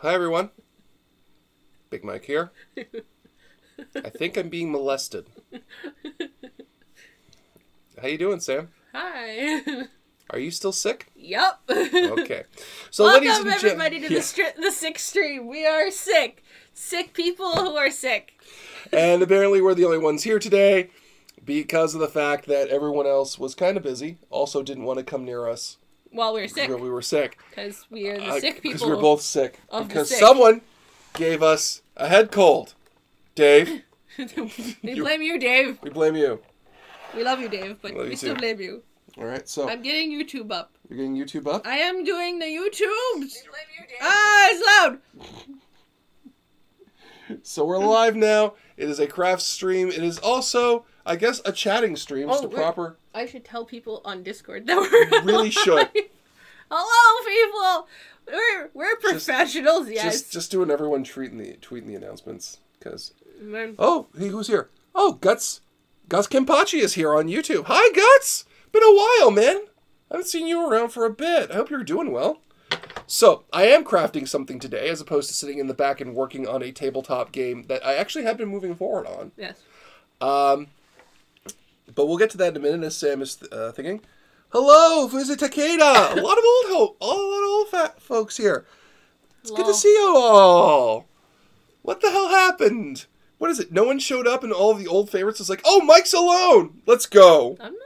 Hi, everyone. Big Mike here. I think I'm being molested. How you doing, Sam? Hi. Are you still sick? Yep. Okay. So, Welcome, everybody, to the sick stream. We are sick. Sick people who are sick. And apparently we're the only ones here today because of the fact that everyone else was kind of busy, also didn't want to come near us. While we were sick. When we were sick. Because we are the sick people. Because we were both sick. Because sick. someone gave us a head cold. Dave. We blame you, Dave. We blame you. We love you, Dave, but we still blame you. Alright, so... I'm getting YouTube up. You're getting YouTube up? I am doing the YouTubes. Ah, it's loud. So we're live now. It is a craft stream. It is also, I guess, a chatting stream. Just a proper... I should tell people on Discord that we're really should. Hello, people. We're professionals, yes. Just doing everyone tweeting the announcements. Because... Oh, who's here? Oh, Guts Kempachi is here on YouTube. Hi, Guts! Been a while, man. I haven't seen you around for a bit. I hope you're doing well. So, I am crafting something today, as opposed to sitting in the back and working on a tabletop game that I actually have been moving forward on. Yes. But we'll get to that in a minute, as Sam is thinking. Hello, Fuzi Takeda! A lot of old fat folks here. It's good to see you all. What the hell happened? What is it? No one showed up and all of the old favorites is like, oh, Mike's alone! Let's go! I'm not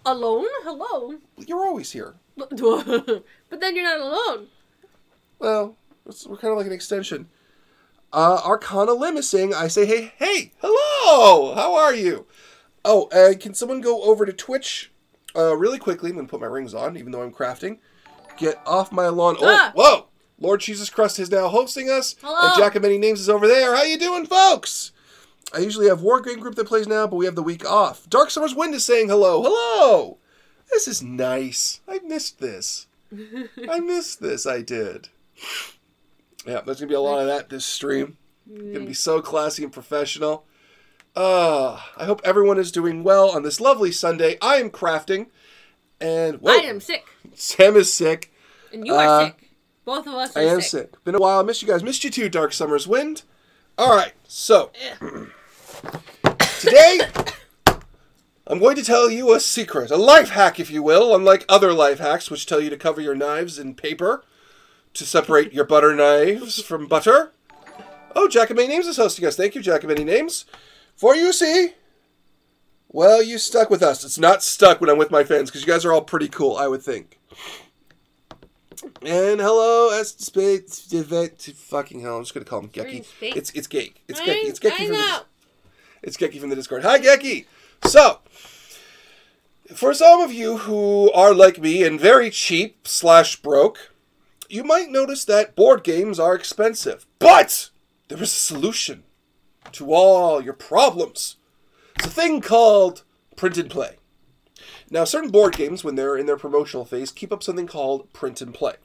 alone? Hello? You're always here. But then you're not alone. Well, we're kind of like an extension. Arcana Lim is saying, I say, hey, hello! How are you? Oh, can someone go over to Twitch really quickly? I'm going to put my rings on, even though I'm crafting. Get off my lawn. Oh, whoa! Lord Jesus Christ is now hosting us. Hello. And Jack of Many Names is over there. How you doing, folks? I usually have War Game Group that plays now, but we have the week off. Dark Summer's Wind is saying hello. Hello! This is nice. I missed this. I did. Yeah, there's going to be a lot of that this stream. Going to be so classy and professional. I hope everyone is doing well on this lovely Sunday. I am crafting. And I am sick. Sam is sick. And you are sick. Both of us are sick. I am sick. Been a while. I missed you guys. Missed you too, Dark Summer's Wind. Alright, so... Today... I'm going to tell you a secret, a life hack, if you will, unlike other life hacks, which tell you to cover your knives in paper to separate your butter knives from butter. Oh, Jack of Many Names is hosting us. Thank you, Jack of Many Names. For you see, well, you stuck with us. It's not stuck when I'm with my fans, because you guys are all pretty cool, I would think. And hello, fucking hell, I'm just going to call him Gecky. It's Geek. It's Gecky. It's Gecky from the Discord. Hi, Gecky. So, for some of you who are like me and very cheap / broke, you might notice that board games are expensive. But there is a solution to all your problems. It's a thing called print and play. Now, certain board games, when they're in their promotional phase, keep up something called print and play,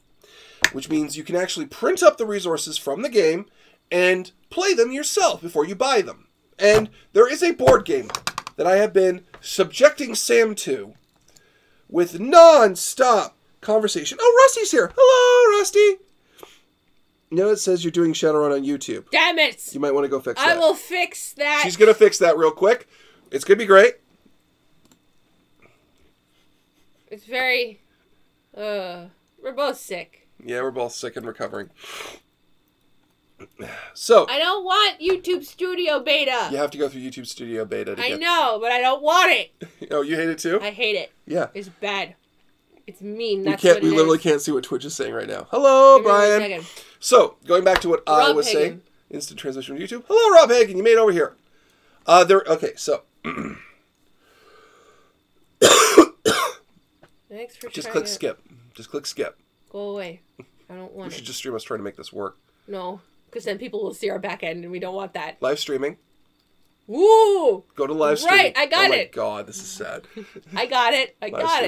which means you can actually print up the resources from the game and play them yourself before you buy them. And there is a board game that I have been subjecting Sam to with non-stop conversation. Oh, Rusty's here. Hello, Rusty. You know, it says you're doing Shadowrun on YouTube. Damn it. You might want to go fix that. I will fix that. She's going to fix that real quick. It's going to be great. It's very... we're both sick. Yeah, we're both sick and recovering. So... I don't want YouTube Studio Beta. You have to go through YouTube Studio Beta to I know, but I don't want it. Oh, you hate it too? I hate it. Yeah. It's bad. It's mean. That's we literally is. can't see what Twitch is saying right now. Hello, Brian. So, going back to what I was saying. Instant transition from YouTube. Hello, Rob Hagen. You made it over here. Okay, so... Thanks for just click skip. Just click skip. Go away. I don't want We should just stream us trying to make this work. No, because then people will see our back end and we don't want that. Live streaming. Woo! Go to live streaming. Right, I got it. Oh my god, this is sad. I got it. I got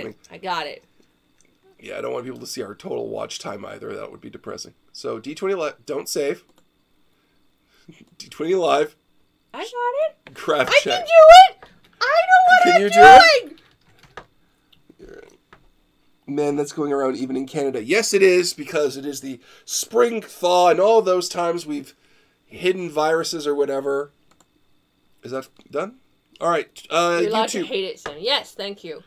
it. Yeah, I don't want people to see our total watch time either. That would be depressing. So, D20 Live. Don't save. D20 Live. I got it. Craft check. I can do it! I know what I'm doing! Man, that's going around even in Canada. Yes, it is, because it is the spring thaw and all those times we've hidden viruses or whatever. Is that done? All right. You're allowed to hate it, Sam. Yes, thank you.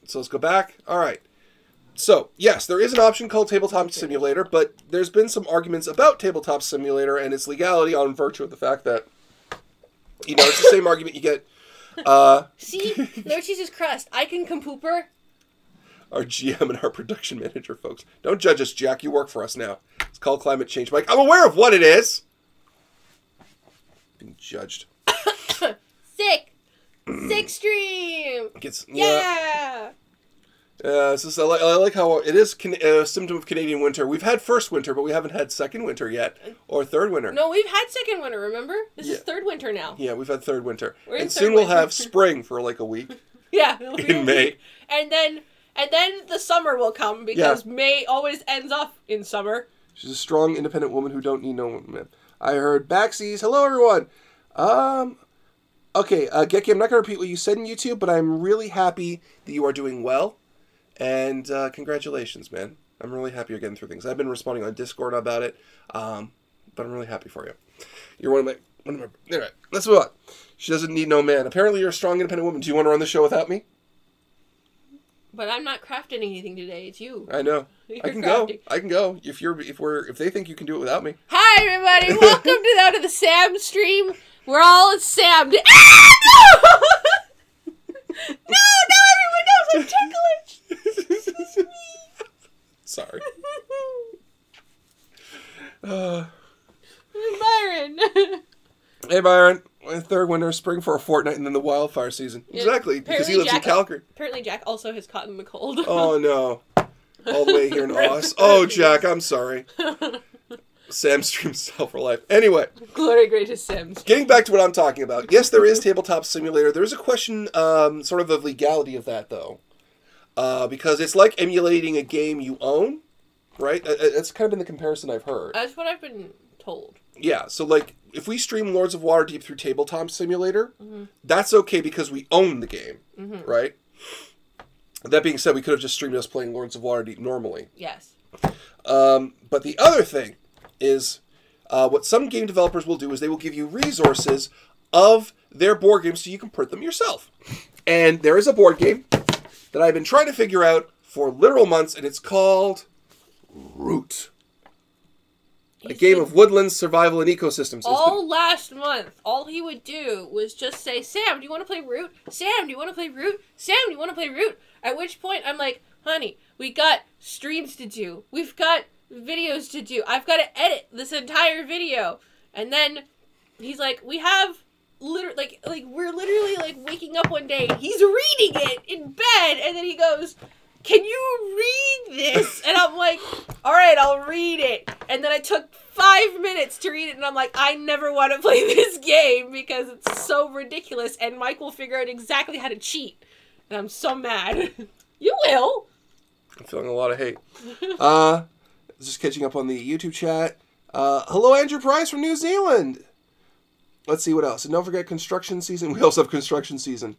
So let's go back. All right. So, yes, there is an option called Tabletop Simulator, but there's been some arguments about Tabletop Simulator and its legality on virtue of the fact that, you know, it's the same argument you get. See? Lord Jesus Christ, I can compooper. Our GM and our production manager, folks. Don't judge us, Jack. You work for us now. It's called climate change. Mike, I'm aware of what it is. Being judged. Sick. Sick stream. Yeah. I like how it is a symptom of Canadian winter. We've had first winter, but we haven't had second winter yet. Or third winter. No, we've had second winter, remember? This is third winter now. Yeah, we've had third winter. And soon we'll have spring for like a week. Yeah. In May. And then the summer will come, because May always ends off in summer. She's a strong, independent woman who don't need no man. I heard backsies. Hello, everyone. Okay, Geki, I'm not going to repeat what you said in YouTube, but I'm really happy that you are doing well. And congratulations, man. I'm really happy you're getting through things. I've been responding on Discord about it, but I'm really happy for you. You're one of my... Anyway, let's move on. She doesn't need no man. Apparently you're a strong, independent woman. Do you want to run the show without me? But I'm not crafting anything today. It's you. I know. I can go. I can go. If they think you can do it without me. Hi, everybody. Welcome to the Sam stream. We're all at Sam. Ah, no! No, everyone knows I'm ticklish. Sorry. Byron. Hey, Byron. Third winter, spring for a fortnight, and then the wildfire season. Yeah. Exactly, because he lives in Calgary. Apparently Jack also has caught in the cold. Oh, no. All the way here in Oz. Oh, Jack, I'm sorry. Sam streams Self for Life. Anyway. Glory greatest Sam. Getting back to what I'm talking about. Yes, there is Tabletop Simulator. There's a question, sort of the legality of that, though. Because it's like emulating a game you own, right? That's kind of been the comparison I've heard. That's what I've been told. Yeah, so like, if we stream Lords of Waterdeep through Tabletop Simulator, that's okay because we own the game, right? That being said, we could have just streamed us playing Lords of Waterdeep normally. Yes. But the other thing is, what some game developers will do is they will give you resources of their board games so you can print them yourself. And there is a board game that I've been trying to figure out for literal months, and it's called Root. A game of woodlands, survival, and ecosystems. Last month, all he would do was just say, Sam, do you want to play Root? Sam, do you want to play Root? Sam, do you want to play Root? At which point, I'm like, honey, we got streams to do. We've got videos to do. I've got to edit this entire video. And then he's like, we have... we're literally like waking up one day, he's reading it in bed, and then he goes, can you read this? And I'm like, all right, I'll read it. And then I took 5 minutes to read it, and I'm like, I never want to play this game because it's so ridiculous, and Mike will figure out exactly how to cheat. And I'm so mad. You will. I'm feeling a lot of hate. Just catching up on the YouTube chat. Hello, Andrew Price from New Zealand. Let's see what else. And don't forget construction season. We also have construction season.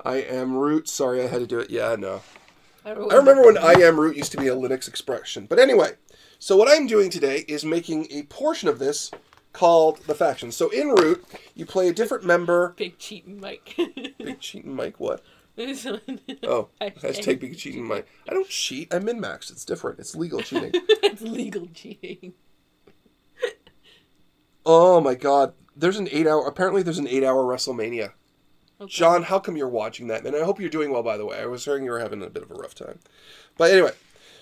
I am Root. Sorry, I had to do it. Yeah, no. I remember when I am Root used to be a Linux expression. But anyway, so what I'm doing today is making a portion of this called the Factions. So in Root, you play a different member. Big cheating Mike. Big cheating Mike, what? Oh, hashtag big cheating Mike. I don't cheat. I min-max. It's different. It's legal cheating. It's legal cheating. Oh my god. Apparently there's an 8-hour WrestleMania. Okay. John, how come you're watching that? And I hope you're doing well, by the way. I was hearing you were having a bit of a rough time. But anyway,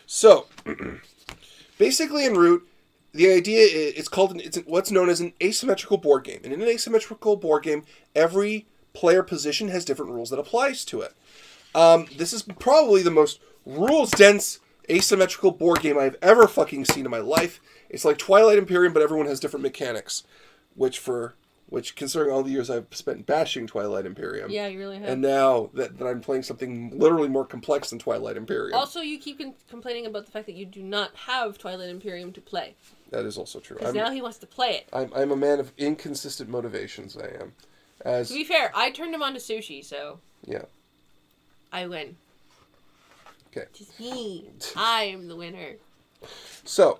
so, basically in Root, the idea is it's what's known as an asymmetrical board game. And in an asymmetrical board game, every player position has different rules that applies to it. This is probably the most rules-dense asymmetrical board game I've ever fucking seen in my life. It's like Twilight Imperium, but everyone has different mechanics. Which, considering all the years I've spent bashing Twilight Imperium. Yeah, you really have. And now that I'm playing something literally more complex than Twilight Imperium. Also, you keep complaining about the fact that you do not have Twilight Imperium to play. That is also true. Because now he wants to play it. I'm a man of inconsistent motivations, I am. To be fair, I turned him on to sushi, so... Yeah. I win. Okay. Just me. I'm the winner. So,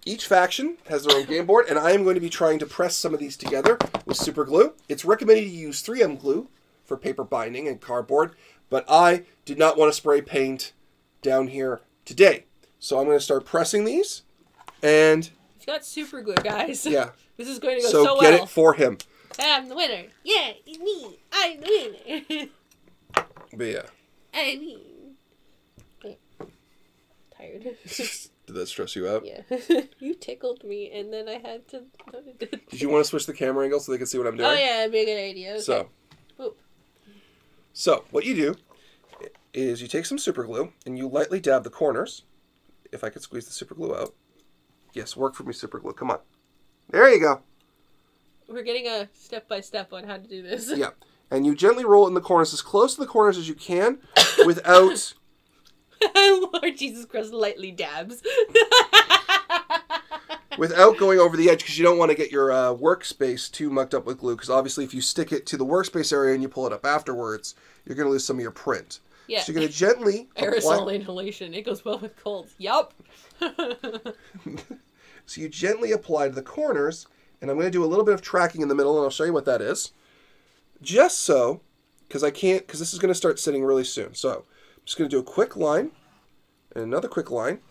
each faction has their own game board, and I am going to be trying to press some of these together with super glue. It's recommended you use 3M glue for paper binding and cardboard, but I did not want to spray paint down here today. So I'm going to start pressing these, and... He's got super glue, guys. Yeah. This is going to go so well. So get it for him. I'm the winner. Yeah, it's me. I'm the winner. But yeah. I mean... Tired. Did that stress you out? Yeah. You tickled me, and then I had to... Did you want to switch the camera angle so they can see what I'm doing? Oh, yeah, that'd be a good idea. Okay. So, what you do is you take some super glue, and you lightly dab the corners. If I could squeeze the super glue out. Yes, work for me, super glue. Come on. There you go. We're getting a step-by-step on how to do this. Yeah. And you gently roll it in the corners, as close to the corners as you can, without... Lord Jesus Christ, lightly dabs. Without going over the edge, because you don't want to get your workspace too mucked up with glue, because obviously if you stick it to the workspace area and you pull it up afterwards, you're going to lose some of your print. Yeah. So you're going to gently aerosol inhalation. It goes well with colds. Yup. So you gently apply to the corners, and I'm going to do a little bit of tracking in the middle, and I'll show you what that is. Just so, because this is going to start sitting really soon. So I'm just going to do a quick line, and another quick line,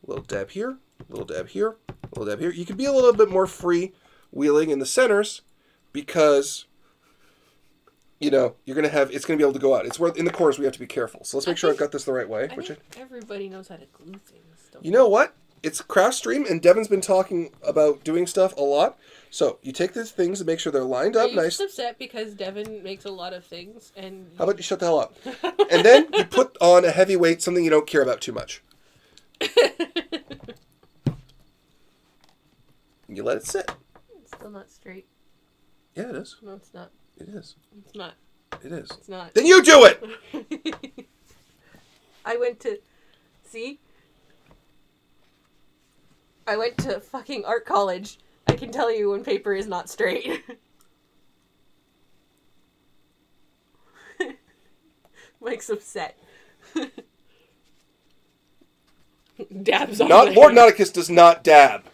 a little dab here, a little dab here, a little dab here. You can be a little bit more free-wheeling in the centers, because, you know, you're going to have, it's going to be able to go out. It's where in the corners we have to be careful. So let's make sure I've got this the right way. Everybody knows how to glue things. You know what? It's craft stream, and Devin's been talking about doing stuff a lot. So you take these things and make sure they're lined up nice. I'm upset because Devin makes a lot of things, and how about you shut the hell up? And then you put on a heavy weight, something you don't care about too much. You let it sit. It's still not straight. Yeah, it is. No, it's not. It is. It's not. It is. It's not. Then you do it! I went to fucking art college. I can tell you when paper is not straight. Mike's upset. Dabs on Lord Nauticus does not dab.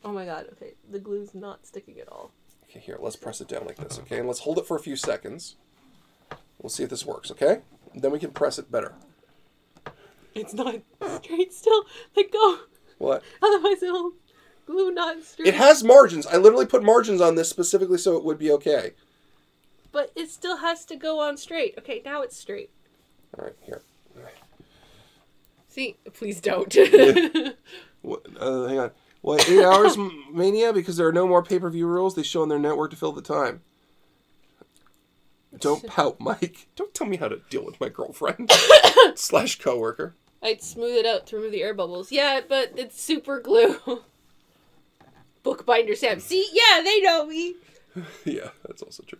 Oh my god, okay. The glue's not sticking at all. Okay, here, let's press it down like this, okay? And let's hold it for a few seconds. We'll see if this works, okay? And then we can press it better. It's not straight still. Let go. What? Otherwise it'll glue not straight. It has margins. I literally put margins on this specifically so it would be okay. But it still has to go on straight. Okay, now it's straight. All right, here. See? Please don't. What, hang on. What, 8 hours mania? Because there are no more pay-per-view rules. They show on their network to fill the time. Don't pout, Mike. Don't tell me how to deal with my girlfriend. / coworker. I'd smooth it out to remove the air bubbles. Yeah, but it's super glue. Bookbinder Sam. See? Yeah, they know me. Yeah, that's also true.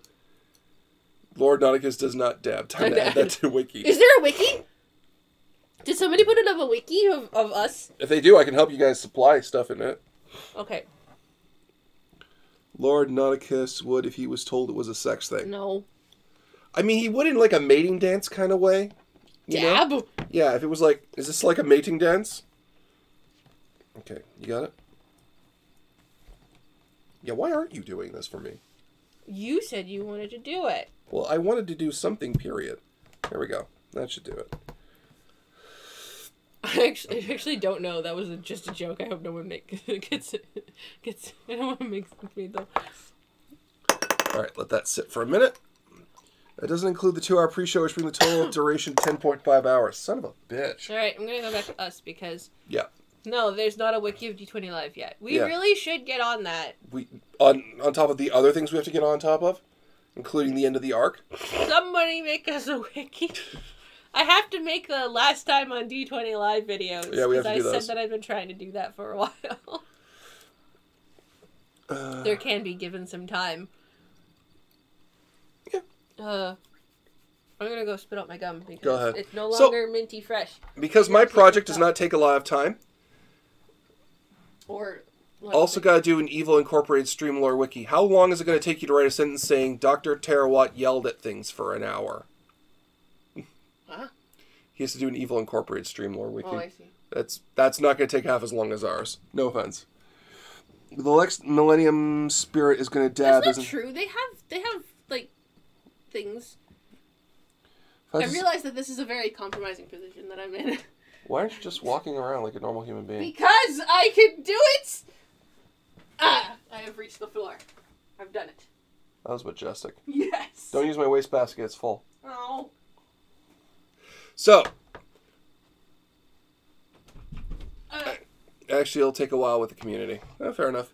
Lord Nauticus does not dab. Time to add that to wiki. Is there a wiki? Did somebody put it up a wiki of us? If they do, I can help you guys supply stuff in it. Okay. Lord Nauticus would if he was told it was a sex thing. No. I mean, he would in like a mating dance kind of way. Dab? Know? Yeah, if it was like, is this like a mating dance? Okay, you got it? Yeah, why aren't you doing this for me? You said you wanted to do it. Well, I wanted to do something, period. There we go. That should do it. I actually don't know. That was just a joke. I hope no one gets. I don't want to make sense of me though. All right, let that sit for a minute. That doesn't include the 2-hour pre-show, which brings the total duration 10.5 hours. Son of a bitch. All right, I'm gonna go back to us because. Yeah. No, there's not a wiki of D20 Live yet. We really should get on that. We on top of the other things we have to get on top of, including the end of the arc. Somebody make us a wiki. I have to make the last time on D20 Live videos. Yeah, we have to do those. I said that I've been trying to do that for a while. There can be given some time. Yeah. I'm gonna go spit out my gum because go ahead. It's no longer minty fresh. Because my project does not take a lot of time. Or also got to do an Evil Incorporated Stream Lore wiki. How long is it going to take you to write a sentence saying Dr. Terawatt yelled at things for an hour? Huh? He has to do an Evil Incorporated stream lore wiki. Oh, I see. That's not going to take half as long as ours. No offense. The next Millennium Spirit is going to dab. That's not true. They have like things. I realize that this is a very compromising position that I'm in. Why aren't you just walking around like a normal human being? Because I can do it! I have reached the floor. I've done it. That was majestic. Yes. Don't use my wastebasket, it's full. Oh. So. Actually, it'll take a while with the community. Oh, fair enough.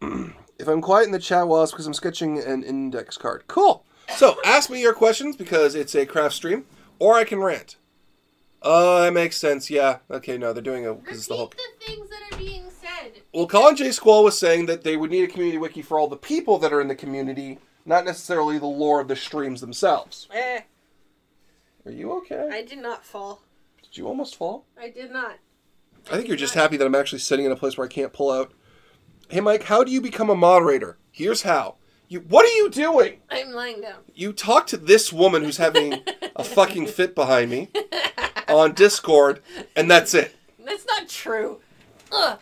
If I'm quiet in the chat, well, it's because I'm sketching an index card. Cool. So, ask me your questions because it's a craft stream, or I can rant. Oh, that makes sense. Yeah. Okay, no, they're doing it because it's the whole... the things that are being said. Well, Colin J. Squall was saying that they would need a community wiki for all the people that are in the community, not necessarily the lore of the streams themselves. Are you okay? I did not fall. Did you almost fall? I did not. I think you're just happy that I'm actually sitting in a place where I can't pull out. Hey, Mike, how do you become a moderator? Here's how. What are you doing? I'm lying down. You talk to this woman who's having a fucking fit behind me on Discord, and that's it. That's not true. Ugh.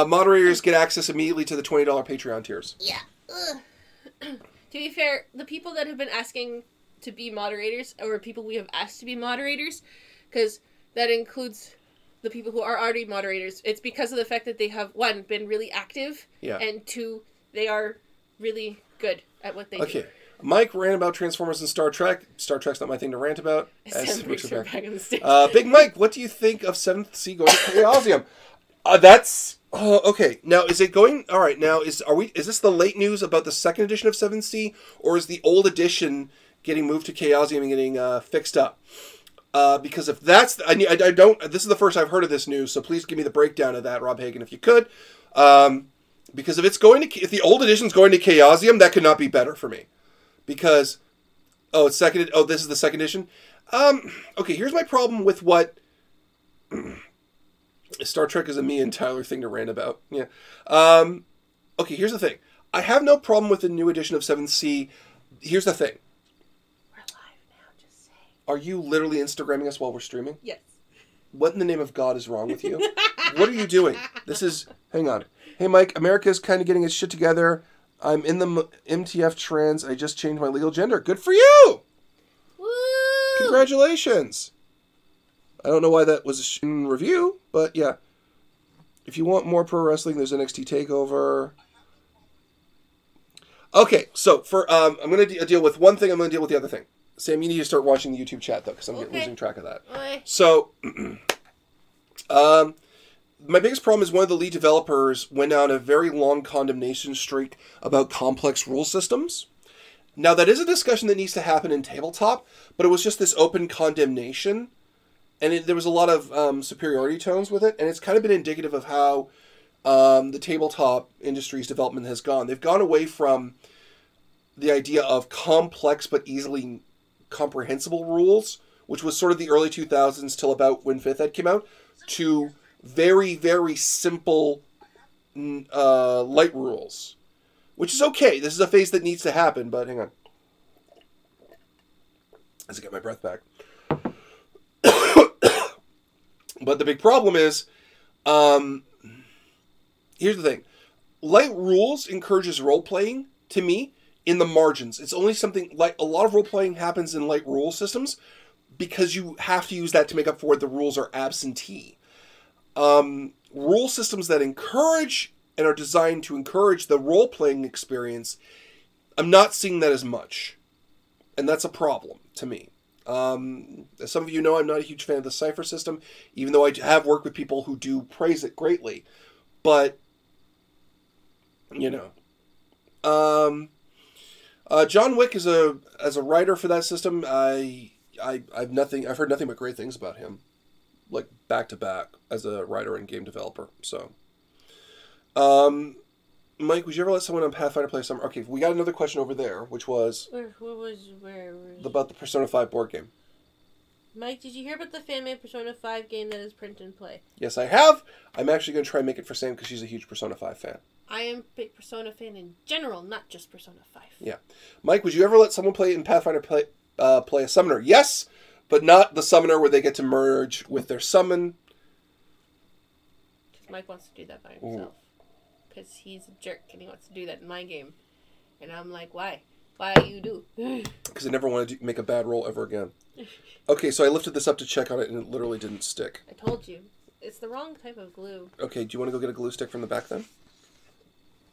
Moderators get access immediately to the $20 Patreon tiers. Yeah. Ugh. To be fair, the people that have been asking to be moderators, or people we have asked to be moderators, because that includes the people who are already moderators, it's because of the fact that they have, one, been really active, and two, they are really good at what they do. Okay. Mike ran about Transformers and Star Trek. Star Trek's not my thing to rant about. Big Mike, what do you think of 7th Sea going to Chaosium? That's... okay. Now, is it going... All right, now, is this the late news about the second edition of 7th Sea, or is the old edition getting moved to Chaosium and getting fixed up? Because if that's... I don't... This is the first I've heard of this news, so please give me the breakdown of that, Rob Hagen, if you could. Because if it's going to... If the old edition's going to Chaosium, that could not be better for me. Because... Oh, it's second... Oh, this is the second edition? Okay, here's my problem with what... Star Trek is a me and Tyler thing to rant about. Yeah. Okay, here's the thing. I have no problem with the new edition of 7th Sea. Here's the thing. We're live now, just saying. Are you literally Instagramming us while we're streaming? Yes. What in the name of God is wrong with you? What are you doing? This is... Hang on. Hey, Mike, America's kind of getting its shit together. I'm in the MTF trans. I just changed my legal gender. Good for you! Woo! Congratulations! I don't know why that was in review, but yeah. If you want more pro wrestling, there's NXT TakeOver. Okay, so for I'm going to deal with one thing. I'm going to deal with the other thing. Sam, you need to start watching the YouTube chat, though, because I'm losing track of that. Okay. So, my biggest problem is one of the lead developers went on a very long condemnation streak about complex rule systems. Now, that is a discussion that needs to happen in tabletop, but it was just this open condemnation. And there was a lot of superiority tones with it, and it's kind of been indicative of how the tabletop industry's development has gone. They've gone away from the idea of complex but easily comprehensible rules, which was sort of the early 2000s till about when 5th Ed came out, to very, very simple light rules, which is okay. This is a phase that needs to happen, but hang on. As I get my breath back. But the big problem is, here's the thing. Light rules encourages role-playing, to me, in the margins. It's only something, like, a lot of role-playing happens in light rule systems because you have to use that to make up for it. The rules are absentee. Rule systems that encourage and are designed to encourage the role-playing experience, I'm not seeing that as much. And that's a problem, to me. As some of you know, I'm not a huge fan of the Cypher system, even though I have worked with people who do praise it greatly. But, you know. John Wick as a writer for that system, I've heard nothing but great things about him. Like, back to back, as a writer and game developer, so. Mike, would you ever let someone on Pathfinder play some... Okay, we got another question over there, which was... Where about the Persona 5 board game. Mike, did you hear about the fan-made Persona 5 game that is print and play? Yes, I have. I'm actually going to try and make it for Sam because she's a huge Persona 5 fan. I am a big Persona fan in general, not just Persona 5. Yeah. Mike, would you ever let someone play in Pathfinder play a summoner? Yes, But not the summoner where they get to merge with their summon. Because Mike wants to do that by himself. Because he's a jerk and he wants to do that in my game. And I'm like, why? Why you do? Because I never want to make a bad roll ever again. Okay, so I lifted this up to check on it and it literally didn't stick. I told you. It's the wrong type of glue. Okay, do you want to go get a glue stick from the back then?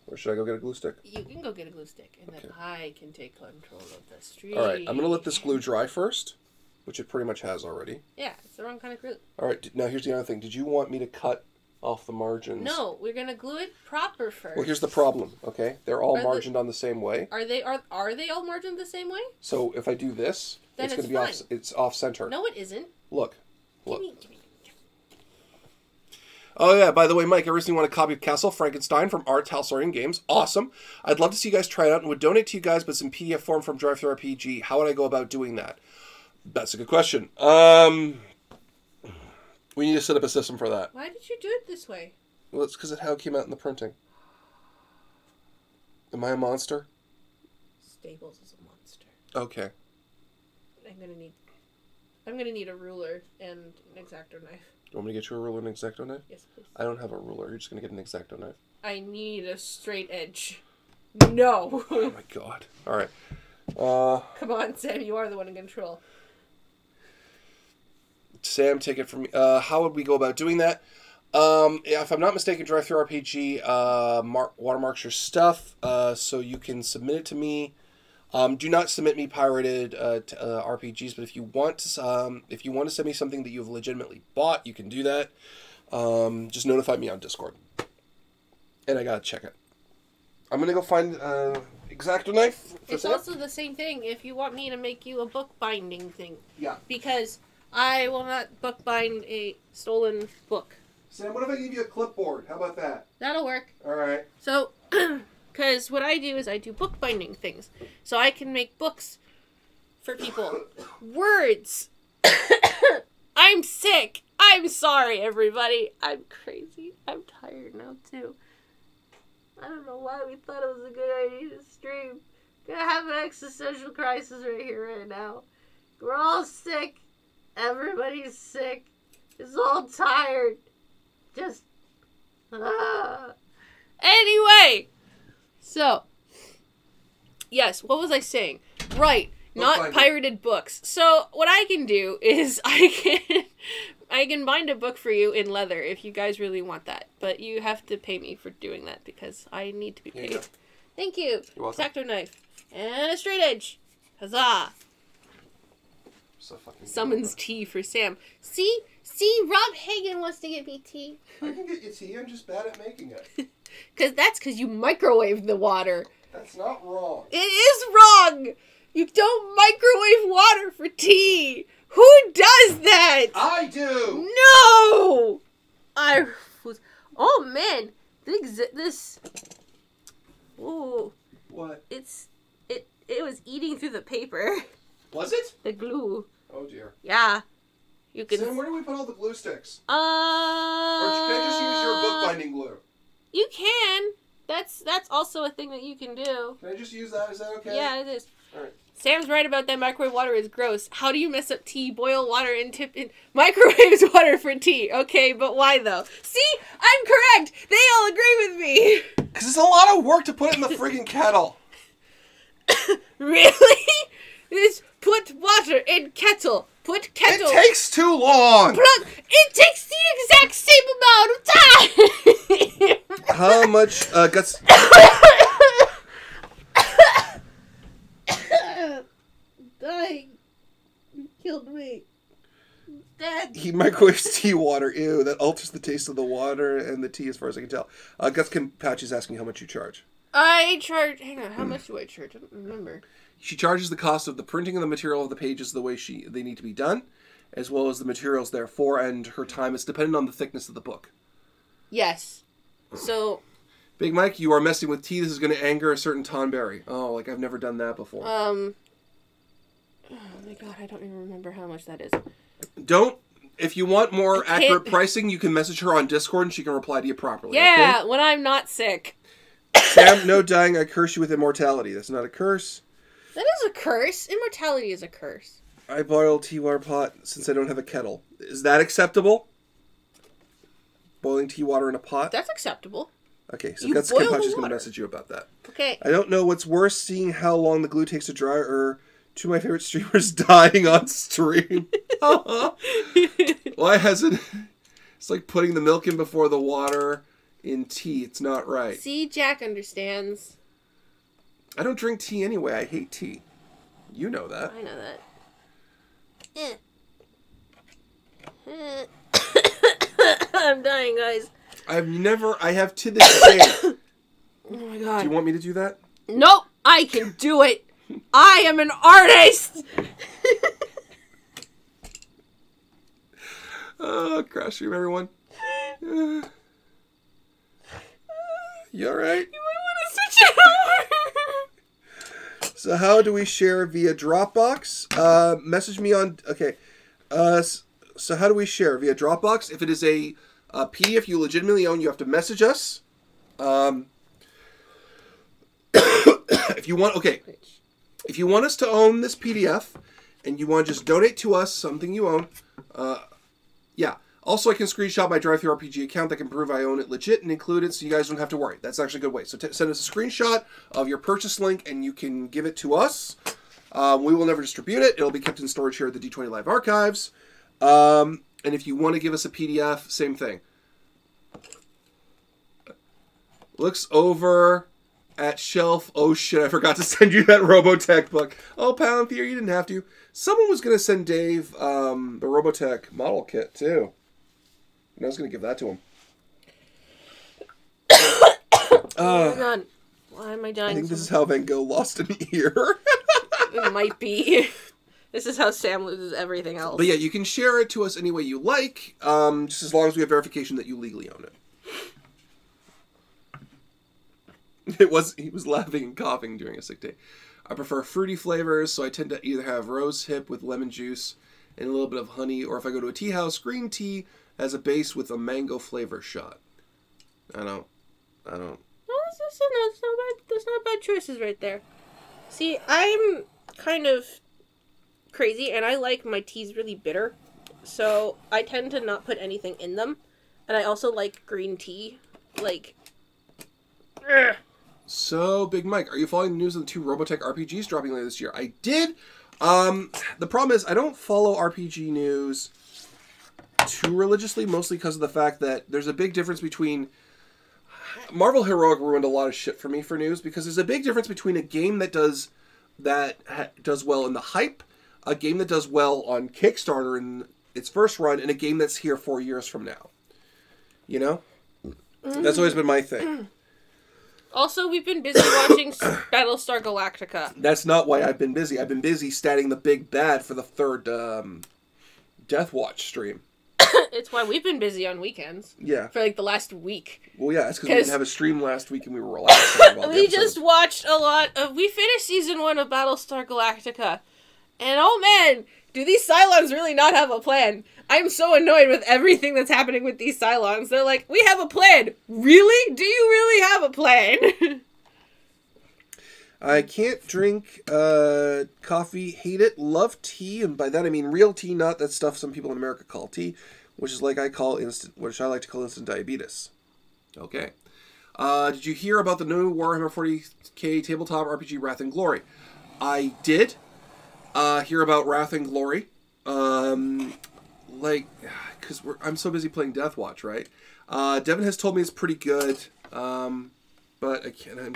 Or should I go get a glue stick? You can go get a glue stick, and then I can take control of the street. Alright, I'm going to let this glue dry first, which it pretty much has already. Yeah, it's the wrong kind of glue. Alright, now here's the other thing. Did you want me to cut off the margins? No, we're going to glue it proper first. Well, here's the problem, okay? They're all margined on the same way. Are they all margined the same way? So if I do this, then it's going to be off center. No, it isn't. Look. Give me. Oh, yeah, by the way, Mike, I recently want a copy of Castle Frankenstein from Art Talsorian Games. Awesome. I'd love to see you guys try it out and would donate to you guys, but in PDF form from Drive-Thru RPG. How would I go about doing that? That's a good question. We need to set up a system for that. Why did you do it this way? Well, it's because of how it came out in the printing. Am I a monster? Staples is a monster. Okay. I'm gonna need a ruler and an X-Acto knife. You want me to get you a ruler and an X-Acto knife? Yes, please. I don't have a ruler. You're just going to get an X-Acto knife. I need a straight edge. No. Oh my god. Alright. Come on, Sam. You are the one in control. Sam, take it from me. How would we go about doing that? If I'm not mistaken, Drive-Thru RPG watermarks your stuff, so you can submit it to me. Do not submit me pirated RPGs, but if you want to send me something that you've legitimately bought, you can do that. Just notify me on Discord, and I gotta check it. I'm gonna go find X-Acto knife. It's also the same thing if you want me to make you a bookbinding thing. Yeah. Because I will not bookbind a stolen book. Sam, what if I give you a clipboard? How about that? That'll work. All right. So. Because what I do is I do bookbinding things. So I can make books for people. Words. I'm sick. I'm sorry, everybody. I'm crazy. I'm tired now, too. I don't know why we thought it was a good idea to stream. Gonna have an existential crisis right here, right now. We're all sick. Everybody's sick. It's all tired. Just... Anyway... So, yes, what was I saying? Right, not pirated books. So, what I can do is I can bind a book for you in leather if you guys really want that. But you have to pay me for doing that because I need to be paid. You Thank you. You're welcome. X-Acto knife. And a straight edge. Huzzah. So fucking Summons tea for Sam. See, Rob Hagen wants to get me tea. I can get you tea, I'm just bad at making it. Because you microwave the water. That's not wrong. It is wrong! You don't microwave water for tea! Who does that? I do! No! Oh man! This... Ooh. What? It was eating through the paper. Was it? The glue. Oh dear. Yeah. You can... Sam, where do we put all the glue sticks? Or can I just use your bookbinding glue? You can. That's also a thing that you can do. Can I just use that? Is that okay? Yeah, it is. Alright. Sam's right about that microwave water is gross. How do you mess up tea? Boil water and tip in microwaves water for tea. Okay, but why though? See? I'm correct! They all agree with me! Because it's a lot of work to put it in the friggin' kettle. Really? It's put water in kettle. Put kettle. It takes too long! It takes the exact same amount of time! How much guts... Dying. You killed me. Dead. He microwaves tea water. Ew, that alters the taste of the water and the tea as far as I can tell. Guts Patch is asking how much you charge. I charge... Hang on, how much do I charge? I don't remember. She charges the cost of the printing of the material of the pages the way they need to be done, as well as the materials therefore, and her time is dependent on the thickness of the book. Yes. So... Big Mike, you are messing with tea. This is going to anger a certain Tonberry. Oh, like I've never done that before. Oh my god, I don't even remember how much that is. If you want more accurate pricing, you can message her on Discord and she can reply to you properly. Yeah, okay? when I'm not sick. Sam, no dying, I curse you with immortality. That's not a curse. That is a curse. Immortality is a curse. I boil tea water pot since I don't have a kettle. Is that acceptable? Boiling tea water in a pot? That's acceptable. Okay, so Guts Kenpachi is going to message you about that. Okay. I don't know what's worse, seeing how long the glue takes to dry, or two of my favorite streamers dying on stream. Why hasn't... It's like putting the milk in before the water in tea. It's not right. See, Jack understands. I don't drink tea anyway. I hate tea. You know that. I know that. I'm dying, guys. I have to this day. Oh my god. Do you want me to do that? Nope, I can do it. I am an artist. Oh, crash stream, everyone. You alright? You might want to switch it over. So how do we share via Dropbox? Message me on... Okay. So how do we share? Via Dropbox? If it is a PDF you legitimately own, you have to message us. If you want... Okay. If you want us to own this PDF, and you want to just donate to us something you own... yeah. Also, I can screenshot my DriveThruRPG account that can prove I own it legit and include it, so you guys don't have to worry. That's actually a good way. So send us a screenshot of your purchase link, and you can give it to us. We will never distribute it. It'll be kept in storage here at the D20 Live Archives. And if you want to give us a PDF, same thing. Looks over at shelf. Oh shit, I forgot to send you that Robotech book. Oh, Palantir, you didn't have to. Someone was going to send Dave the Robotech model kit, too. And I was going to give that to him. Oh my god. Why am I dying? I think this is how Van Gogh lost an ear. It might be. This is how Sam loses everything else. But yeah, you can share it to us any way you like, just as long as we have verification that you legally own it. He was laughing and coughing during a sick day. I prefer fruity flavors, so I tend to either have rose hip with lemon juice and a little bit of honey, or if I go to a tea house, green tea as a base with a mango flavor shot. I don't. No, that's not bad choices right there. See, I'm kind of crazy, and I like my teas really bitter, so I tend to not put anything in them, and I also like green tea, like... Ugh. So, Big Mike, are you following the news of the 2 Robotech RPGs dropping later this year? I did. The problem is I don't follow RPG news too religiously, mostly because of the fact that there's a big difference between... Marvel Heroic ruined a lot of shit for me for news, because there's a big difference between a game that does well in the hype, a game that does well on Kickstarter in its first run, and a game that's here 4 years from now. You know? That's always been my thing. Also, we've been busy watching Battlestar Galactica. That's not why I've been busy. I've been busy statting the big bad for the 3rd Death Watch stream. It's why we've been busy on weekends. Yeah. For like the last week. Well, yeah, it's because we didn't have a stream last week and we were relaxed. We just watched a lot of... We finished Season 1 of Battlestar Galactica. And oh man, do these Cylons really not have a plan? I'm so annoyed with everything that's happening with these Cylons. They're like, we have a plan. Really? Do you really have a plan? I can't drink coffee, hate it, love tea, and by that I mean real tea, not that stuff some people in America call tea, which is like I like to call instant diabetes. Okay. Did you hear about the new Warhammer 40k tabletop RPG Wrath and Glory? I did hear about Wrath and Glory. Because I'm so busy playing Death Watch, right? Devin has told me it's pretty good, but again, am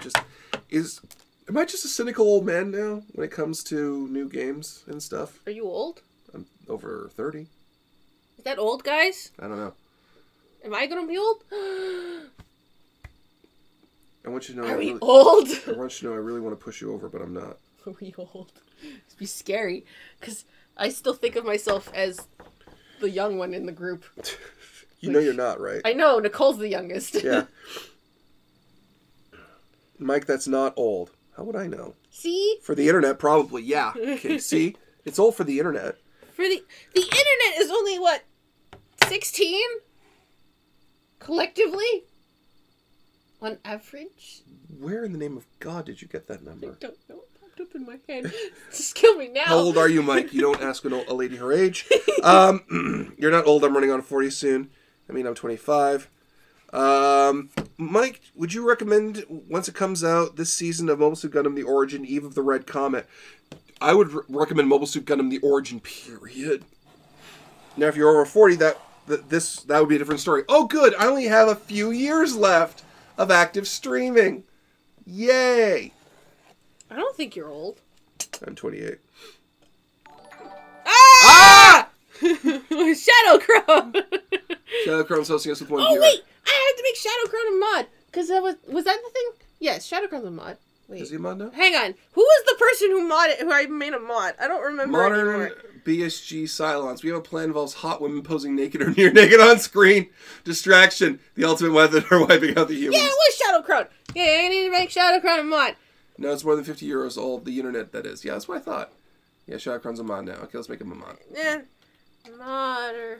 I just a cynical old man now when it comes to new games and stuff? Are you old? I'm over 30. Is that old, guys? I don't know. Am I gonna be old? I want you to know. Are we old? I want you to know I really want to push you over, but I'm not. Are we old? It'd be scary, because I still think of myself as the young one in the group. You know you're not, right? I know, Nicole's the youngest. Yeah. Mike, that's not old. How would I know? See? For the internet, probably, yeah. Okay, see? It's old for the internet. For the internet is only, what, 16? Collectively? On average? Where in the name of God did you get that number? I don't know. popped up in my head. Just kill me now. How old are you, Mike? You don't ask a lady her age. You're not old. I'm running on 40 soon. I mean, I'm 25. Mike, would you recommend, once it comes out, this season of Mobile Suit Gundam: The Origin, Eve of the Red Comet? I would recommend Mobile Suit Gundam: The Origin, period. Now, if you're over 40, that would be a different story. Oh, good. I only have a few years left of active streaming. Yay. I don't think you're old. I'm 28. Ah! Shadow Crow! Shadow Crown's hosting us with one viewer. viewer. Wait! I had to make Shadow Crown a mod. Because that was that the thing? Yes, Shadow Crown's a mod. Wait. Is he a mod now? Hang on. Who was the person who I made a mod? I don't remember Modern BSG Cylons. We have a plan involves hot women posing naked or near naked on screen. Distraction. The ultimate method for wiping out the humans. Yeah, it was Shadow Crown. Yeah, I need to make Shadow Crown a mod. No, it's more than 50 euros old. The internet, that is. Yeah, that's what I thought. Yeah, Shadow Crown's a mod now. Okay, let's make him a mod. Yeah. Moderator.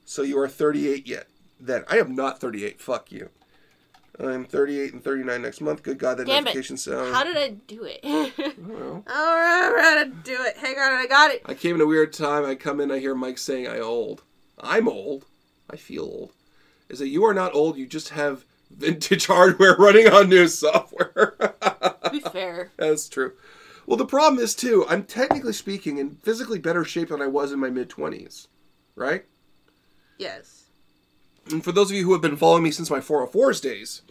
So you are 38 yet. Then. I am not 38. Fuck you. I'm 38 and 39 next month. Good God, that notification sound. How did I do it? I don't know. I don't remember how to do it. Hang on, I got it. I came in a weird time. I come in, I hear Mike saying I'm old. I'm old. I feel old. Is that you are not old, you just have vintage hardware running on new software. To be fair. That's true. Well, the problem is, too, I'm technically speaking in physically better shape than I was in my mid-20s. Right? Yes. And for those of you who have been following me since my 404s days,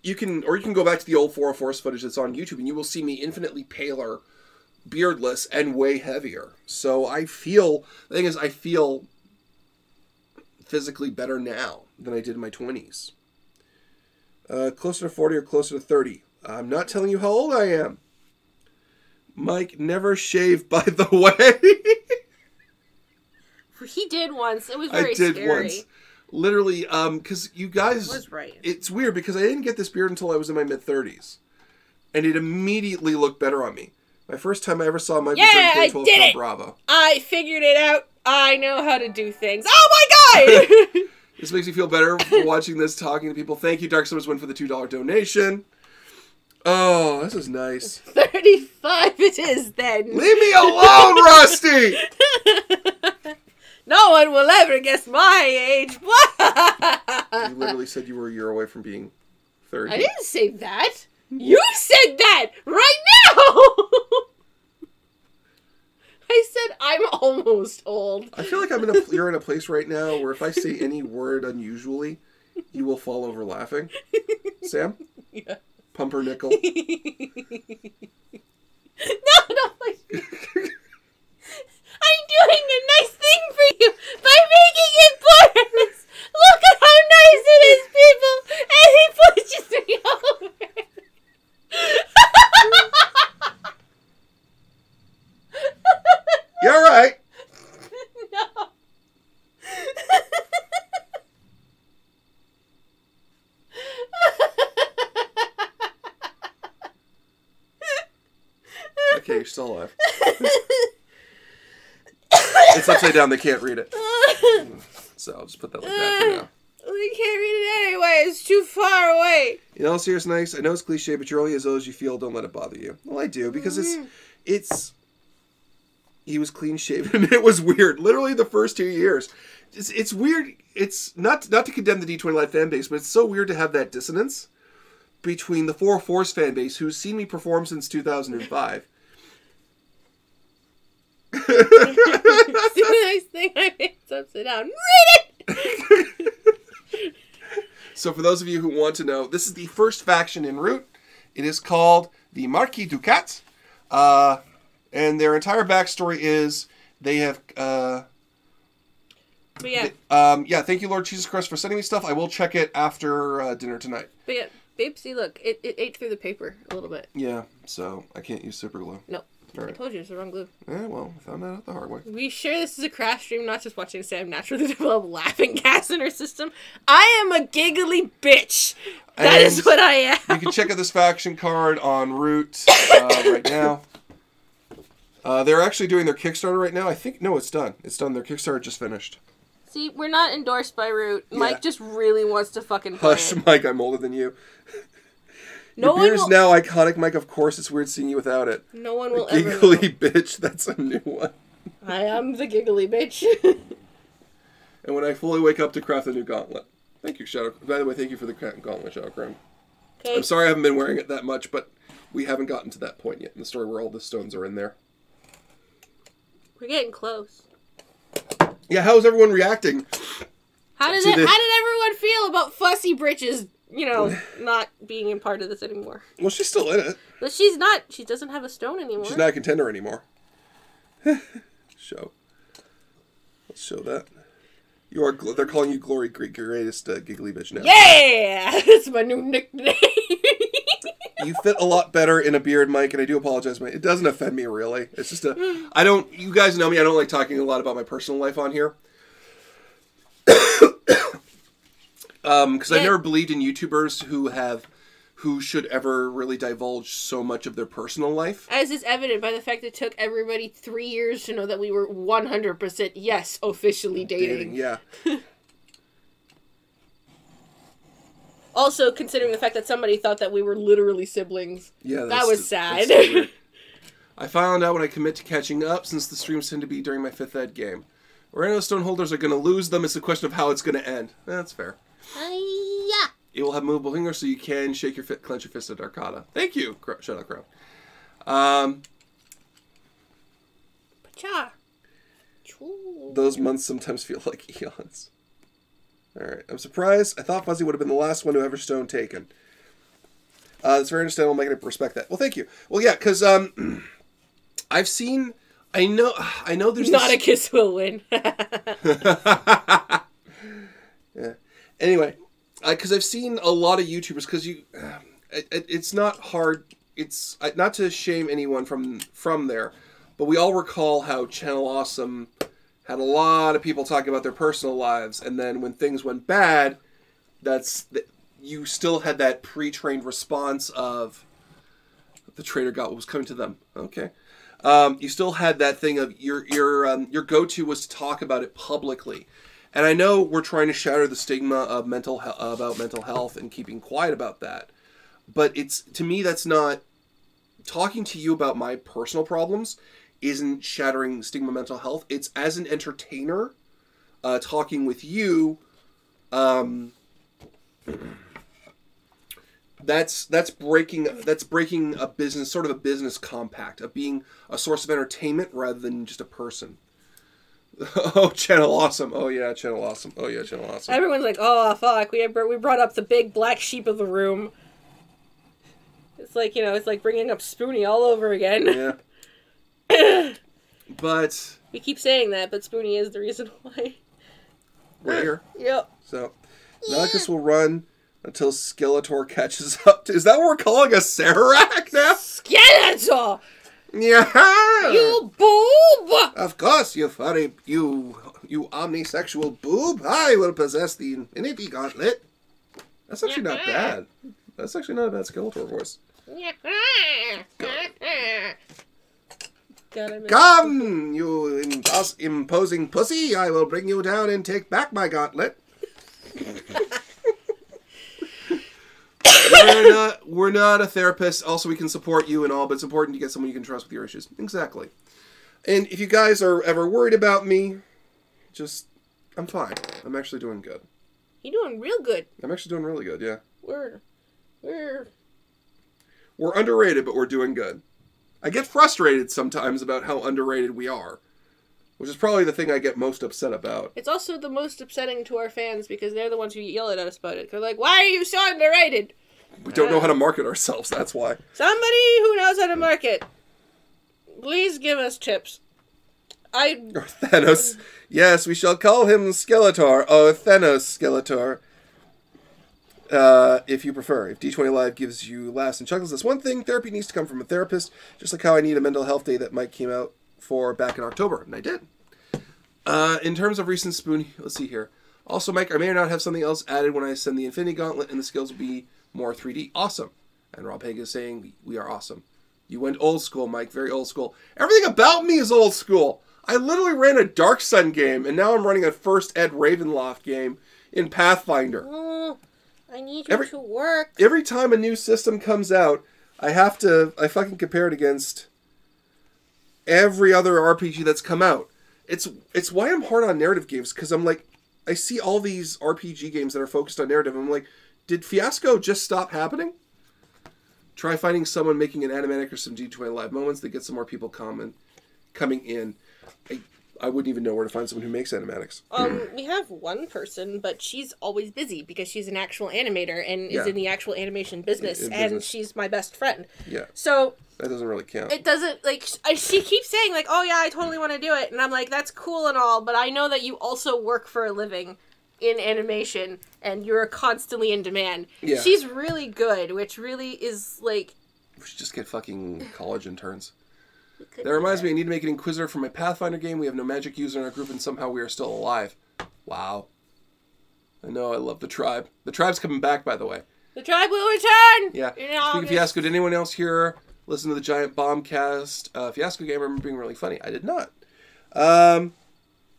you can go back to the old 404s footage that's on YouTube, and you will see me infinitely paler, beardless, and way heavier. So the thing is, I feel physically better now than I did in my 20s. Closer to 40 or closer to 30. I'm not telling you how old I am. Mike never shaved, by the way. He did once. It was very scary. I did once. Literally, because you guys... I was right. It's weird, because I didn't get this beard until I was in my mid-30s. And it immediately looked better on me. My first time I ever saw Mike was on K12 from Bravo. I figured it out. I know how to do things. Oh my God! This makes me feel better watching this, talking to people. Thank you, Dark Summers Win, for the $2 donation. Oh, this is nice. 35 it is, then. Leave me alone, Rusty! No one will ever guess my age. You literally said you were a year away from being 30. I didn't say that. You said that right now. I said I'm almost old. I feel like you're in a place right now where if I say any word unusually, you will fall over laughing. Sam? Yeah. Pumpernickel. No. I'm doing a nice thing for you by making it Boris. Look at how nice it is, people. And he pushes me over. You're right. No. Okay, you're still alive. It's upside down, they can't read it. So I'll just put that like that for now. They can't read it anyway, it's too far away. In all seriousness, I know it's cliche, but you're only as old as you feel, don't let it bother you. Well, I do, because he was clean shaven, and it was weird. Literally the first 2 years. It's weird, it's not to condemn the D20 Live fan base, but it's so weird to have that dissonance between the 404's fan base, who's seen me perform since 2005. It's the nice thing I made upside down. Read it! So for those of you who want to know, this is the first faction in Root. It is called the Marquis Ducat. And their entire backstory is they have... But yeah. Thank you, Lord Jesus Christ, for sending me stuff. I will check it after dinner tonight. But yeah, babe, see, look, it ate through the paper a little bit. Yeah, so I can't use super glue. No. Right. I told you it's the wrong glue. Yeah, well, I found that out the hard way. We share this is a crash stream, not just watching Sam naturally develop laughing gas in her system. I am a giggly bitch. That is what I am. You can check out this faction card on Root right now. They're actually doing their Kickstarter right now. I think, no, it's done. It's done. Their Kickstarter just finished. See, we're not endorsed by Root. Yeah. Mike just really wants to fucking play Hush, Mike, I'm older than you. Your beard is now iconic, Mike. Of course, it's weird seeing you without it. No one will ever know. Giggly bitch. That's a new one. I am the giggly bitch. And when I fully wake up to craft a new gauntlet. Thank you, Shadow. By the way, thank you for the gauntlet, Shadow Crown. Okay. I'm sorry I haven't been wearing it that much, but we haven't gotten to that point yet in the story where all the stones are in there. We're getting close. Yeah, how's everyone reacting? How did everyone feel about Fussy Britches, not being in part of this anymore? Well, she's still in it. But she's not. She doesn't have a stone anymore. She's not a contender anymore. Show. Let's show that. You are. They're calling you Glory Greatest Giggly Bitch now. Yeah! That's my new nickname. You fit a lot better in a beard, Mike, and I do apologize, Mike. It doesn't offend me, really. It's just you guys know me, I don't like talking a lot about my personal life on here. Because I've never believed in YouTubers who should ever really divulge so much of their personal life. As is evident by the fact that it took everybody 3 years to know that we were 100% yes, officially dating. Yeah. Also, considering the fact that somebody thought that we were literally siblings. Yeah, that was sad. I found out when I commit to catching up, since the streams tend to be during my 5th ed game. Random stone holders are going to lose them. It's a question of how it's going to end. That's fair. Yeah. It will have movable fingers so you can clench your fist at Arcata. Thank you, Shadow Crown. Those months sometimes feel like eons. Alright, I'm surprised. I thought Fuzzy would have been the last one to ever stone taken. That's very understandable. I'm going to respect that. Well, thank you. Well, yeah, because I've seen... I know there's... Not a kiss will win. Yeah. Anyway, because I've seen a lot of YouTubers, because it's not hard... It's not to shame anyone from there, but we all recall how Channel Awesome... had a lot of people talking about their personal lives, and then when things went bad, you still had that pre-trained response of the traitor got what was coming to them. Okay, you still had that thing of your go-to was to talk about it publicly, and I know we're trying to shatter the stigma of about mental health and keeping quiet about that, but to me that's not talking to you about my personal problems. Isn't shattering stigma mental health. It's as an entertainer, talking with you. That's breaking a business, sort of a business compact of being a source of entertainment rather than just a person. Oh, Channel Awesome. Oh yeah, Channel Awesome. Oh yeah, Channel Awesome. Everyone's like, oh fuck, we brought up the big black sheep of the room. It's like it's like bringing up Spoonie all over again. Yeah. But we keep saying that, but Spoonie is the reason why. We're here. Yep. So Malachus will run until Skeletor catches up. Is that what we're calling a Sararak now? Skeletor! Yeah. You boob! Of course, you furry, you omnisexual boob. I will possess the Infinity Gauntlet. That's actually not bad. That's actually not a bad Skeletor voice. Come, you imposing pussy! I will bring you down and take back my gauntlet. We're not a therapist. Also, we can support you and all, but it's important to get someone you can trust with your issues. Exactly. And if you guys are ever worried about me, I'm fine. I'm actually doing good. You're doing real good. I'm actually doing really good, yeah. We're underrated, but we're doing good. I get frustrated sometimes about how underrated we are, which is probably the thing I get most upset about. It's also the most upsetting to our fans because they're the ones who yell at us about it. They're like, why are you so underrated? We don't know how to market ourselves, that's why. Somebody who knows how to market, please give us tips. Or Thanos. Yes, we shall call him Skeletor. Oh, Thanos Skeletor. If you prefer. If D20 Live gives you laughs and chuckles, that's one thing. Therapy needs to come from a therapist, just like how I need a mental health day that Mike came out for back in October, and I did. In terms of recent Spoonie, let's see here. Also, Mike, I may or not have something else added when I send the Infinity Gauntlet, and the skills will be more 3D. Awesome. And Rob Haig is saying, we are awesome. You went old school, Mike. Very old school. Everything about me is old school. I literally ran a Dark Sun game, and now I'm running a First Ed Ravenloft game in Pathfinder. I need you to work. Every time a new system comes out, I fucking compare it against every other RPG that's come out. It's why I'm hard on narrative games, because I'm like, I see all these RPG games that are focused on narrative, and I'm like, did Fiasco just stop happening? Try finding someone making an animatic or some D20 live moments that get some more people coming in. I wouldn't even know where to find someone who makes animatics. We have one person, but she's always busy because she's an actual animator and is in the actual animation business, and she's my best friend. Yeah. So that doesn't really count. It doesn't, like, she keeps saying, like, oh yeah, I totally want to do it, and I'm like, that's cool and all, but I know that you also work for a living in animation, and you're constantly in demand. Yeah. She's really good, which really is, like... We should just get fucking college interns. That reminds me, I need to make an Inquisitor for my Pathfinder game. We have no magic user in our group, and somehow we are still alive. Wow. I know, I love the tribe. The tribe's coming back, by the way. The tribe will return! Yeah. Speaking of Fiasco, did anyone else here listen to the Giant Bombcast Fiasco game? I remember being really funny. I did not.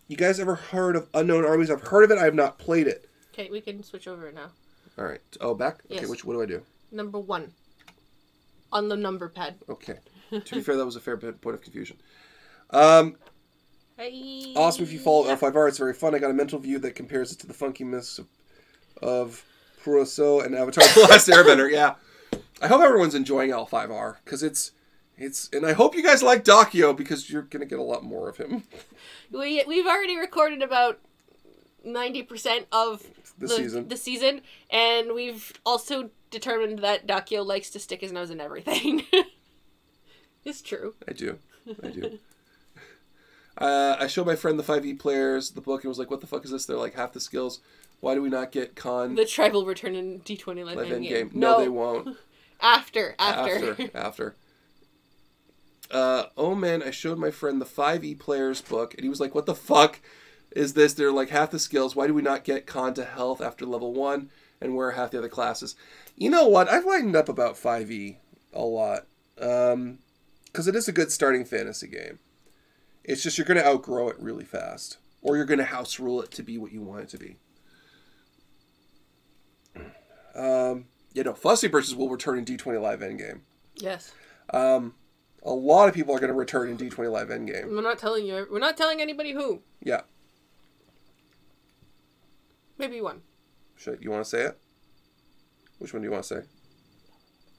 You guys ever heard of Unknown Armies? I've heard of it. I have not played it. Okay, we can switch over now. All right. Oh, back? Yes. Okay, what do I do? Number 1. On the number pad. Okay. To be fair, that was a fair point of confusion. Hey. Awesome if you follow L5R. It's very fun. I got a mental view that compares it to the funkiness of Puroso and Avatar The Last Airbender. Yeah. I hope everyone's enjoying L5R, because it's... And I hope you guys like Dakio, because you're going to get a lot more of him. We've already recorded about 90% of the season, and we've also determined that Dakio likes to stick his nose in everything. It's true. I do. I showed my friend the 5e players the book and was like, what the fuck is this? They're like, half the skills. Why do we not get con... The tribe will return in D20 live endgame. No, they won't. After. Oh man, I showed my friend the 5e players book, and he was like, what the fuck is this? They're like, half the skills. Why do we not get con to health after level 1, and where are half the other classes? You know what? I've lightened up about 5e a lot. Because it is a good starting fantasy game. It's just you're going to outgrow it really fast. Or you're going to house rule it to be what you want it to be. Fussy Britches will return in D20 Live Endgame. Yes. A lot of people are going to return in D20 Live Endgame. We're not telling you. We're not telling anybody who. Yeah. Maybe one. You want to say it? Which one do you want to say?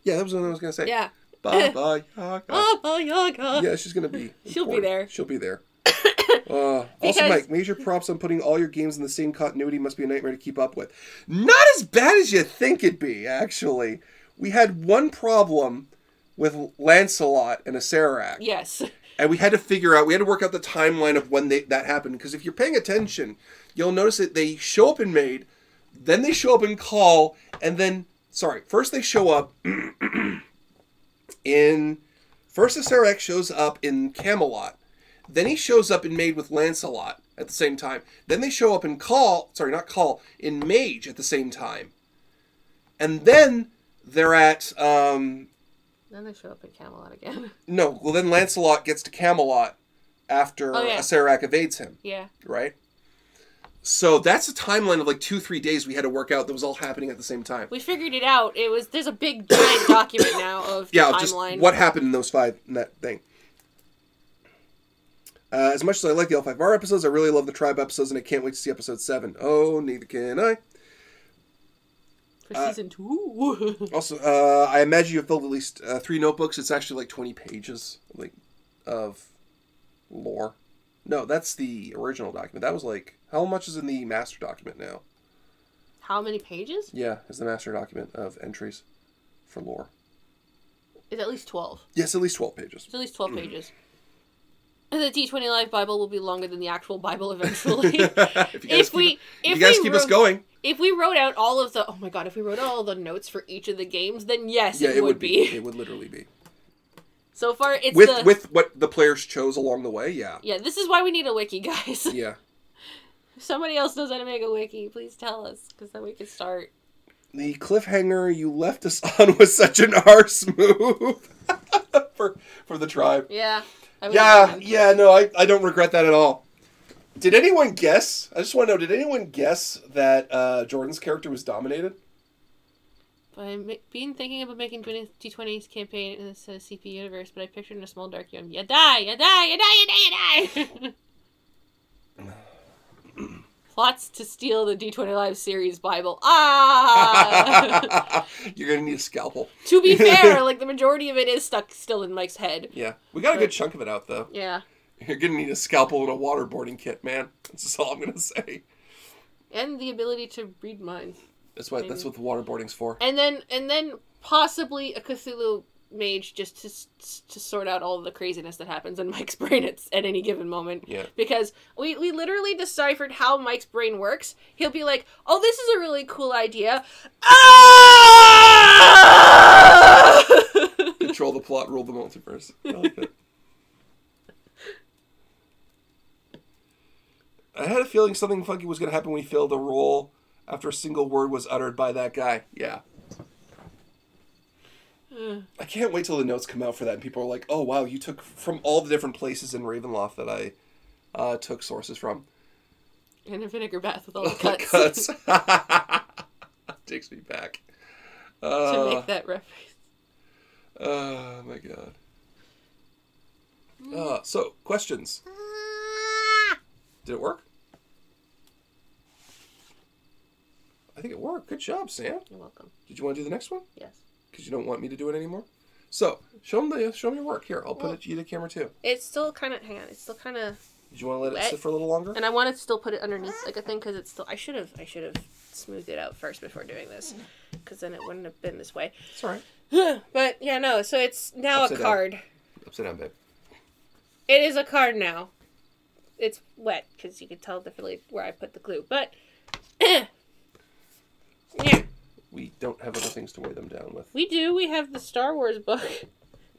Yeah, that was the one I was going to say. Yeah. Baba Yaga. Baba Yaga. Yeah, she's going to be. She'll be there. She'll be there. Also, Mike, major props on putting all your games in the same continuity must be a nightmare to keep up with. Not as bad as you think it'd be, actually. We had one problem with Lancelot and Acererak. Yes. And we had to work out the timeline of when that happened. Because if you're paying attention, you'll notice that they show up in Maid, then they show up in Call, and then, first they show up first Acererak shows up in Camelot. Then he shows up in Maid with Lancelot at the same time. Then they show up in in Mage at the same time. And then they're at, Then they show up in Camelot again. No, well then Lancelot gets to Camelot after Acererak evades him. Yeah. Right? So that's a timeline of like 2-3 days we had to work out that was all happening at the same time. We figured it out. There's a big giant document now of timeline. Just what happened in those 5 in that thing. As much as I like the L5R episodes, I really love the Tribe episodes, and I can't wait to see episode 7. Oh, neither can I. For season 2. Also, I imagine you have filled at least 3 notebooks. It's actually like 20 pages of lore. No, that's the original document. That was like... How much is in the master document now? How many pages? Yeah, is the master document of entries for lore. It's at least 12. Yes, at least 12 pages. It's at least 12 pages. And the D20 Live Bible will be longer than the actual Bible eventually. If you guys keep us going. If we wrote out all of the... Oh my god, if we wrote out all the notes for each of the games, then yes, it would be. It would literally be. So far, it's with what the players chose along the way, yeah. Yeah, this is why we need a wiki, guys. Yeah. If somebody else knows how to make a wiki, please tell us, because then we can start. The cliffhanger you left us on was such an arse move for the tribe. Yeah. No, I don't regret that at all. Did anyone guess? I just want to know, did anyone guess that Jordan's character was dominated? I've been thinking about making D20's campaign in this CP universe, but I pictured in a small dark room. You die, you die, you die, you die, you die! Plots to steal the D20 Live series Bible. Ah! You're gonna need a scalpel. To be fair, like, the majority of it is stuck still in Mike's head. Yeah. We got a good chunk of it out, though. Yeah. You're gonna need a scalpel and a waterboarding kit, man. That's just all I'm gonna say. And the ability to read minds. That's what the waterboarding's for. And then possibly a Cthulhu mage just to sort out all of the craziness that happens in Mike's brain at any given moment. Yeah. Because we literally deciphered how Mike's brain works. He'll be like, "Oh, this is a really cool idea." Ah! Control the plot, rule the multiverse. I like it. I had a feeling something funky was going to happen when we failed a roll after a single word was uttered by that guy. Yeah. I can't wait till the notes come out for that and people are like, oh, wow, you took from all the different places in Ravenloft that I took sources from. And a vinegar bath with all the cuts. Takes me back. To make that reference. Oh, my God. So, questions. Did it work? I think it worked. Good job, Sam. You're welcome. Did you want to do the next one? Yes. Because you don't want me to do it anymore? So, show them your work. Here, I'll put you to camera too. It's still kind of, hang on, it's still kind of Did you want to let it sit for a little longer? And I want to still put it underneath like a thing because it's still, I should have smoothed it out first before doing this because then it wouldn't have been this way. It's alright. But yeah, no, so it's now a card. Down. Upside down, babe. It is a card now. It's wet because you can tell differently where I put the glue, but yeah. We don't have other things to weigh them down with. We do. We have the Star Wars book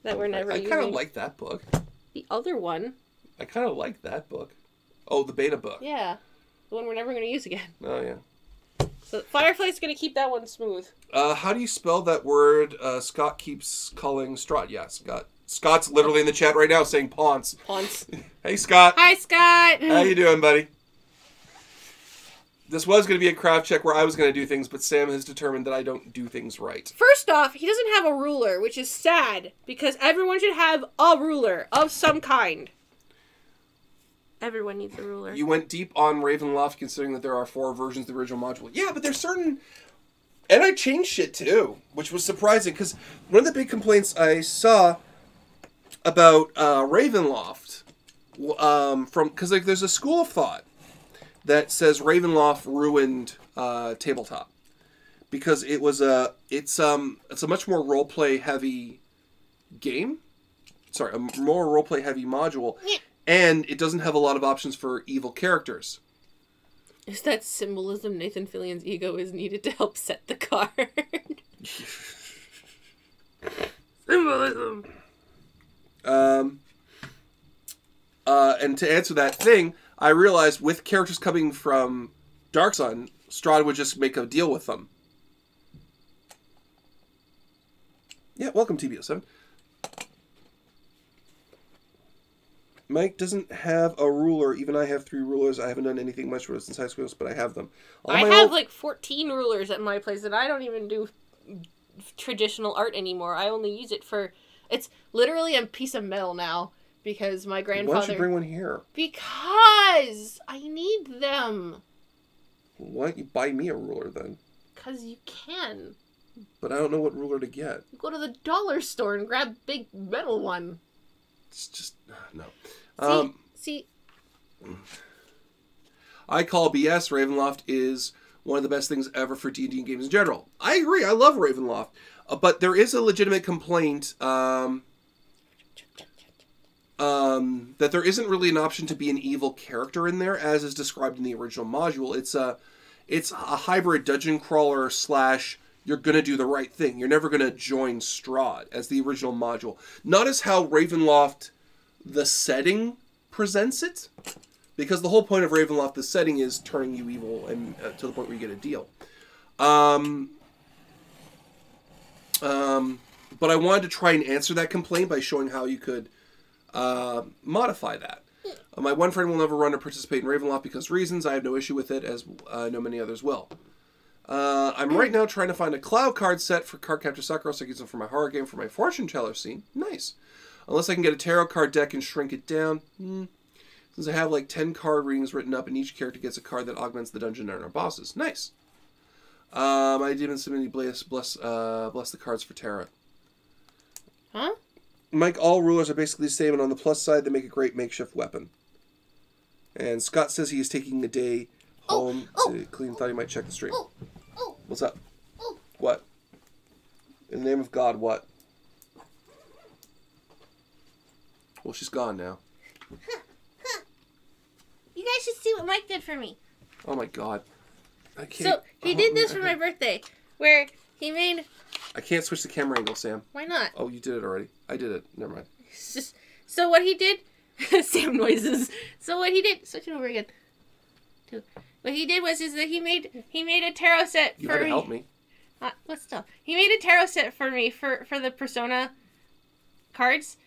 that we're never using. I kind of like that book. The other one. I kind of like that book. Oh, the beta book. Yeah. The one we're never going to use again. Oh, yeah. So Firefly's going to keep that one smooth. How do you spell that word Scott keeps calling Strahd? Yeah, Scott. Scott's literally in the chat right now saying Ponce. Ponce. Hey, Scott. Hi, Scott. How you doing, buddy? This was going to be a craft check where I was going to do things, but Sam has determined that I don't do things right. First off, he doesn't have a ruler, which is sad, because everyone should have a ruler of some kind. Everyone needs a ruler. You went deep on Ravenloft, considering that there are 4 versions of the original module. Yeah, but there's certain... And I changed shit, too, which was surprising, because one of the big complaints I saw about Ravenloft, because like, there's a school of thought that says Ravenloft ruined tabletop because it's a much more roleplay heavy game. Sorry, a more roleplay heavy module, and it doesn't have a lot of options for evil characters. Is that symbolism Nathan Fillion's ego is needed to help set the card? Symbolism. And to answer that thing, I realized with characters coming from Dark Sun, Strahd would just make a deal with them. Yeah, welcome TBO7. Mike doesn't have a ruler. Even I have 3 rulers. I haven't done anything much with it since high school, but I have them. I have like 14 rulers at my place, and I don't even do traditional art anymore. I only use it for... It's literally a piece of metal now. Because my grandfather... Why don't you bring one here? Because I need them. Why don't you buy me a ruler then? Because you can. But I don't know what ruler to get. You go to the dollar store and grab a big metal one. It's just... No. See? I call BS. Ravenloft is one of the best things ever for D&D games in general. I agree. I love Ravenloft. But there is a legitimate complaint... that there isn't really an option to be an evil character in there, as is described in the original module. It's a hybrid dungeon crawler / you're gonna do the right thing. You're never gonna join Strahd as the original module. Not as how Ravenloft, the setting, presents it, because the whole point of Ravenloft, the setting, is turning you evil and to the point where you get a deal. But I wanted to try and answer that complaint by showing how you could modify that. My one friend will never run or participate in Ravenloft because reasons. I have no issue with it, as I know many others will. I'm right now trying to find a cloud card set for Card Captor Sakura so I can use them for my horror game for my fortune teller scene. Nice. Unless I can get a tarot card deck and shrink it down. Since I have like 10 card readings written up and each character gets a card that augments the dungeon and our bosses. Nice. I didn't simply bless the cards for tarot. Huh? Mike, all rulers are basically the same, and on the plus side, they make a great makeshift weapon. And Scott says he is taking a day home to clean. Thought he might check the stream. What's up? What? In the name of God, what? Well, she's gone now. You guys should see what Mike did for me. Oh my God. I can't. So, he did this for my birthday, where he made... I can't switch the camera angle, Sam. Why not? Oh, you did it already. I did it. Never mind. So what he did... Sam noises. So what he did... Switch it over again. What he did was that he made a tarot set for me. You had to help me. What stuff? He made a tarot set for me for the Persona cards.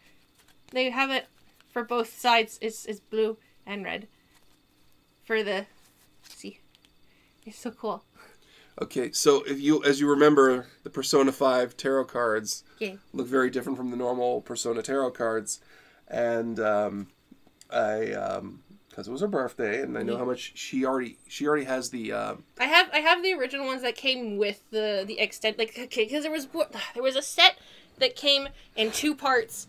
They have it for both sides. It's blue and red. For the... See? It's so cool. Okay, so as you remember, the Persona 5 tarot cards look very different from the normal Persona tarot cards, and because it was her birthday, and I know how much she already has the. I have the original ones that came with the extent, like, okay, because there was a set that came in 2 parts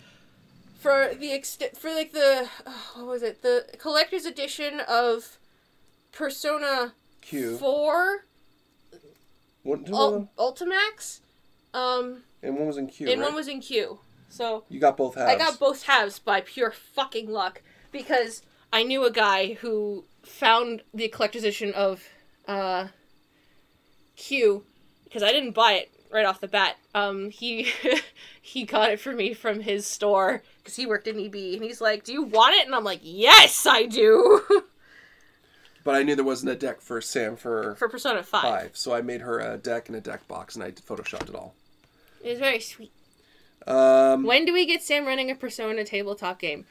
for the extent for like the what was it, the collector's edition of Persona Q 4. Ultimax. And one was in Q, And right? one was in Q. So... You got both halves. I got both halves by pure fucking luck. Because I knew a guy who found the collector's edition of Q. Because I didn't buy it right off the bat. He got it for me from his store. Because he worked in EB. And he's like, do you want it? And I'm like, yes, I do! But I knew there wasn't a deck for Sam for Persona 5. So I made her a deck and a deck box, and I photoshopped it all. It was very sweet. When do we get Sam running a Persona tabletop game?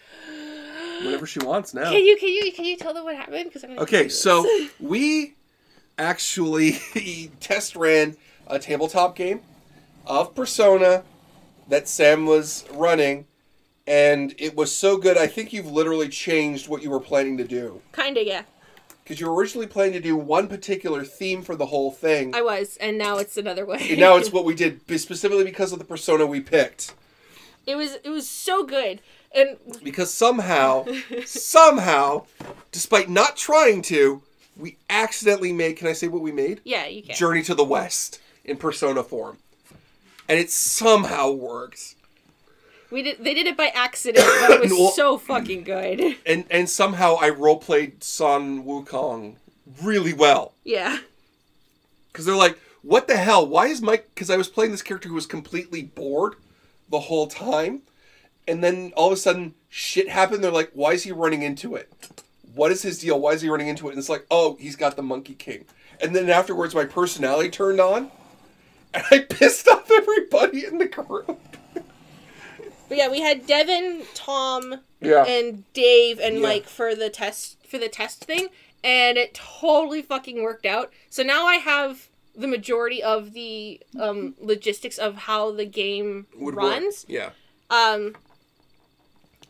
Whenever she wants now. Can you tell them what happened? Okay, so we actually test ran a tabletop game of Persona that Sam was running, and it was so good. I think you've literally changed what you were planning to do. Kinda, yeah. Because you were originally planning to do one particular theme for the whole thing. I was, and now it's another way. And now it's what we did, specifically because of the Persona we picked. It was so good. And because somehow, despite not trying to, we accidentally made, can I say what we made? Yeah, you can. Journey to the West in Persona form. And it somehow worked. They did it by accident, but it was so fucking good. And somehow I roleplayed Sun Wukong really well. Yeah. Because they're like, what the hell? Why is Mike... Because I was playing this character who was completely bored the whole time. And then all of a sudden, shit happened. They're like, why is he running into it? What is his deal? Why is he running into it? And it's like, oh, he's got the Monkey King. And then afterwards, my personality turned on. And I pissed off everybody in the group. But yeah, we had Devin, Tom, and Dave, and Mike for the test thing, and it totally fucking worked out. So now I have the majority of the logistics of how the game runs. Work. Yeah.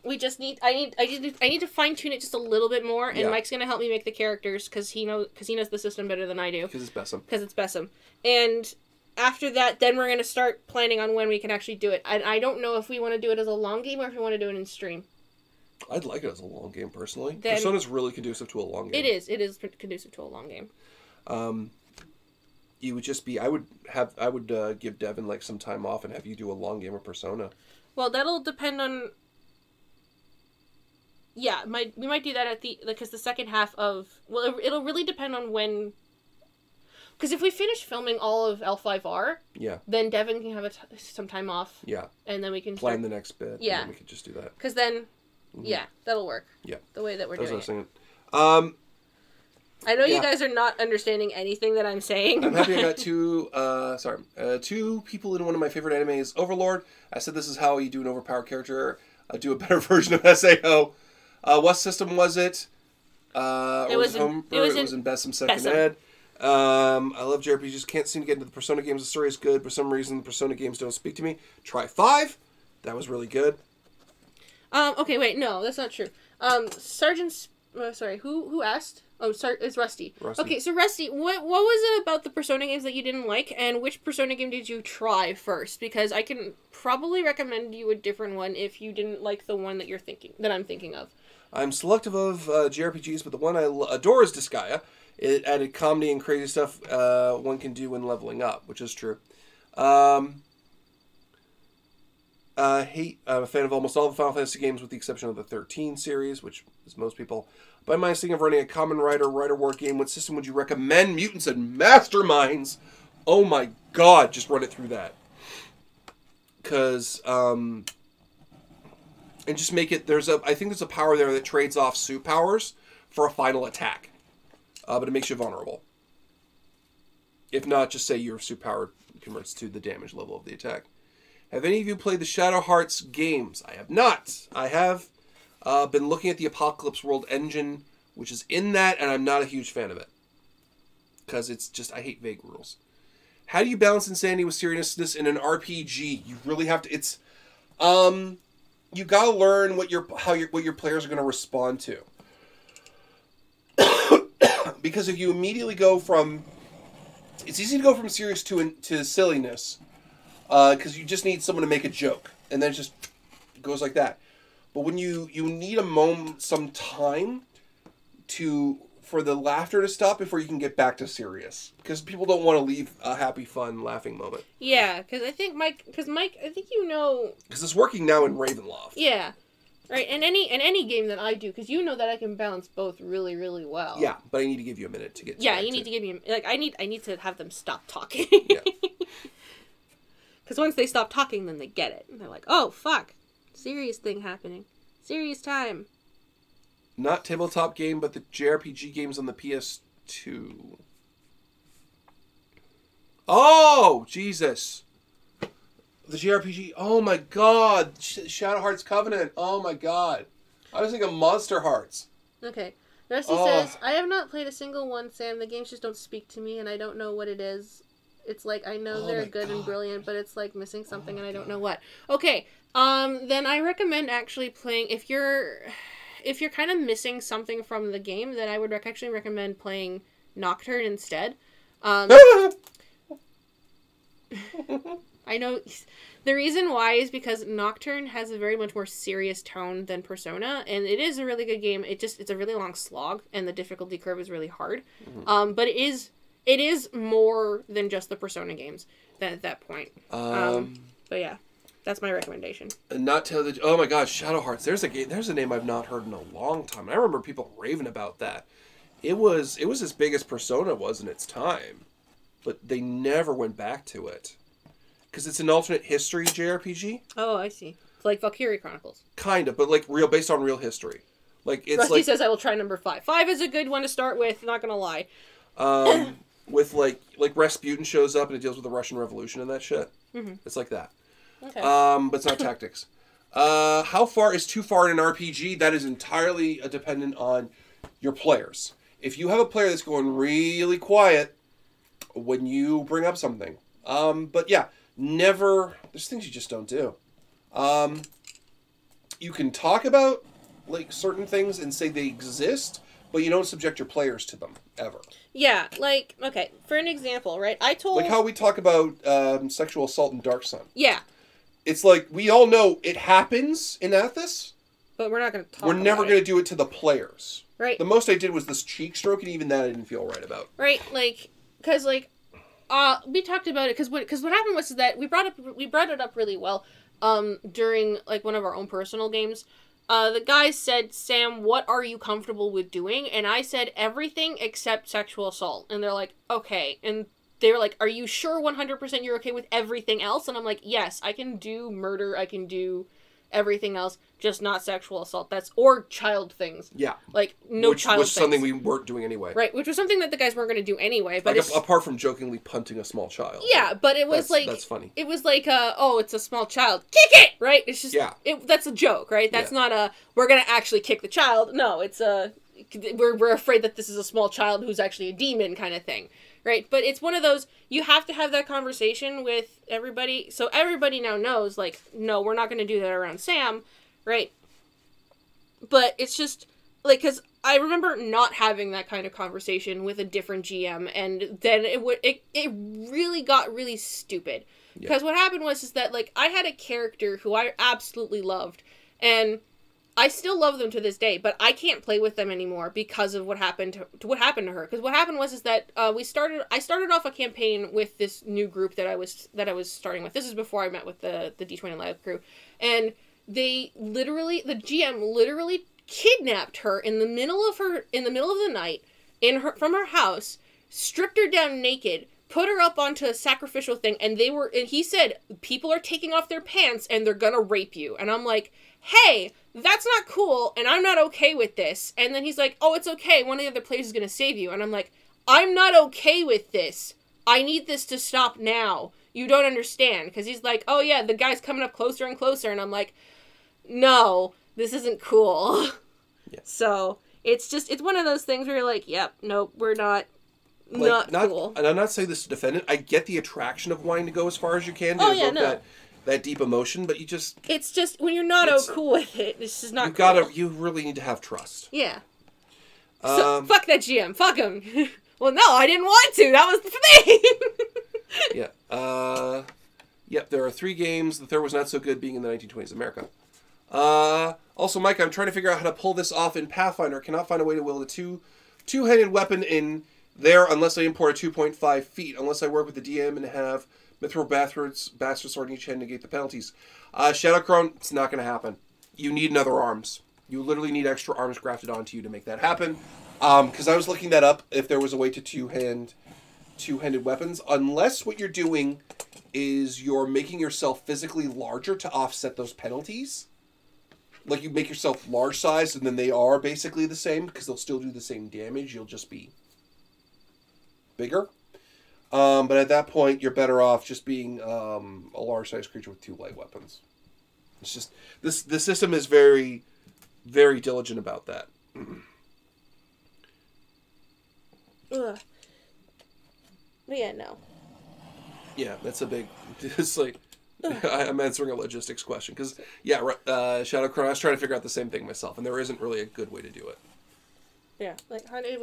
We just need I need to fine tune it just a little bit more, and Mike's gonna help me make the characters because he knows the system better than I do. Because it's Bessem. And after that, then we're going to start planning on when we can actually do it. I don't know if we want to do it as a long game or if we want to do it in stream. I'd like it as a long game, personally. Persona's really conducive to a long game. It is. It is conducive to a long game. You would just be... I would give Devin, like, some time off and have you do a long game of Persona. Well, that'll depend on... Yeah, we might do that because the second half of... Well, it'll really depend on when... Because if we finish filming all of L5R, then Devin can have some time off. Yeah. And then we can plan the next bit. Yeah. And then we could just do that. Because then, that'll work. Yeah. The way that we're doing it. I know you guys are not understanding anything that I'm saying. I'm happy I got two people in one of my favorite animes, Overlord. I said this is how you do an overpowered character. Do a better version of SAO. What system was it? It was in Bessem Second Ed. I love JRPGs. Can't seem to get into the Persona games. The story is good. For some reason, the Persona games don't speak to me. Try 5. That was really good. Okay, wait, no, that's not true. Sergeant... sorry, who asked? Oh, sorry, it's Rusty. Okay, so Rusty, what was it about the Persona games that you didn't like, and which Persona game did you try first? Because I can probably recommend you a different one if you didn't like the one that I'm thinking of. I'm selective of JRPGs, but the one I adore is Disgaea. It added comedy and crazy stuff one can do when leveling up, which is true. I'm a fan of almost all the Final Fantasy games with the exception of the 13 series, which is most people. By my thinking of running a Common Rider War game, what system would you recommend? Mutants and Masterminds! Oh my god, just run it through that. Because, and just make it, I think there's a power there that trades off suit powers for a final attack. But it makes you vulnerable. If not, just say your suit power converts to the damage level of the attack. Have any of you played the Shadow Hearts games? I have not. I have been looking at the Apocalypse World engine, which is in that, and I'm not a huge fan of it. Because it's just, I hate vague rules. How do you balance insanity with seriousness in an RPG? You really have to, it's, you gotta learn what your players are going to respond to. Because if you immediately go from, it's easy to go from serious to silliness. Because you just need someone to make a joke, and then it just goes like that. But when you need a moment, some time for the laughter to stop before you can get back to serious, because people don't want to leave a happy, fun, laughing moment. Yeah, because I think Mike, I think you know, because it's working now in Ravenloft. Yeah, right. And any game that I do, because you know that I can balance both really, really well. Yeah, but I need to give you a minute to get. Yeah, you need to give me I need to have them stop talking. Yeah. Because once they stop talking, then they get it. And they're like, oh, fuck. Serious thing happening. Serious time. Not tabletop game, but the JRPG games on the PS2. Oh, Jesus. The JRPG. Oh, my God. Shadow Hearts Covenant. Oh, my God. I was thinking Monster Hearts. Okay. Rusty says, I have not played a single one, Sam. The games just don't speak to me, and I don't know what it is. It's like, I know they're good and brilliant, but it's like missing something and I don't know what. Okay, then I recommend actually playing, if you're kind of missing something from the game, then I would actually recommend playing Nocturne instead. I know, the reason why is because Nocturne has a very much more serious tone than Persona, and it is a really good game. It's a really long slog, and the difficulty curve is really hard. Mm-hmm. But it is more than just the Persona games at that point. But yeah, that's my recommendation. And oh my gosh, Shadow Hearts. There's a name I've not heard in a long time. I remember people raving about that. It was as big as Persona was in its time, but they never went back to it. Because it's an alternate history JRPG. Oh, I see. It's like Valkyrie Chronicles. Kind of, but like based on real history. Like it's Rusty says I will try number 5. 5 is a good one to start with, not gonna lie. With like Rasputin shows up and it deals with the Russian Revolution and that shit. Mm-hmm. It's like that. Okay. But it's not tactics. How far is too far in an RPG? That is entirely dependent on your players. If you have a player that's going really quiet when you bring up something. But yeah, there's things you just don't do. You can talk about like certain things and say they exist, but you don't subject your players to them, ever. Yeah, like, okay, for an example, right, like how we talk about sexual assault in Dark Sun. Yeah. It's like, we all know it happens in Athos. But we're not going to talk about it. We're never going to do it to the players. Right. The most I did was this cheek stroke, and even that I didn't feel right about. Right, like, because, like, we talked about it, because what happened was that we brought it up really well during, like, one of our own personal games. The guy said, Sam, what are you comfortable with doing? And I said, everything except sexual assault. And they're like, okay. And they were like, are you sure 100% you're okay with everything else? And I'm like, yes, I can do murder, I can do everything else, just not sexual assault. Or child things. Yeah. Like, no child things. Which was something we weren't doing anyway. Right, which was something that the guys weren't going to do anyway. But like, apart from jokingly punting a small child. Yeah, but it was that's funny. It was like, it's a small child. Kick it! Right? It's just, that's a joke, right? That's not we're going to actually kick the child. No, it's we're afraid that this is a small child who's actually a demon kind of thing. Right? But it's one of those, you have to have that conversation with everybody, so everybody now knows, like, no, we're not going to do that around Sam, right? But it's just, like, because I remember not having that kind of conversation with a different GM, and then it really got really stupid. Because what happened was that, like, I had a character who I absolutely loved, and I still love them to this day, but I can't play with them anymore because of what happened to her. Because what happened was that I started off a campaign with this new group that I was starting with. This is before I met with the D20 Live crew, and the GM literally kidnapped her in the middle of the night from her house, stripped her down naked, put her up onto a sacrificial thing, and he said, people are taking off their pants and they're gonna rape you. And I'm like, hey, that's not cool, and I'm not okay with this. And then he's like, oh, it's okay, one of the other players is gonna save you. And I'm like, I'm not okay with this. I need this to stop now. You don't understand. Because he's like, oh yeah, the guy's coming up closer and closer. And I'm like, no, this isn't cool. Yeah. So, it's one of those things where you're like, yep, nope, we're not cool. And I'm not saying this to defend it. I get the attraction of wanting to go as far as you can to evoke that deep emotion, but it's just when you're not cool with it, it's just not cool. You really need to have trust. Yeah. So, fuck that GM. Fuck him. Well, no, I didn't want to. That was the thing. Yeah. Yep, there are 3 games. The third was not so good, being in the 1920s America. Also, Mike, I'm trying to figure out how to pull this off in Pathfinder. Cannot find a way to wield a two-handed weapon in there unless I import a 2.5 feet. Unless I work with the DM and have Mithril Bastard Sword in each hand to negate the penalties. Shadowcrone, it's not going to happen. You need another arms. You literally need extra arms grafted onto you to make that happen. Because I was looking that up, if there was a way to two-handed weapons. Unless what you're doing is you're making yourself physically larger to offset those penalties. Like, you make yourself large size, and then they are basically the same, because they'll still do the same damage. You'll just be bigger. But at that point, you're better off just being a large-sized creature with 2 light weapons. It's just... The system is very, very diligent about that. Ugh. But yeah, no. Yeah, that's a big... It's like... I'm answering a logistics question. Because, yeah, Shadowcrone, I was trying to figure out the same thing myself, and there isn't really a good way to do it. Yeah, like, it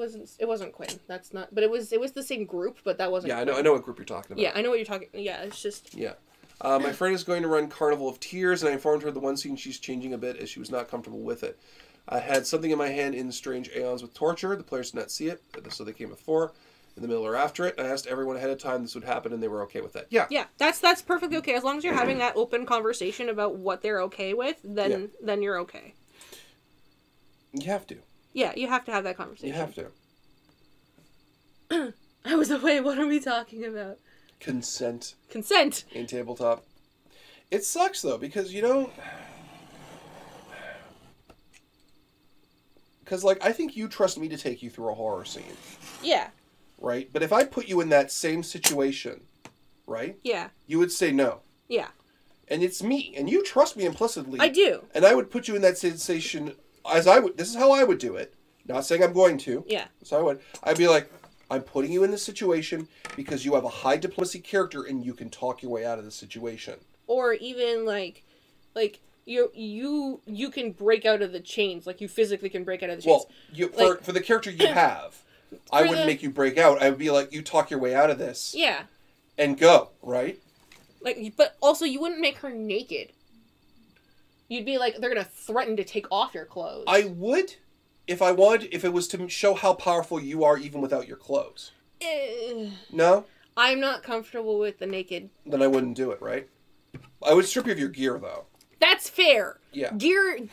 wasn't Quinn. That's not... But it was the same group, but that wasn't Quinn. I know what group you're talking about. Yeah, I know what you're talking... Yeah, it's just... Yeah. My friend is going to run Carnival of Tears, and I informed her the one scene she's changing a bit as she was not comfortable with it. I had something in my hand in Strange Aeons with Torture. The players did not see it, so they came before, in the middle or after it. I asked everyone ahead of time this would happen, and they were okay with that. Yeah. Yeah, that's perfectly okay. As long as you're having that open conversation about what they're okay with, then you're okay. You have to. Yeah, you have to have that conversation. You have to. I was away. What are we talking about? Consent. Consent. In tabletop. It sucks, though, because, Because, like, I think you trust me to take you through a horror scene. Yeah. Right? But if I put you in that same situation, right? Yeah. You would say no. Yeah. And it's me. And you trust me implicitly. I do. And I would put you in that sensation as I would. This is how I would do it. Not saying I'm going to. Yeah. So I would. I'd be like, I'm putting you in this situation because you have a high diplomacy character and you can talk your way out of the situation. Or even, like... You can break out of the chains. Like, you physically can break out of the chains. Well, for the character you have, I wouldn't make you break out. I would be like, you talk your way out of this. Yeah. And go, right? Like, but also, you wouldn't make her naked. You'd be like, they're going to threaten to take off your clothes. I would, if it was to show how powerful you are even without your clothes. No? I'm not comfortable with the naked. Then I wouldn't do it, right? I would strip you of your gear, though. That's fair. Yeah.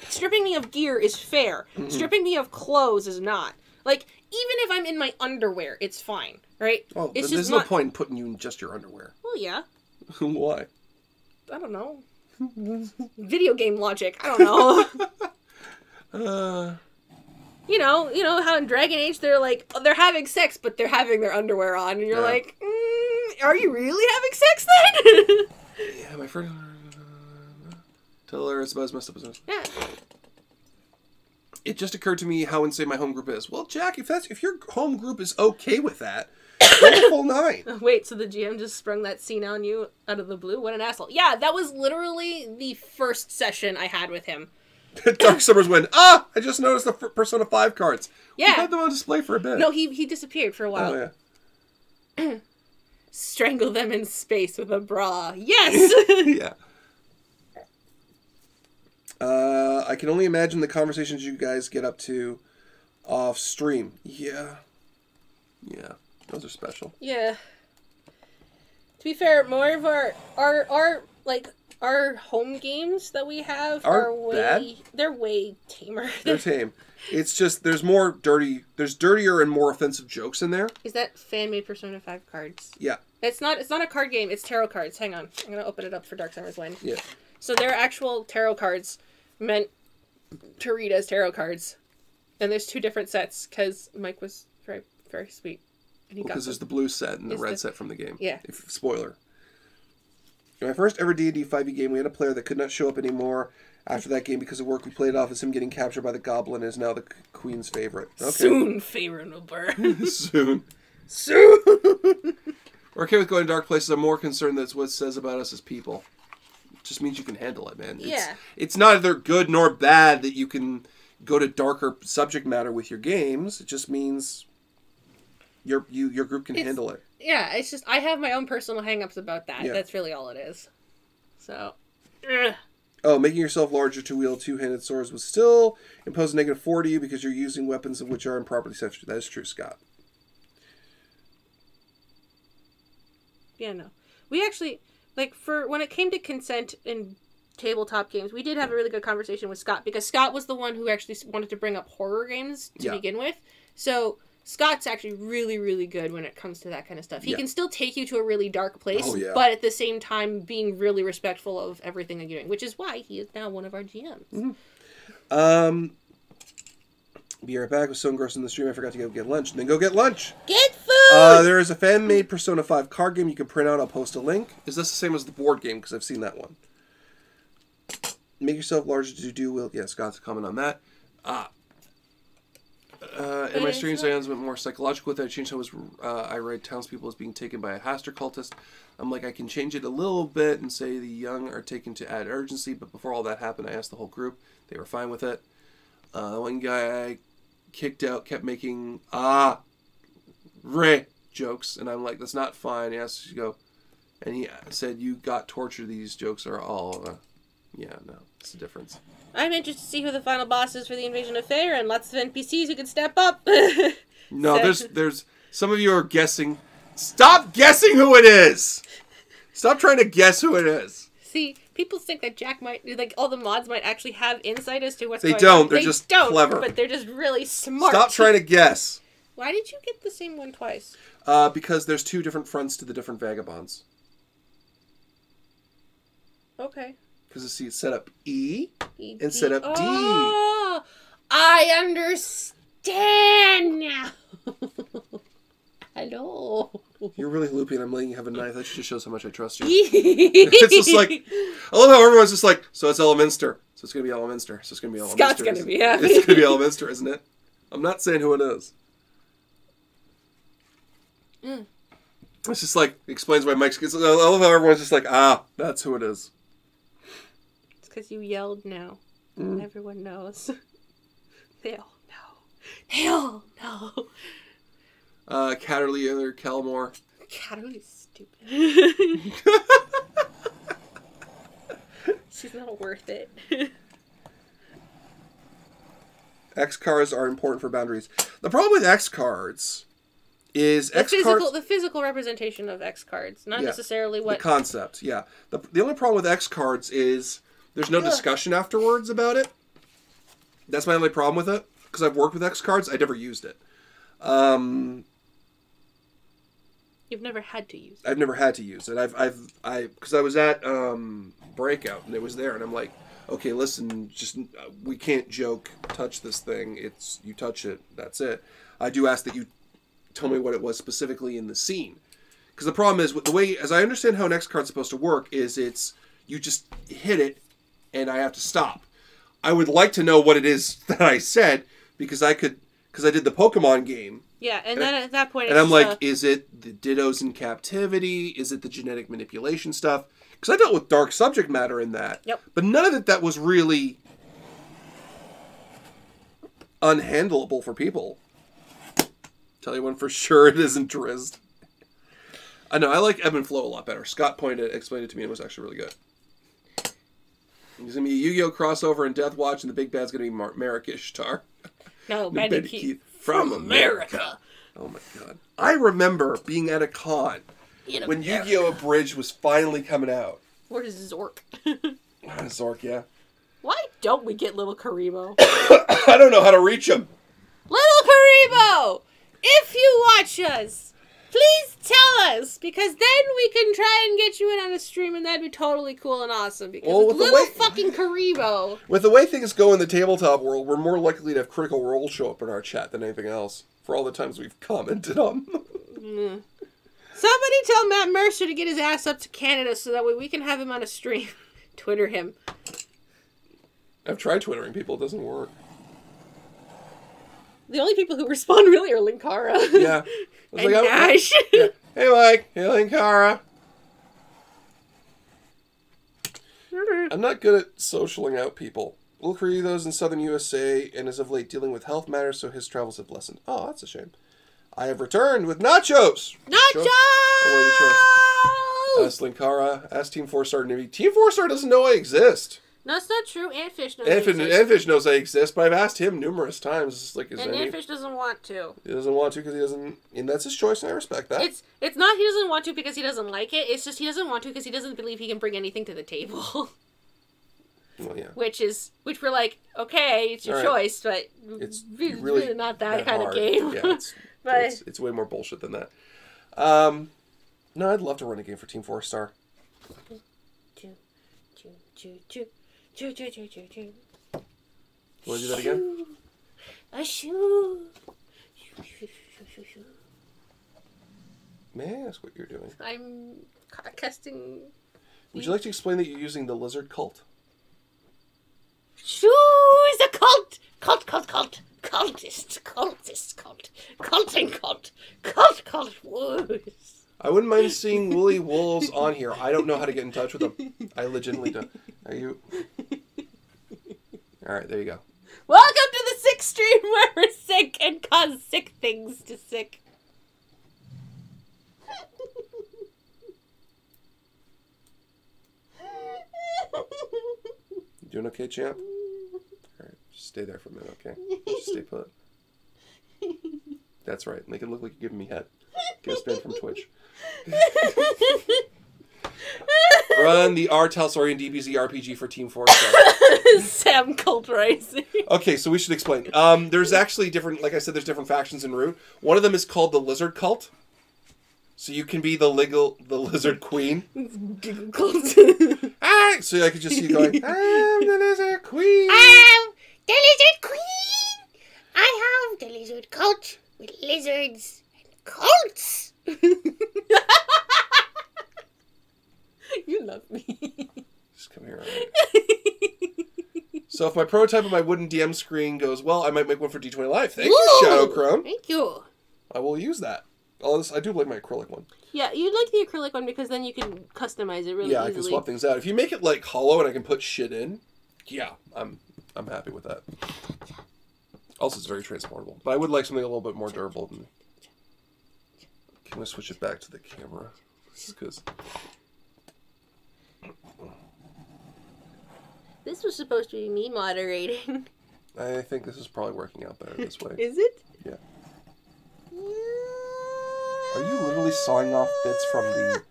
Stripping me of gear is fair. Mm-hmm. Stripping me of clothes is not. Like, even if I'm in my underwear, it's fine, right? Well, there's no point in putting you in just your underwear. Well, yeah. Why? I don't know. Video game logic. I don't know. You know how in Dragon Age they're like, they're having sex, but they're having their underwear on, and you're like, are you really having sex then? Yeah, my friend. Tell her it's about as messed up as us. Yeah. It just occurred to me how insane my home group is. Well, Jack, if your home group is okay with that, go the full 9. Wait, so the GM just sprung that scene on you out of the blue? What an asshole. Yeah, that was literally the first session I had with him. Dark Summers went, I just noticed the Persona 5 cards. Yeah. We had them on display for a bit. No, he disappeared for a while. Oh, yeah. Strangle them in space with a bra. Yes! Yeah. I can only imagine the conversations you guys get up to off stream. Yeah. Yeah. Those are special. Yeah. To be fair, more of our home games that we have are way bad. They're way tamer. They're tame. It's just there's dirtier and more offensive jokes in there. Is that fan-made Persona 5 cards? Yeah. It's not a card game, it's tarot cards. Hang on. I'm going to open it up for Dark Summer's Wind. Yeah. So they're actual tarot cards meant to read as tarot cards. And there's 2 different sets because Mike was very, very sweet. Because there's the blue set and the red set from the game. Yeah. Spoiler. In my first ever D&D 5e game, we had a player that could not show up anymore after that game because of work. We played it off as him getting captured by the goblin and is now the queen's favorite. Okay. Soon favorite will burn. Soon. We're okay with going to dark places. I'm more concerned that's what it says about us as people. It just means you can handle it, man. Yeah. It's neither good nor bad that you can go to darker subject matter with your games. It just means your group can handle it. Yeah, it's just, I have my own personal hang-ups about that. Yeah. That's really all it is. So, Oh, making yourself larger to wield 2-handed swords would still impose a -4 to you because you're using weapons of which are improperly set. That is true, Scott. Yeah, no. We actually, for when it came to consent in tabletop games, we did have a really good conversation with Scott because Scott was the one who actually wanted to bring up horror games to begin with. So Scott's actually really, really good when it comes to that kind of stuff. He can still take you to a really dark place, but at the same time being really respectful of everything that you're doing, which is why he is now one of our GMs. Mm-hmm. Be right back. I was so engrossed in the stream, I forgot to go get lunch. Then go get lunch. Get food! There is a fan-made Persona 5 card game you can print out. I'll post a link. Is this the same as the board game? Because I've seen that one. Make yourself larger to do will. Yeah, Scott's comment on that. In my streams, I went more psychological with it. I changed how I write townspeople as being taken by a Haster cultist. I'm like, I can change it a little bit and say the young are taken to add urgency, but before all that happened, I asked the whole group. They were fine with it. The one guy I kicked out kept making, Ray jokes, and I'm like, that's not fine. He asked us to go, and he said, you got tortured. These jokes are all, yeah, no, it's the difference. I'm interested to see who the final boss is for the Invasion of Fair, and lots of NPCs who can step up. No, there's some of you are guessing. Stop guessing who it is! Stop trying to guess who it is. See, people think that Jack might, all the mods might actually have insight as to what's going on. They don't, they're just clever. But they're just really smart. Stop trying to guess. Why did you get the same one twice? Because there's 2 different fronts to the different vagabonds. Okay. Because it's set up E and set up D. Oh, I understand now. Hello. You're really loopy and I'm letting you have a knife. That just shows how much I trust you. It's just like, I love how everyone's just like, so it's Elminster. So it's going to be Elminster. So it's going to be Elminster. Scott's going to be happy. It's going to be Elminster, isn't it? I'm not saying who it is. It's just like, explains why Mike's... I love how everyone's just like, that's who it is. Because you yelled no. Everyone knows. They all know. They all know. Catterley or Kelmore. Catterley's stupid. She's not worth it. X cards are important for boundaries. The problem with X cards is the physical representation of X cards, not necessarily what the concept. Yeah. The only problem with X cards is there's no discussion afterwards about it. That's my only problem with it. Because I've worked with X cards, I never used it. You've never had to use it. I've never had to use it. Because I was at Breakout and it was there, and I'm like, okay, listen, just we can't joke. Touch this thing. It's you touch it. That's it. I do ask that you tell me what it was specifically in the scene, because the problem is with the way, as I understand how an X card's supposed to work, is you just hit it, and I have to stop. I would like to know what it is that I said because I did the Pokemon game. Yeah, and then at that point... And I'm like, is it the Dittos in captivity? Is it the genetic manipulation stuff? Because I dealt with dark subject matter in that. Yep. But none of that was really unhandleable for people. Tell you one for sure, it isn't Drizzt. I know, I like Ebb and Flow a lot better. Scott explained it to me, and it was actually really good. There's going to be a Yu-Gi-Oh! Crossover and Death Watch, and the big bad's going to be Marek Ishtar. No, Bendy Keith. From America. Oh my god. I remember being at a con when Yu-Gi-Oh! Abridged was finally coming out. Where's Zork? Zork, yeah. Why don't we get Little Karibo? I don't know how to reach him. Little Karibo! If you watch us, please tell us, because then we can try and get you in on a stream, and that'd be totally cool and awesome, because fucking Karibo. With the way things go in the tabletop world, we're more likely to have Critical Role show up in our chat than anything else, for all the times we've commented on them. Somebody tell Matt Mercer to get his ass up to Canada so that way we can have him on a stream. Twitter him. I've tried Twittering people, it doesn't work. The only people who respond really are Linkara. Yeah. And Nash. Yeah. Hey, Mike. Hey, Linkara. I'm not good at socialing out people. Little Karibo's in southern USA and is of late dealing with health matters, so his travels have lessened. Oh, that's a shame. I have returned with nachos! Nachos! Ask Linkara. Ask Team 4-Star Nibby. Team 4-Star doesn't know I exist. No, that's not true. Antfish knows I exist. Antfish knows I exist, but I've asked him numerous times. Like, Antfish doesn't want to. He doesn't want to because he doesn't... And that's his choice, and I respect that. It's not he doesn't want to because he doesn't like it. It's just he doesn't want to because he doesn't believe he can bring anything to the table. Well, yeah. Which we're like, okay, it's your choice, but it's really not that kind hard. of game. Yeah, it's way more bullshit than that. No, I'd love to run a game for Team 4-Star. You want to do that again? A shoe. May I ask what you're doing? I'm casting. Would you like to explain that you're using the lizard cult? Shoo is a cult! Cult. Cultist, cult. Cult woos. I wouldn't mind seeing woolly wolves on here. I don't know how to get in touch with them. I legitimately don't. Are you... Alright, there you go. Welcome to the sick stream where we're sick and cause sick things to sick. You doing okay, champ? Alright, just stay there for a minute, okay? Just stay put. That's right. Make it look like you're giving me head. Get us banned from Twitch. Run the R-Talsorian DBZ RPG for Team 4-Star. Sam Cult Rising. Okay, so we should explain. There's actually different, like I said, there's different factions in Root. One of them is called the Lizard Cult. So you can be the Lizard Queen. Alright, so I could just see you going, I'm the Lizard Queen. I'm the Lizard Queen. I have the Lizard Cult with lizards and cults. You love me. Just come here. So if my prototype of my wooden DM screen goes well, I might make one for D20 Live. Thank you, Shadow Crone. Thank you. I will use that. I do like my acrylic one. Yeah, you like the acrylic one because then you can customize it really easily. Yeah, I can swap things out. If you make it like hollow and I can put shit in, yeah, I'm happy with that. Also, it's very transportable. But I would like something a little bit more durable than... Can we switch it back to the camera? Because... This was supposed to be me moderating. I think this is probably working out better this way. Is it? Yeah. Are you literally sawing off bits from the...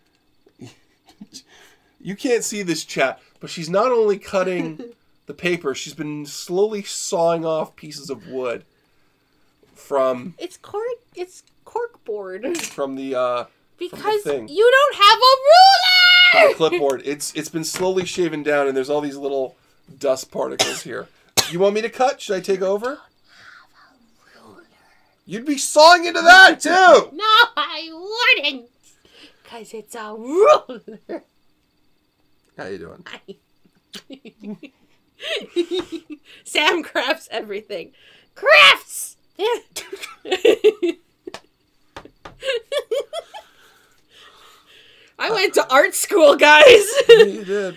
You can't see this, chat, but she's not only cutting the paper, she's been slowly sawing off pieces of wood from... It's cork board. From the Because you don't have a ruler! The clipboard. It's been slowly shaven down, and there's all these little dust particles here. You want me to cut? Should I take over? You'd be sawing into that, too! No, I wouldn't! Because it's a ruler. How you doing? Sam crafts everything. Crafts! I went to art school, guys! You did.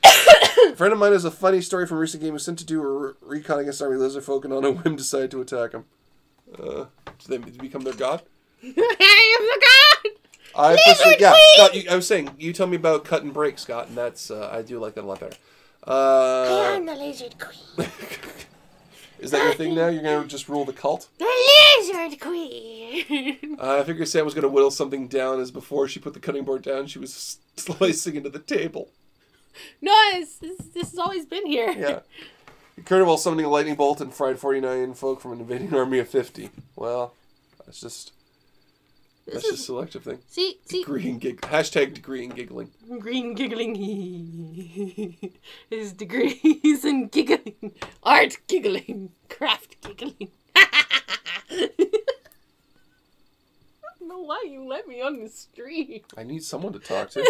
A friend of mine has a funny story from a recent game. Was sent to do a recon against army lizard folk and on a whim decided to attack him. Do they become their god? I am the god! Scott, I was saying, you tell me about cut and break, Scott, and that's, I do like that a lot better. I am the lizard queen. Is that your thing now? You're going to just rule the cult? The lizard queen! I figured Sam was going to whittle something down as before she put the cutting board down, she was slicing into the table. No, this has always been here. Yeah. Occurred while summoning a lightning bolt and fried 49 folk from an invading army of 50. Well, that's just a selective thing. See. Hashtag degree in giggling. Green giggling. His degrees in giggling. Art giggling. Craft giggling. I don't know why you let me on the street. I need someone to talk to.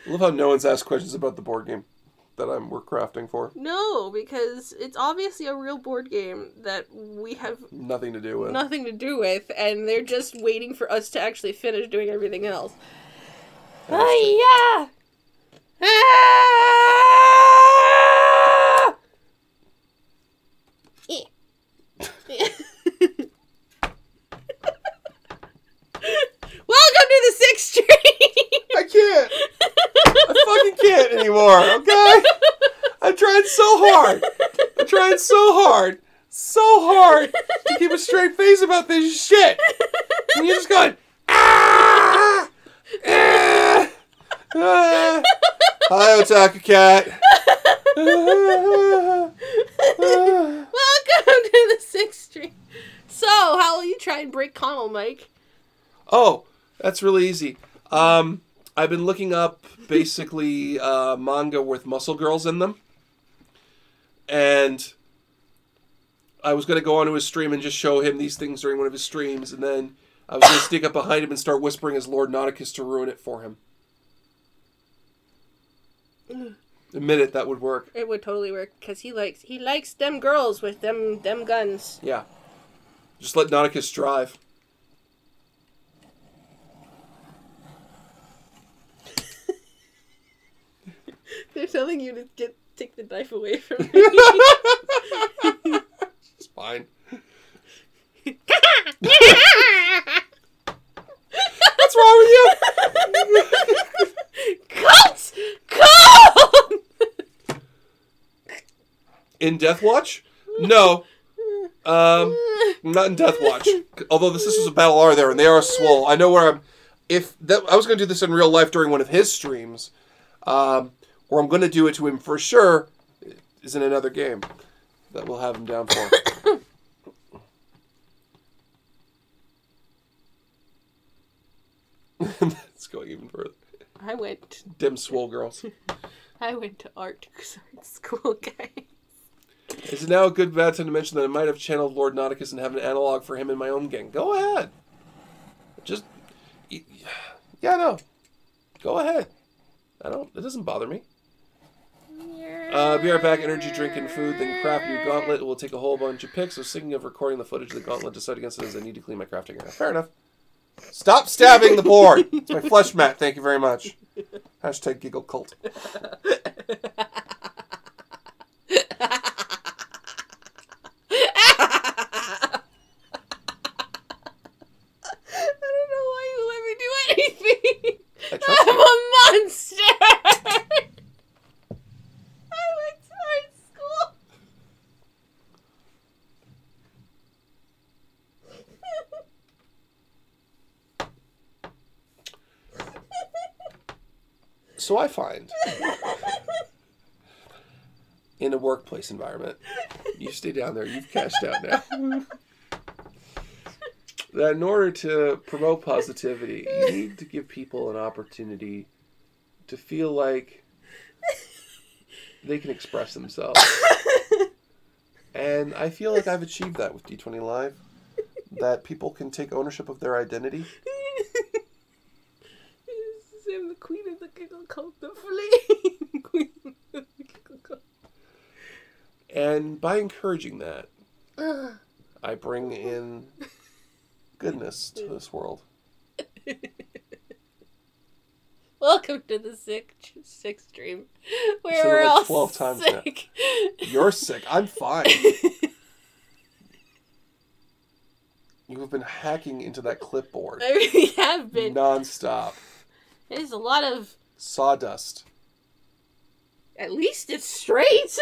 I love how no one's asked questions about the board game that we're crafting for. No, because it's obviously a real board game that we have nothing to do with. And they're just waiting for us to actually finish doing everything else. Oh, yeah! Welcome to the 6th Street! I can't! I fucking can't anymore, okay? I'm trying so hard to keep a straight face about this shit. And you're just going, ah! Ah! Ah! Hi, Otaku Cat. Welcome to the 6th Street. So, how will you try and break Connell, Mike? Oh, that's really easy. I've been looking up basically manga with muscle girls in them. And I was going to go onto his stream and just show him these things during one of his streams. And then I was going to sneak up behind him and start whispering as Lord Nauticus to ruin it for him. Admit it, that would work. It would totally work, because he likes them girls with them guns. Yeah. Just let Nauticus drive. They're telling you to take the knife away from me. It's fine. What's wrong with you? Cut! Cut! In Death Watch? No. Not in Death Watch. Although the Sisters of Battle are there, and they are swole. I know where I'm... I was going to do this in real life during one of his streams. Or I'm going to do it to him for sure, is in another game that we'll have him down for. It's going even further. Dim swole girls. I went to art school, guys. Is it now a good bad time to mention that I might have channeled Lord Nauticus and have an analog for him in my own gang? Go ahead. Yeah, no. Go ahead. It doesn't bother me. Be right back. Energy, drink, and food. Then craft your gauntlet. It will take a whole bunch of pics. So speaking of recording the footage of the gauntlet, decide against it as I need to clean my crafting area. Fair enough. Stop stabbing the board. It's my flesh mat. Thank you very much. Hashtag giggle cult. I'm a monster! I went to art school. So I find, in a workplace environment, you stay down there, you've cashed out now. that in order to promote positivity, you need to give people an opportunity to feel like they can express themselves. And I feel like I've achieved that with D20 Live. That people can take ownership of their identity. I'm the queen of the giggle cult, the flame queen of the giggle cult. And by encouraging that, I bring in goodness to this world. Welcome to the sick stream, where we're all 12 times sick. Now. You're sick. I'm fine. You have been hacking into that clipboard. I really have been. Non-stop. There's a lot of... sawdust. At least it's straight.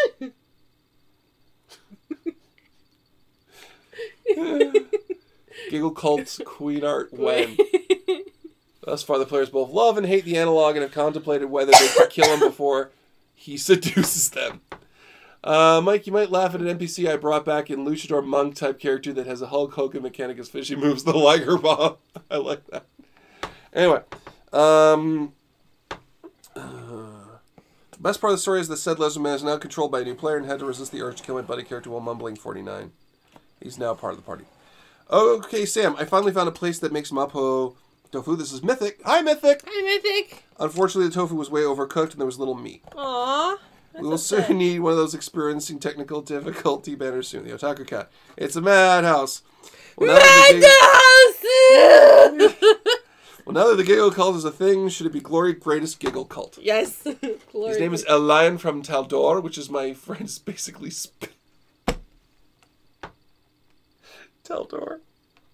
Giggle Cult's Queen Art when. Thus far, the players both love and hate the analog and have contemplated whether they could kill him before he seduces them. Mike, you might laugh at an NPC I brought back in Luchador Monk type character that has a Hulk Hogan mechanic as fishy moves the Liger Bomb. I like that. Anyway. The best part of the story is that said Lizardman is now controlled by a new player and had to resist the urge to kill my buddy character while mumbling 49. He's now part of the party. Okay, Sam, I finally found a place that makes Mapo tofu. This is Mythic. Hi, Mythic! Hi, Mythic! Unfortunately, the tofu was way overcooked and there was little meat. Aww. We will soon need one of those experiencing technical difficulty banners soon. The Otaku Cat. It's a madhouse. Well, now that the Giggle Cult is a thing, should it be Glory Greatest Giggle Cult? Yes. Glory. His name is El Lion from Taldor, which is my friend's basically Taldor.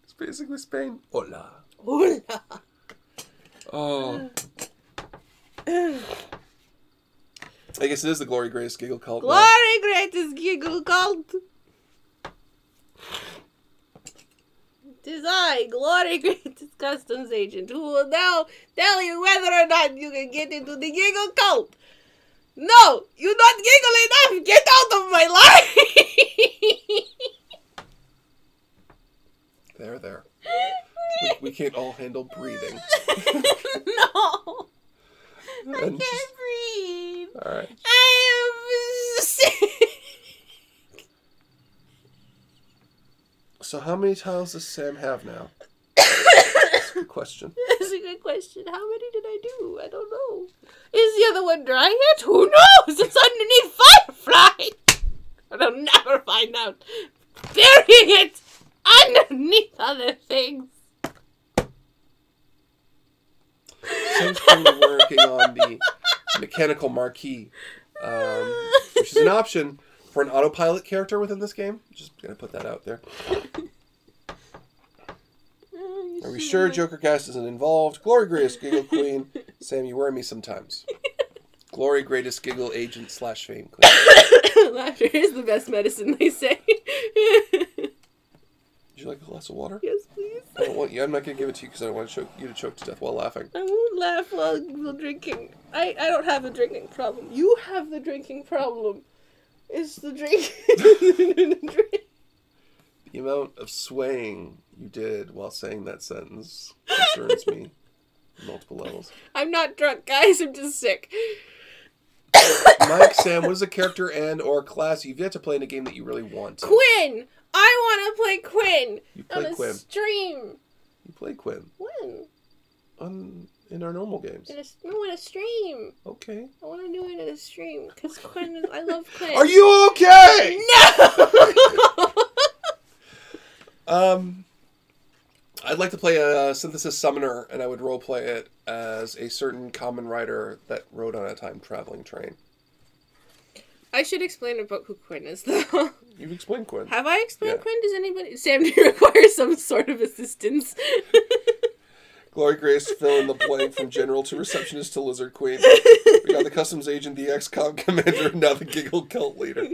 It's basically Spain. Hola. Hola. Oh. I guess it is the Glory Greatest Giggle Cult. Glory Greatest Giggle Cult. Tis I, Glory Greatest Customs Agent, who will now tell you whether or not you can get into the Giggle Cult. No, you not giggle enough. Get out of my life. There. We can't all handle breathing. No. I can't breathe. Alright. I am sick. So how many tiles does Sam have now? That's a good question. That's a good question. How many did I do? I don't know. Is the other one dry yet? Who knows? It's underneath Firefly. But I'll never find out. Burying it underneath other things. Sam's currently working on the mechanical marquee, which is an option for an autopilot character within this game. Just gonna put that out there. Are we sure Jokercast isn't involved? Glory Greatest Giggle Queen. Sam, you worry me sometimes. Glory Greatest Giggle Agent / Fame Queen. Laughter is the best medicine, they say. Would you like a glass of water? Yes, please. I don't want you. I'm not going to give it to you because I don't want you to choke to death while laughing. I won't laugh while drinking. I don't have a drinking problem. You have the drinking problem. It's the drink. The amount of swaying you did while saying that sentence concerns me on multiple levels. I'm not drunk, guys. I'm just sick. Mike, Sam, what is a character and or class you've yet to play in a game that you really want to? Quinn! I want to play Quinn! You play Quinn. On a stream. You play Quinn. When? In our normal games. In a stream. Okay. I want to do it in a stream, because Quinn is... I love Quinn. Are you okay? No! I'd like to play a synthesis summoner, and I would roleplay it as a certain common rider that rode on a time-traveling train. I should explain about who Quinn is, though. You've explained Quinn. Have I explained Quinn? Does anybody... Sam, do you require some sort of assistance? Glory Grace, fill in the blank from general to receptionist to lizard queen. We got the customs agent, the XCOM commander, and now the Giggle Cult leader.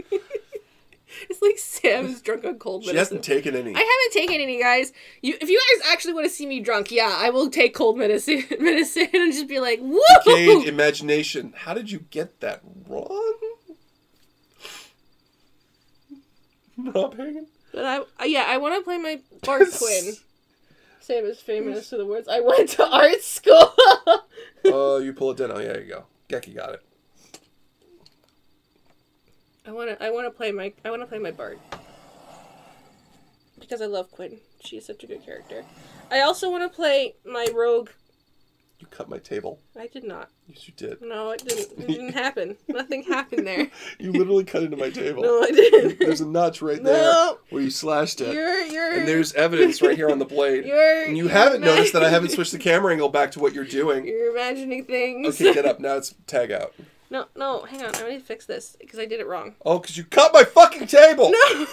It's like Sam is drunk on cold medicine. She hasn't taken any. I haven't taken any, guys. If you guys actually want to see me drunk, yeah, I will take cold medicine and just be like, woo! Decayed imagination. How did you get that wrong? Rob Hagen? But I want to play my Bard Quinn. Sam is famous for the words, I went to art school. Oh, you pull it down. Oh, yeah, there you go. Gecky got it. I wanna play my bard. Because I love Quinn. She is such a good character. I also want to play my rogue. You cut my table. I did not. Yes, you did. No, it didn't. It didn't happen. Nothing happened there. You literally cut into my table. No, I didn't. There's a notch right there where you slashed it. And there's evidence right here on the blade. And you haven't noticed that I haven't switched the camera angle back to what you're doing. You're imagining things. Okay, get up. Now it's tag out. No, hang on. I need to fix this because I did it wrong. Oh, because you cut my fucking table! No!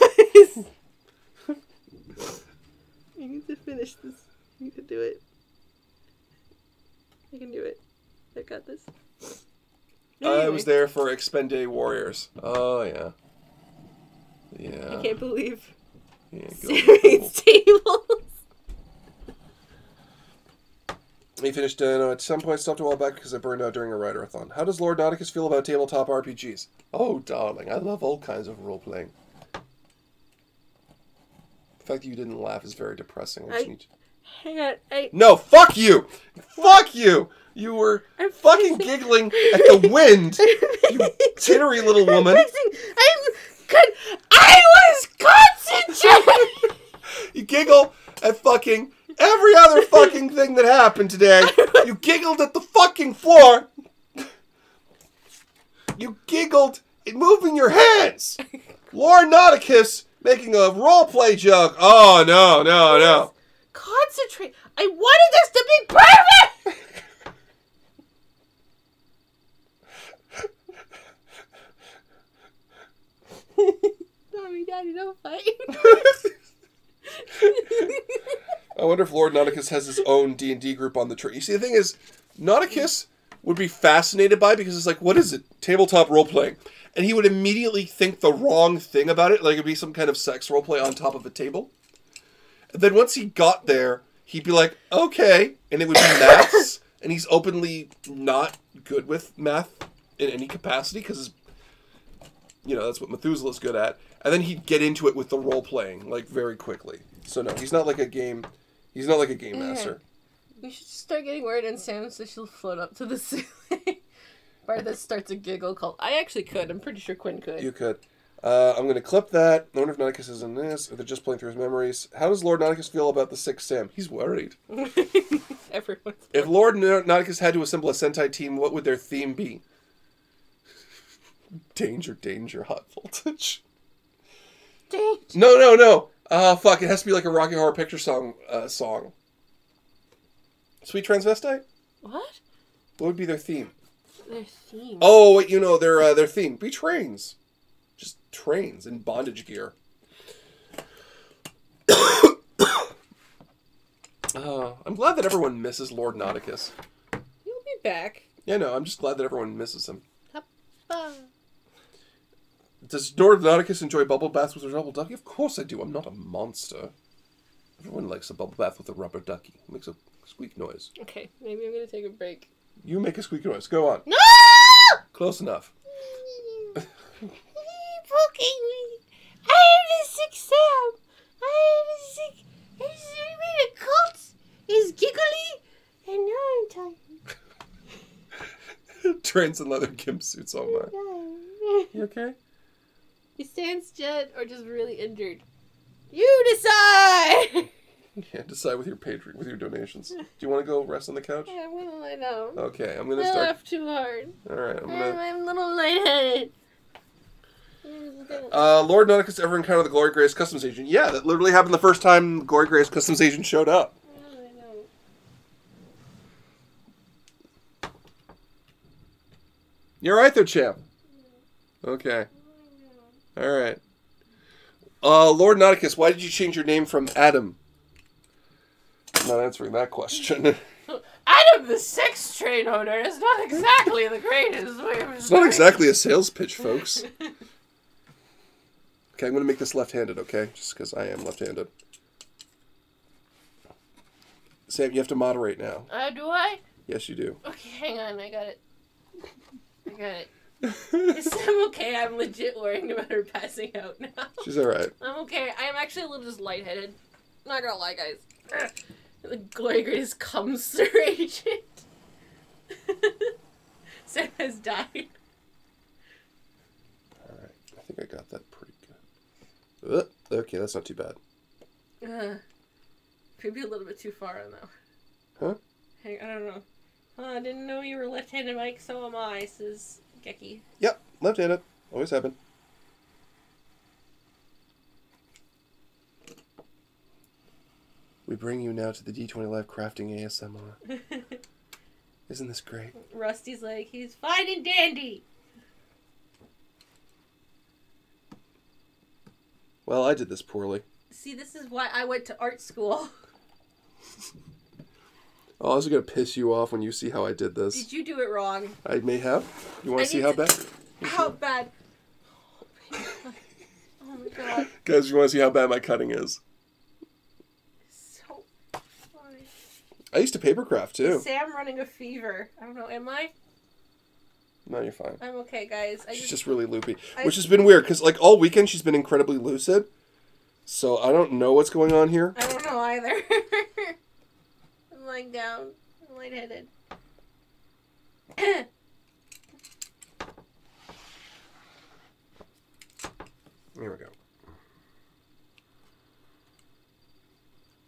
You need to finish this. You need to do it. I can do it. I got this. Anyway. I was there for Expende Warriors. Oh, yeah. Yeah. I can't believe. Yeah, Series tables. He finished, no, at some point stopped a while back because I burned out during a writer-a-thon. How does Lord Nauticus feel about tabletop RPGs? Oh, darling, I love all kinds of role-playing. The fact that you didn't laugh is very depressing. Hang on, No, fuck you! Fuck you! You were fucking giggling at the wind, you tittery little woman. I was concentrating! You giggle at fucking every other fucking thing that happened today. You giggled at the fucking floor. You giggled at moving your hands. Lord Nauticus making a roleplay joke. Oh, no. Concentrate. I wanted this to be perfect! Mommy, Daddy, don't fight. I wonder if Lord Nauticus has his own D&D group on the tree. You see, the thing is, Nauticus would be fascinated by it because it's like, what is it? Tabletop role-playing. And he would immediately think the wrong thing about it, like it'd be some kind of sex roleplay on top of a table. And then once he got there, he'd be like, okay, and it would be maths, and he's openly not good with math in any capacity, because, you know, that's what Methuselah's good at. And then he'd get into it with the role-playing, like, very quickly. So no, he's not like a game master. We should start getting word in Sam so she'll float up to the ceiling. Barda starts a giggle called... I actually could. I'm pretty sure Quinn could. You could. I'm going to clip that. I wonder if Nauticus is in this, or they're just playing through his memories. How does Lord Nauticus feel about the 6th Sam? He's worried. Everyone's If Lord Nauticus had to assemble a Sentai team, what would their theme be? Danger, danger, hot voltage. Danger. No. Oh, fuck. It has to be like a Rocky Horror Picture song. Sweet Transvestite? What? What would be their theme? Their theme? Oh, wait, you know, their theme. Be trains. Just trains in bondage gear. I'm glad that everyone misses Lord Nauticus. He'll be back. Yeah, no, I'm just glad that everyone misses him. Hoppa. Does Lord Nauticus enjoy bubble baths with a rubber ducky? Of course I do. I'm not a monster. Everyone likes a bubble bath with a rubber ducky. It makes a squeak noise. Okay, maybe I'm going to take a break. You make a squeak noise. Go on. No! Close enough. Poking me. I am the 6th Sam. I am the 6th. I made a cult. Is giggly. And now I'm tired. Trains and leather gimp suits all mine. You okay? He stands dead or just really injured. You decide! Yeah, decide with your Patreon, with your donations. Do you want to go rest on the couch? I'm going to lie down. Okay, I'm going to I start. laugh too hard. Alright, I'm a little lightheaded. Lord Nauticus ever encounter the Glory Grace Customs Agent? Yeah, that literally happened the first time Glory Grace Customs Agent showed up. I know. You're right there, champ. Okay. Alright. Lord Nauticus, why did you change your name from Adam? I'm not answering that question. Adam, the 6th train owner, is not exactly the greatest way of It's not exactly a sales pitch, folks. Okay, I'm going to make this left-handed, okay? Just because I am left-handed. Sam, you have to moderate now. Do I? Yes, you do. Okay, hang on. I got it. Is Sam okay? I'm legit worrying about her passing out now. She's alright. I'm okay. I am actually a little just lightheaded. Not gonna lie, guys. The glory grade is cum sir agent. Sam has died. Alright, I think I got that pretty good. Okay, that's not too bad. Maybe a little bit too far on that. Huh? Hey, I don't know. I didn't know you were left-handed, Mike. So am I, says Gecky. Yep, left-handed. Always have been. We bring you now to the D20 Live Crafting ASMR. Isn't this great? Rusty's like, he's fine and dandy. Well, I did this poorly. See, this is why I went to art school. Oh, I was going to piss you off when you see how I did this. Did you do it wrong? I may have. You want to see how bad? How bad? Oh my god. Guys, you want to see how bad my cutting is? So funny. I used to papercraft, too. Is Sam running a fever? I don't know, am I? No, you're fine. I'm okay, guys. She's just really loopy. Which has been weird, because like all weekend she's been incredibly lucid. So I don't know what's going on here. I don't know either. I'm lying down. I'm lightheaded. Here we go.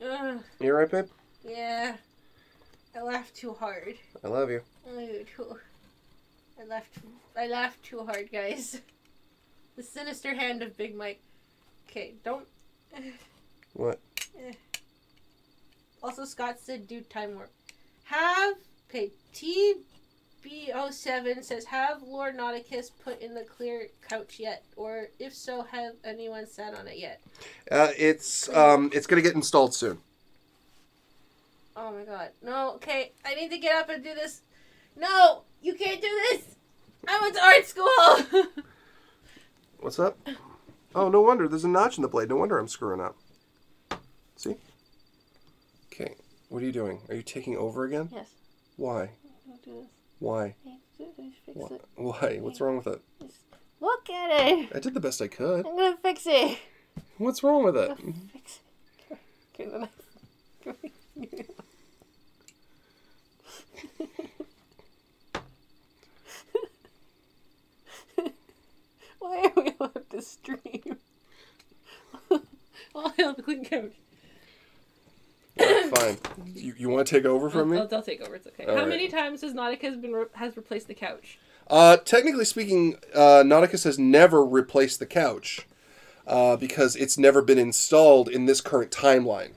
Ugh. You alright, babe? Yeah. I laughed too hard. I love you. I laughed too hard, guys. The sinister hand of Big Mike. Okay, don't... What? Also, Scott said, dude, time warp. Okay, TB07 says, have Lord Nauticus put in the clear couch yet? Or, if so, have anyone sat on it yet? It's going to get installed soon. Oh my god. No, okay, I need to get up and do this. No, you can't do this! I went to art school! What's up? Oh, no wonder. There's a notch in the blade. No wonder I'm screwing up. See? Okay. What are you doing? Are you taking over again? Yes. Why? Don't do this. Why? Fix it. Why? What's wrong with it? Just look at it! I did the best I could. I'm gonna fix it! What's wrong with it? I'm gonna fix it. Okay, the knife. Why are we allowed to stream? I'll help clean couch. Fine. You want to take over from me? I'll take over. It's okay. How many times has Nauticus has replaced the couch? Technically speaking, Nauticus has never replaced the couch because it's never been installed in this current timeline.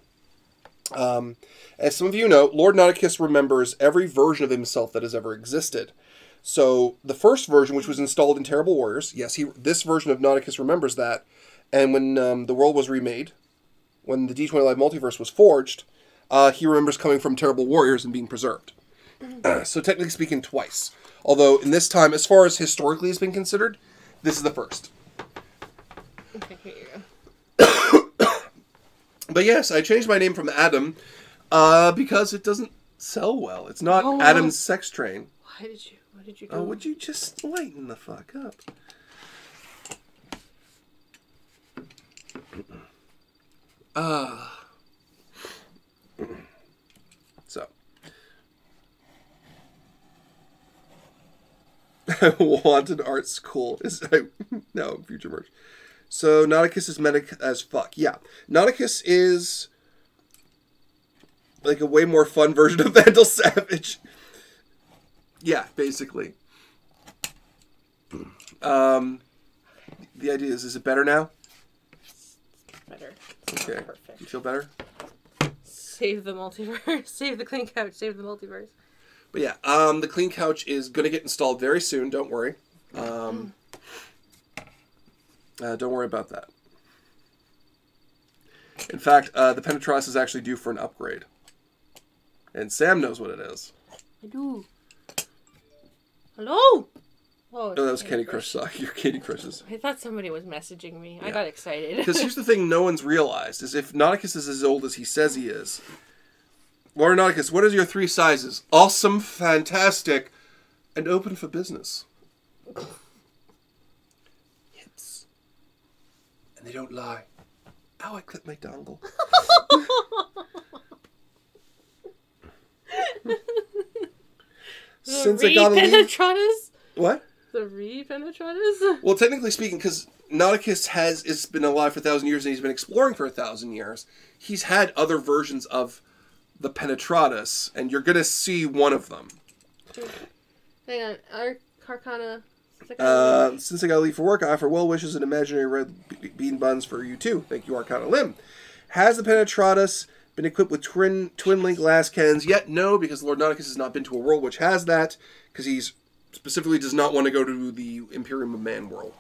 As some of you know, Lord Nauticus remembers every version of himself that has ever existed. So the first version, which was installed in Terrible Warriors, yes, this version of Nauticus remembers that. And when the world was remade, when the D20 Live Multiverse was forged, he remembers coming from Terrible Warriors and being preserved. So technically speaking, twice. Although in this time, as far as historically has been considered, this is the first. Okay, here you go. But yes, I changed my name from Adam because it doesn't sell well. It's not Adam's Sex Train. Why did you do? Oh, would you just lighten the fuck up? So. I wanted art school. No, future merch. So, Nauticus is medic as fuck. Yeah. Nauticus is like a way more fun version of Vandal Savage. Yeah, basically. The idea is it better now? Better. Okay. Perfect. You feel better? Save the multiverse. Save the clean couch. Save the multiverse. But yeah, the clean couch is going to get installed very soon. Don't worry. Don't worry about that. In fact, the Penetras is actually due for an upgrade. And Sam knows what it is. I do. Hello? Oh, that was Candy Crush Sock. Your Candy Crushes. I thought somebody was messaging me. Yeah. I got excited. Because here's the thing no one's realized, is if Nauticus is as old as he says he is, Lord Nauticus, what are your 3 sizes? Awesome, fantastic, and open for business. Hips. And they don't lie. Ow, I clipped my dongle. since I gotta leave... What? The Re-Penetratus? Well, technically speaking, because Nauticus has been alive for 1,000 years and he's been exploring for 1,000 years, he's had other versions of the Penetratus, and you're going to see one of them. Hang on. Arcana... Since I gotta leave for work, I offer well wishes and imaginary red bean buns for you too. Thank you, Arcana Lim. Has the Penetratus been equipped with twin link lascans yet? No, because Lord Nauticus has not been to a world which has that, because he's specifically does not want to go to the Imperium of Man world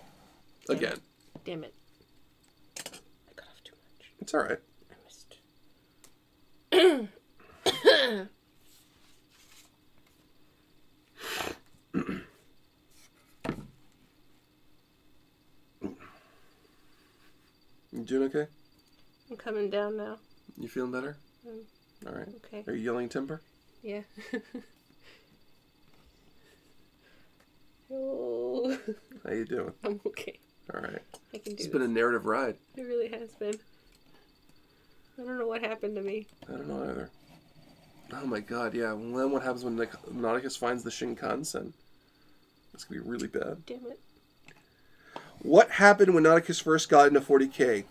again. Damn it. I got off too much. It's alright. I missed. You doing okay? I'm coming down now. You feeling better? Alright. Okay. Are you yelling timber? Yeah. Oh. How you doing? I'm okay. Alright. I can do It's been a narrative ride. It really has been. I don't know what happened to me. I don't know either. Oh my god, yeah. Well, then what happens when Nauticus finds the Shinkansen? It's gonna be really bad. Damn it. What happened when Nauticus first got into 40k?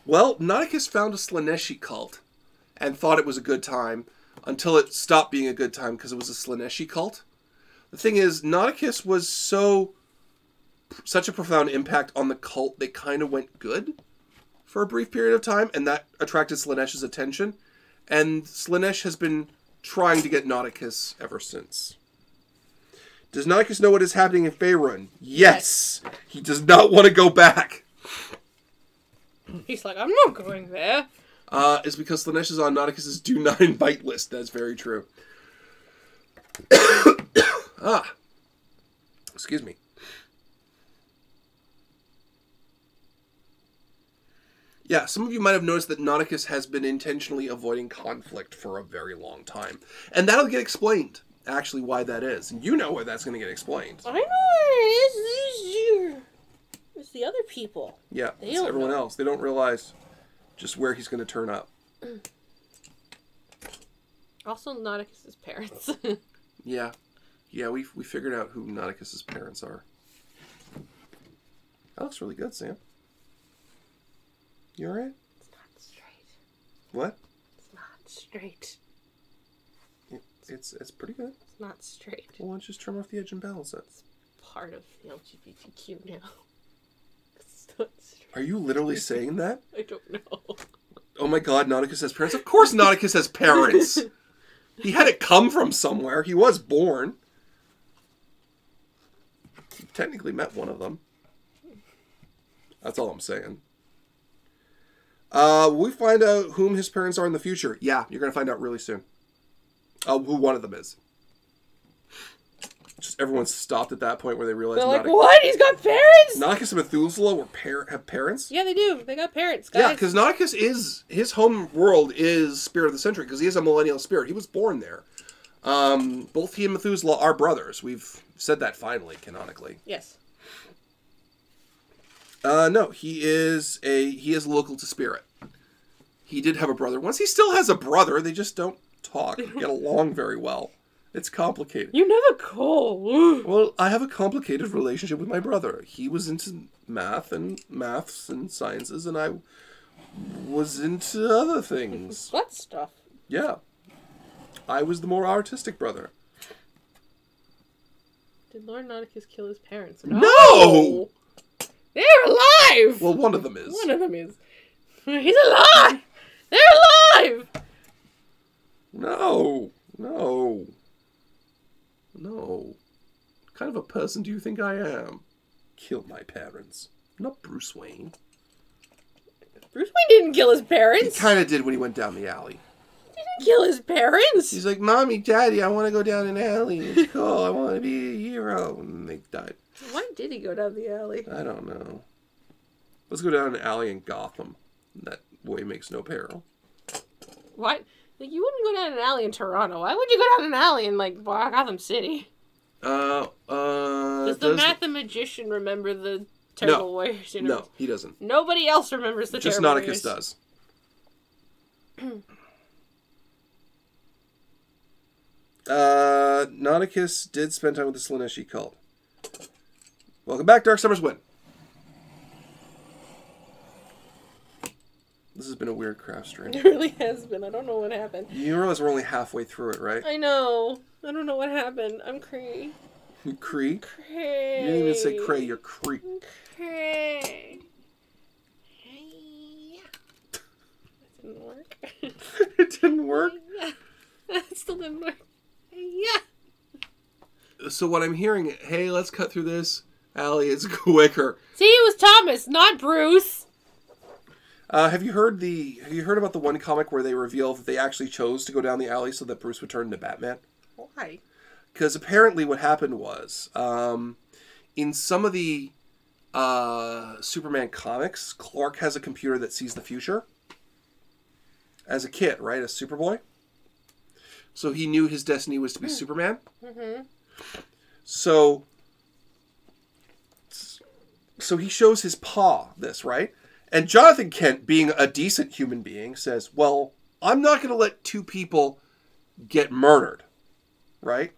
Well, Nauticus found a Slaneshi cult and thought it was a good time until it stopped being a good time because it was a Slaneshi cult. The thing is, Nauticus was such a profound impact on the cult, they kind of went good for a brief period of time, and that attracted Slanesh's attention. And Slanesh has been trying to get Nauticus ever since. Does Nauticus know what is happening in Faerun? Yes! He does not want to go back. He's like, I'm not going there. It's because Slanesh is on Nauticus' do not invite list. That's very true. Excuse me. Yeah, some of you might have noticed that Nauticus has been intentionally avoiding conflict for a very long time. And that'll get explained. Actually, why that is. And you know why that's going to get explained. I know. It's the other people. Yeah, it's everyone else. They don't realize just where he's going to turn up. Also, Nauticus' parents. Yeah. Yeah, we figured out who Nauticus' parents are. That looks really good, Sam. You alright? It's not straight. What? It's not straight. It's pretty good. It's not straight. Well, why don't you just trim off the edge and balance it? It's part of the LGBTQ now. It's not straight. Are you literally saying that? I don't know. Oh my god, Nauticus has parents? Of course Nauticus has parents! He had it come from somewhere. He was born. He technically met one of them. That's all I'm saying. Will we find out whom his parents are in the future? Yeah, you're going to find out really soon. Who one of them is. Just everyone stopped at that point where they realized... They're like, what? He's got parents? Nauticus and Methuselah have parents? Yeah, they do. They got parents, guys. Yeah, because Nauticus is... His home world is Spirit of the Century, because he is a millennial spirit. He was born there. Both he and Methuselah are brothers. We've said that finally, canonically. Yes. No, he is local to Spirit. He did have a brother once. He still has a brother. They just don't talk, get along very well. It's complicated. You never call. Well, I have a complicated relationship with my brother. He was into maths and sciences, and I was into other things. What stuff? Yeah. I was the more artistic brother. Did Lord Nauticus kill his parents? No! They're alive! Well, one of them is. One of them is. He's alive! They're alive! No. No. No. What kind of a person do you think I am? Kill my parents. I'm not Bruce Wayne. Bruce Wayne didn't kill his parents. He kind of did when he went down the alley. He didn't kill his parents. He's like, Mommy, Daddy, I want to go down an alley. It's cool. I want to be a hero. And they died. Why did he go down the alley? I don't know. Let's go down an alley in Gotham. That boy makes no peril. What? Like, you wouldn't go down an alley in Toronto. Why would you go down an alley in, like, Gotham City? Does the Mathematician remember the Terrible Warriors universe? No, he doesn't. Nobody else remembers the Terrible Warriors. Just Nauticus does. Nauticus did spend time with the Slaaneshi cult. Welcome back, Dark Summer's Win. This has been a weird craft stream. It really has been. I don't know what happened. You realize we're only halfway through it, right? I know. I don't know what happened. I'm Cree. Cree? Cree. You didn't even say Cray, you're Cree. Cree. That didn't work. It didn't work? It still didn't work. Yeah. So what I'm hearing, hey, let's cut through this. Allie, it's quicker. See, it was Thomas, not Bruce. Have you heard about the one comic where they reveal that they actually chose to go down the alley so that Bruce would turn into Batman? Why? Because apparently what happened was, in some of the Superman comics, Clark has a computer that sees the future. As a kid, right? As Superboy. So he knew his destiny was to be Superman. Mm-hmm. So he shows his paw this, right? And Jonathan Kent, being a decent human being, says, well, I'm not going to let two people get murdered, right?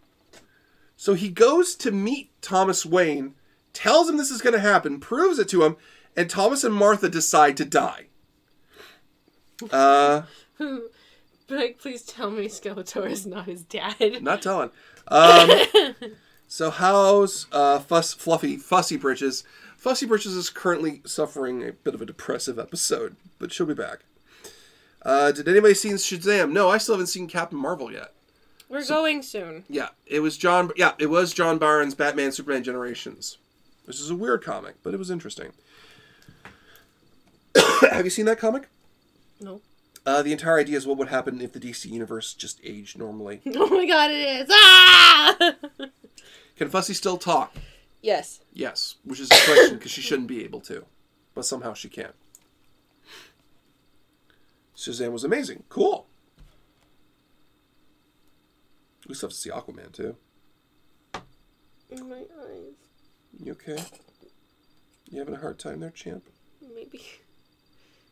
So he goes to meet Thomas Wayne, tells him this is going to happen, proves it to him, and Thomas and Martha decide to die. Like, please tell me Skeletor is not his dad. Not telling. So how's Fussy Britches? Fussy Britches is currently suffering a bit of a depressive episode, but she'll be back. Did anybody see Shazam? No, I still haven't seen Captain Marvel yet. We're going soon. Yeah, it was John Byrne's Batman Superman Generations. This is a weird comic, but it was interesting. Have you seen that comic? No. The entire idea is what would happen if the DC universe just aged normally. Oh my god, it is! Ah! Can Fussy still talk? Yes. Yes, which is a question because she shouldn't be able to. But somehow she can. Shazam was amazing. Cool. We still have to see Aquaman, too. In my eyes. You okay? You having a hard time there, champ? Maybe.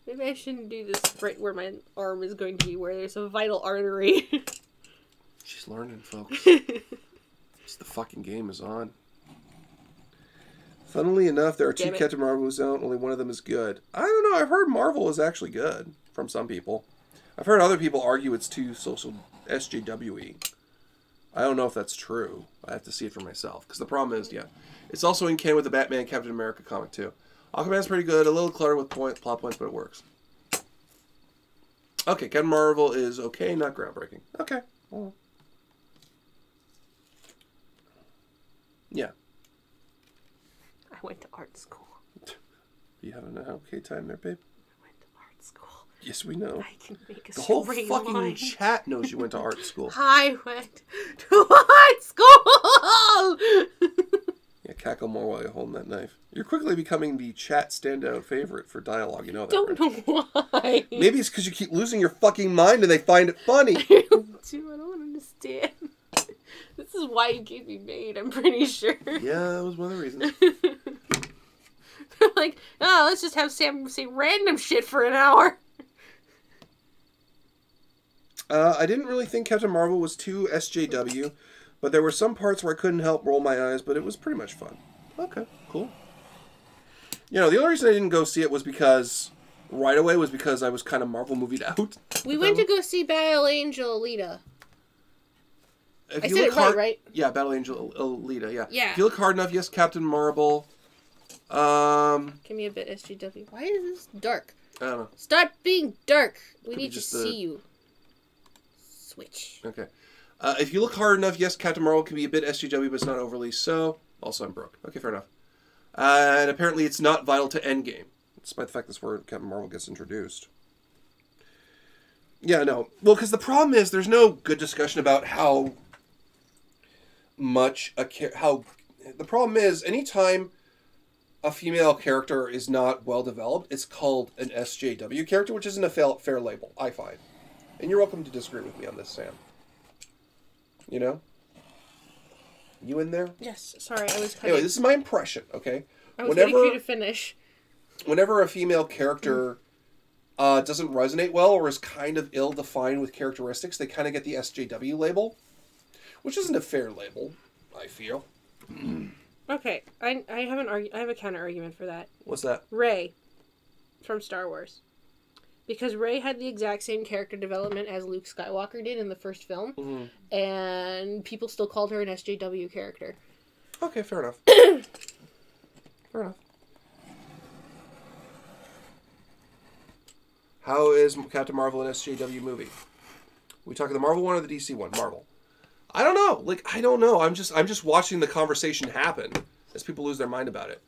Maybe I shouldn't do this right where my arm is going to be, where there's a vital artery. She's learning, folks. It's the fucking game is on. Funnily enough, there are two Captain Marvels out. Only one of them is good. I don't know. I've heard Marvel is actually good from some people. I've heard other people argue it's too social SJW-y. I don't know if that's true. I have to see it for myself. Because the problem is, yeah, it's also in canon with the Batman Captain America comic, too. Aquaman's pretty good. A little cluttered with plot points, but it works. Okay, Captain Marvel is okay, not groundbreaking. Okay. Well. Yeah. I went to art school. You having an okay time there, babe? I went to art school. Yes, we know. I can make a The whole straight fucking line. chat knows you went to art school. I went to art school! Yeah, cackle more while you're holding that knife. You're quickly becoming the chat standout favorite for dialogue. You know that, Don't right? know why. Maybe it's because you keep losing your fucking mind and they find it funny. I don't understand. This is why you gave me made, I'm pretty sure. Yeah, that was one of the reasons. They're like, oh, let's just have Sam say random shit for an hour. I didn't really think Captain Marvel was too SJW, but there were some parts where I couldn't help roll my eyes, but it was pretty much fun. Okay, cool. You know, the only reason I didn't go see it was because, right away, was because I was kind of Marvel movied out. We went to go see Battle Angel Alita. If I you said look it hard, right? Yeah, Battle Angel Alita, yeah. Yeah. If you look hard enough, yes, Captain Marvel. Give me a bit SGW. Why is this dark? I don't know. Stop being dark. We need to just see you. Switch. Okay. If you look hard enough, yes, Captain Marvel can be a bit SJW, but it's not overly so. Also, I'm broke. Okay, fair enough. And apparently it's not vital to Endgame, despite the fact that's where Captain Marvel gets introduced. Yeah, no. Well, because the problem is there's no good discussion about how much the problem is anytime a female character is not well developed, it's called an SJW character, which isn't a fair label, I find. And you're welcome to disagree with me on this, Sam. You know? You in there? Yes, sorry, I was cutting. Anyway, this is my impression, okay? I was waiting for you to finish. Whenever a female character doesn't resonate well or is kind of ill-defined with characteristics, they kind of get the SJW label. Which isn't a fair label, I feel. Okay, I have a counter argument for that. What's that? Rey from Star Wars. Because Rey had the exact same character development as Luke Skywalker did in the first film. Mm-hmm. And people still called her an SJW character. Okay, fair enough. Fair enough. How is Captain Marvel an SJW movie? We talking the Marvel one or the DC one? Marvel. I don't know. I don't know. I'm just watching the conversation happen as people lose their mind about it.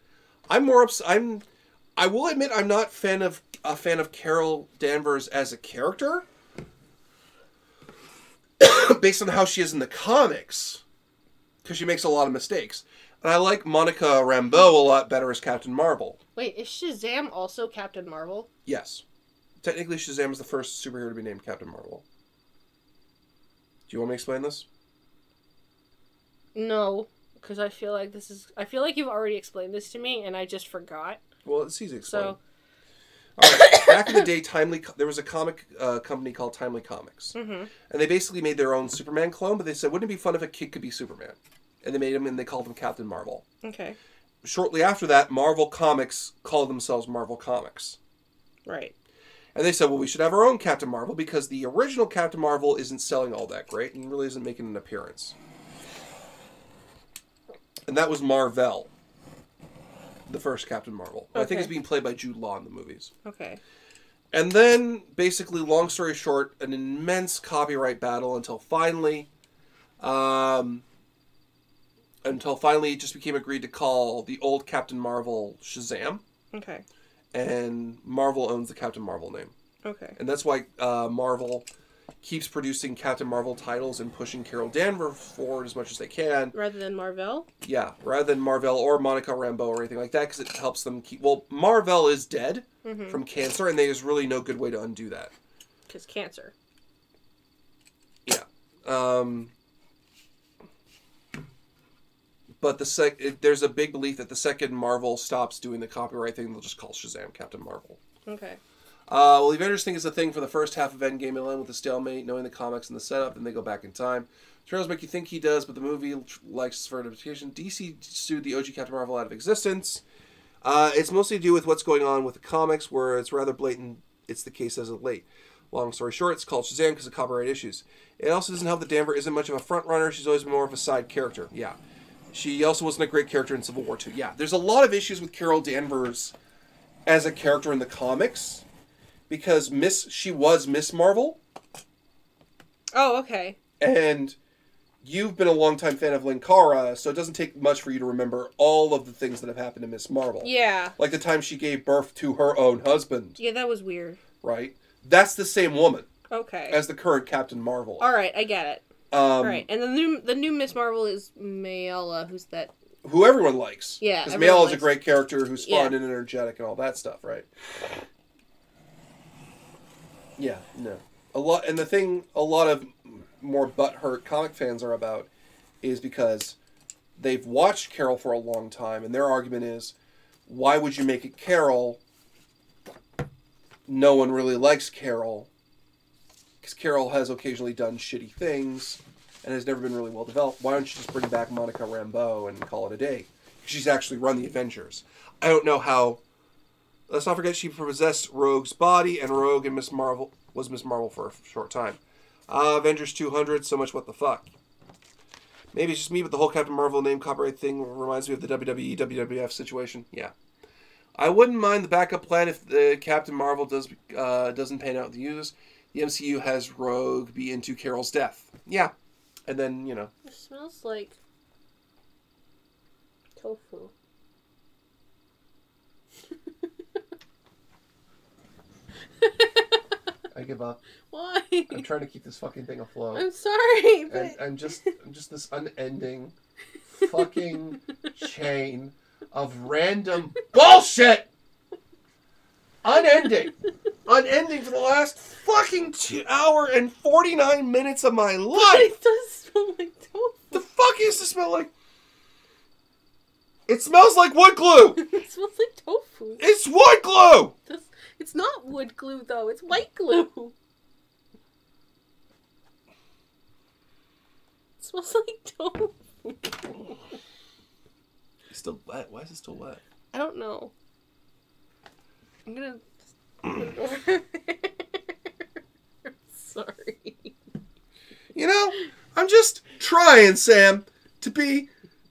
I will admit I'm not a fan of Carol Danvers as a character based on how she is in the comics, because she makes a lot of mistakes. And I like Monica Rambeau a lot better as Captain Marvel. Wait, is Shazam also Captain Marvel? Yes. Technically, Shazam is the first superhero to be named Captain Marvel. Do you want me to explain this? No, because I feel like you've already explained this to me, and I just forgot. Well, it's easy to explain. So, all right. Back in the day, there was a comic company called Timely Comics, mm-hmm. and they basically made their own Superman clone. But they said, "Wouldn't it be fun if a kid could be Superman?" And they made him, and they called him Captain Marvel. Okay. Shortly after that, Marvel Comics called themselves Marvel Comics. Right. And they said, well, we should have our own Captain Marvel because the original Captain Marvel isn't selling all that great and really isn't making an appearance. And that was Marvel, the first Captain Marvel. Okay. I think it's being played by Jude Law in the movies. Okay. And then, basically, long story short, an immense copyright battle until finally it just became agreed to call the old Captain Marvel Shazam. Okay. And Marvel owns the Captain Marvel name. Okay. And that's why Marvel keeps producing Captain Marvel titles and pushing Carol Danvers forward as much as they can. Rather than Marvel? Yeah, rather than Marvel or Monica Rambeau or anything like that, because it helps them keep... Well, Marvel is dead from cancer, and there's really no good way to undo that. Because cancer. Yeah. But there's a big belief that the second Marvel stops doing the copyright thing, they'll just call Shazam Captain Marvel. Okay. Well, the Avengers thing is a thing for the first half of Endgame alone with the stalemate, knowing the comics and the setup, then they go back in time. Trailers make you think he does, but the movie likes for interpretation. DC sued the OG Captain Marvel out of existence. It's mostly to do with what's going on with the comics, where it's rather blatant. It's the case as of late. Long story short, it's called Shazam because of copyright issues. It also doesn't help that Danvers isn't much of a front runner. She's always been more of a side character. Yeah. She also wasn't a great character in Civil War II. Yeah, there's a lot of issues with Carol Danvers as a character in the comics because she was Miss Marvel. Oh, okay. And you've been a longtime fan of Linkara, so it doesn't take much for you to remember all of the things that have happened to Miss Marvel. Yeah. Like the time she gave birth to her own husband. Yeah, that was weird. Right? That's the same woman. Okay. As the current Captain Marvel. All right, I get it. Right, and the new Miss Marvel is Mayala, who's that? Who everyone likes. Yeah, because Mayala is a great character who's fun and energetic and all that stuff, right? Yeah, no, a lot of more butthurt comic fans are about is because they've watched Carol for a long time, and their argument is, why would you make it Carol? No one really likes Carol. Because Carol has occasionally done shitty things and has never been really well developed. Why don't you just bring back Monica Rambeau and call it a day? She's actually run the Avengers. I don't know how... Let's not forget she possessed Rogue's body, and Rogue and was Miss Marvel for a short time. Avengers 200, so much what the fuck. Maybe it's just me, but the whole Captain Marvel name copyright thing reminds me of the WWE, WWF situation. Yeah. I wouldn't mind the backup plan if the Captain Marvel doesn't pan out the users. The MCU has Rogue be into Carol's death. Yeah. And then, you know. It smells like tofu. I give up. Why? I'm trying to keep this fucking thing afloat. I'm sorry, but... And I'm just this unending fucking chain of random bullshit! Unending for the last fucking 2 hours and 49 minutes of my life. It does smell like tofu. The fuck is it smell like? It smells like wood glue. It smells like tofu. It's wood glue. It's not wood glue though. It's white glue. It smells like tofu. It's still wet. Why is it still wet? I don't know. I'm gonna... Sorry. You know, I'm just trying, Sam, to be...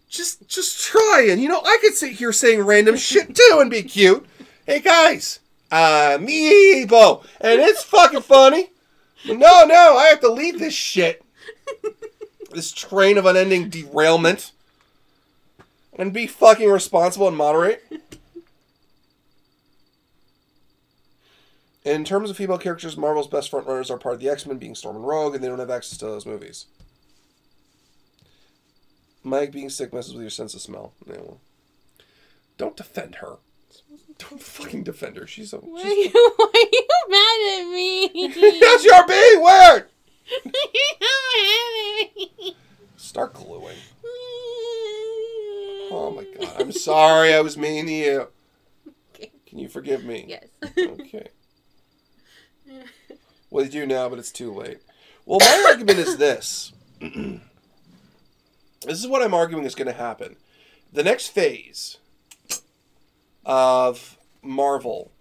Just trying. You know, I could sit here saying random shit, too, and be cute. Hey, guys. Amiibo. And it's fucking funny. No, I have to leave this shit. This train of unending derailment. And be fucking responsible and moderate. In terms of female characters, Marvel's best frontrunners are part of the X-Men, being Storm and Rogue, and they don't have access to those movies. Mike, being sick messes with your sense of smell. Yeah, well. Don't defend her. Don't fucking defend her. She's Why are you mad at me? Yes, you're being weird! Start gluing. Oh my god. I'm sorry I was mean to you. Okay. Can you forgive me? Yes. Okay. Well, you do now, but it's too late. Well, my argument is this. This is what I'm arguing is going to happen. The next phase of Marvel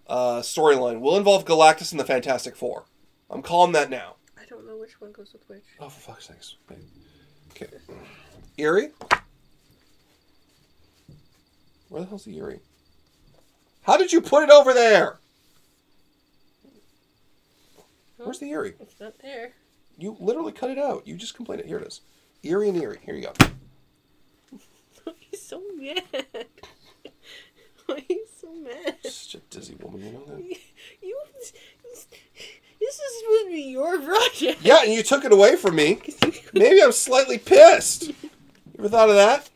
storyline will involve Galactus and the Fantastic Four. I'm calling that now. I don't know which one goes with which. Oh, for fuck's sakes. Okay. Eerie? Where the hell's the Eerie? How did you put it over there? Where's the Eerie? It's not there. You literally cut it out. You just complained it. Here it is. Eerie and Eerie. Here you go. Why are you so mad? Why are you so mad? Such a dizzy woman, you know that? This is supposed to be your project. Yeah, and you took it away from me. Maybe I'm slightly pissed. You ever thought of that?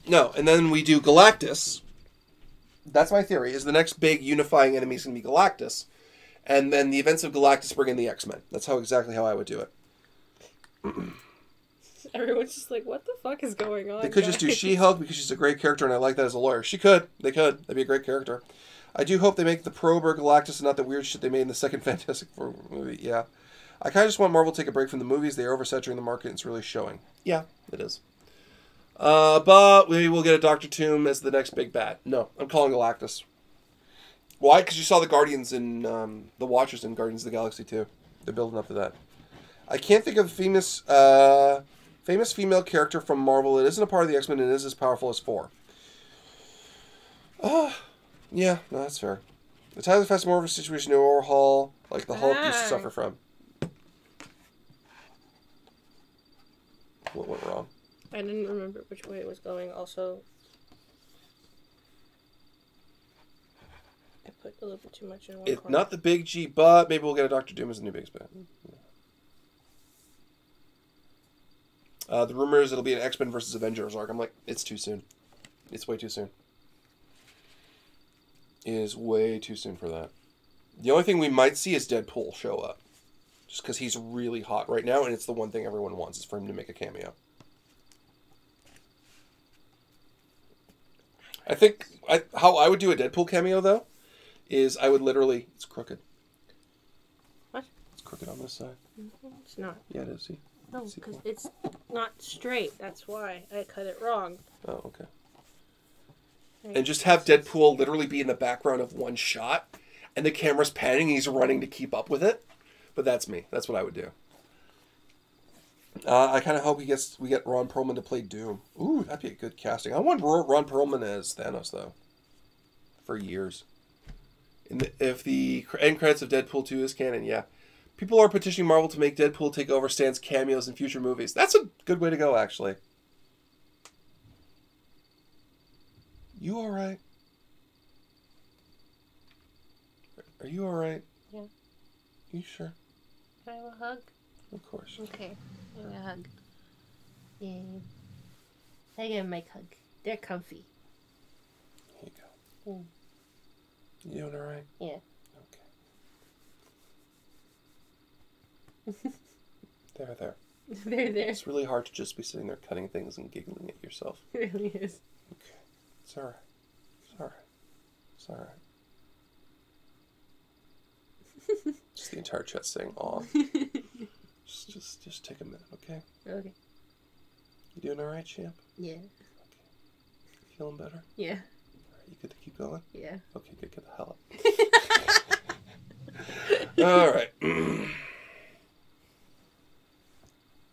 No, and then we do Galactus. That's my theory, is the next big unifying enemy is going to be Galactus. And then the events of Galactus bring in the X-Men. That's exactly how I would do it. Everyone's just like, what the fuck is going on? They could just do She-Hulk because she's a great character and I like that as a lawyer. She could. They could. That'd be a great character. I do hope they make the Prober Galactus and not the weird shit they made in the second Fantastic Four movie. Yeah. I kind of just want Marvel to take a break from the movies. They are oversaturating the market and it's really showing. Yeah, it is. But maybe we'll get a Dr. Doom as the next big bad. No, I'm calling Galactus. Why? Because you saw the Guardians in the Watchers in Guardians of the Galaxy 2. They're building up to that. I can't think of a famous female character from Marvel. It isn't a part of the X-Men and it is as powerful as 4. Yeah, no, that's fair. The Tyler Fast more of a situation to overhaul, like the Hulk used to suffer from. What went wrong? I didn't remember which way it was going. Also, I put a little bit too much in one corner. Not the big G, but maybe we'll get a Dr. Doom as a new biggest bad. The rumor is it'll be an X-Men versus Avengers arc. I'm like, it's too soon. It's way too soon. It is way too soon for that. The only thing we might see is Deadpool show up. Just because he's really hot right now, and it's the one thing everyone wants is for him to make a cameo. I think how I would do a Deadpool cameo, though, is I would literally... It's crooked. What? It's crooked on this side. It's not. Yeah, it is. See? No, because it's not straight. That's why I cut it wrong. Oh, okay. And just have Deadpool literally be in the background of one shot, and the camera's panning, and he's running to keep up with it. But that's me. That's what I would do. I kind of hope we get Ron Perlman to play Doom. Ooh, that'd be a good casting. I want Ron Perlman as Thanos, though. For years. If the end credits of Deadpool 2 is canon, yeah. People are petitioning Marvel to make Deadpool take over Stan's cameos in future movies. That's a good way to go, actually. You alright? Are you alright? Yeah. You sure? Can I have a hug? Of course. Okay. Give me a hug. Yay. I give Mike a hug. They're comfy. Here you go. You doing alright? Yeah. Okay. There. There. It's really hard to just be sitting there cutting things and giggling at yourself. It really is. Okay. It's alright. It's alright. It's alright. Just the entire chat saying, "Aw." just take a minute, okay? Okay. You doing all right, champ? Yeah. Okay. Feeling better? Yeah. All right, you good to keep going? Yeah. Okay, good. Get the hell up. All right.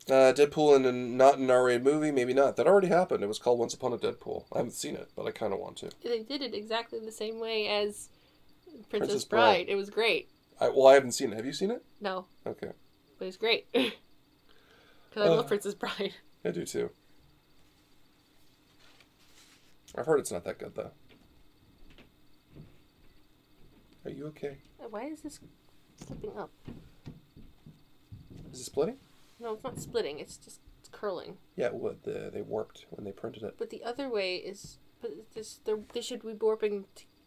Deadpool in not an R-rated movie? Maybe not. That already happened. It was called Once Upon a Deadpool. I haven't seen it, but I kind of want to. They did it exactly the same way as Princess Bride. It was great. I haven't seen it. Have you seen it? No. Okay. But it's great. Because I love Princess Bride. I do too. I've heard it's not that good, though. Are you okay? Why is this flipping up? Is it splitting? No, it's not splitting. It's just curling. Yeah, they warped when they printed it. But the other way is... But they should be warping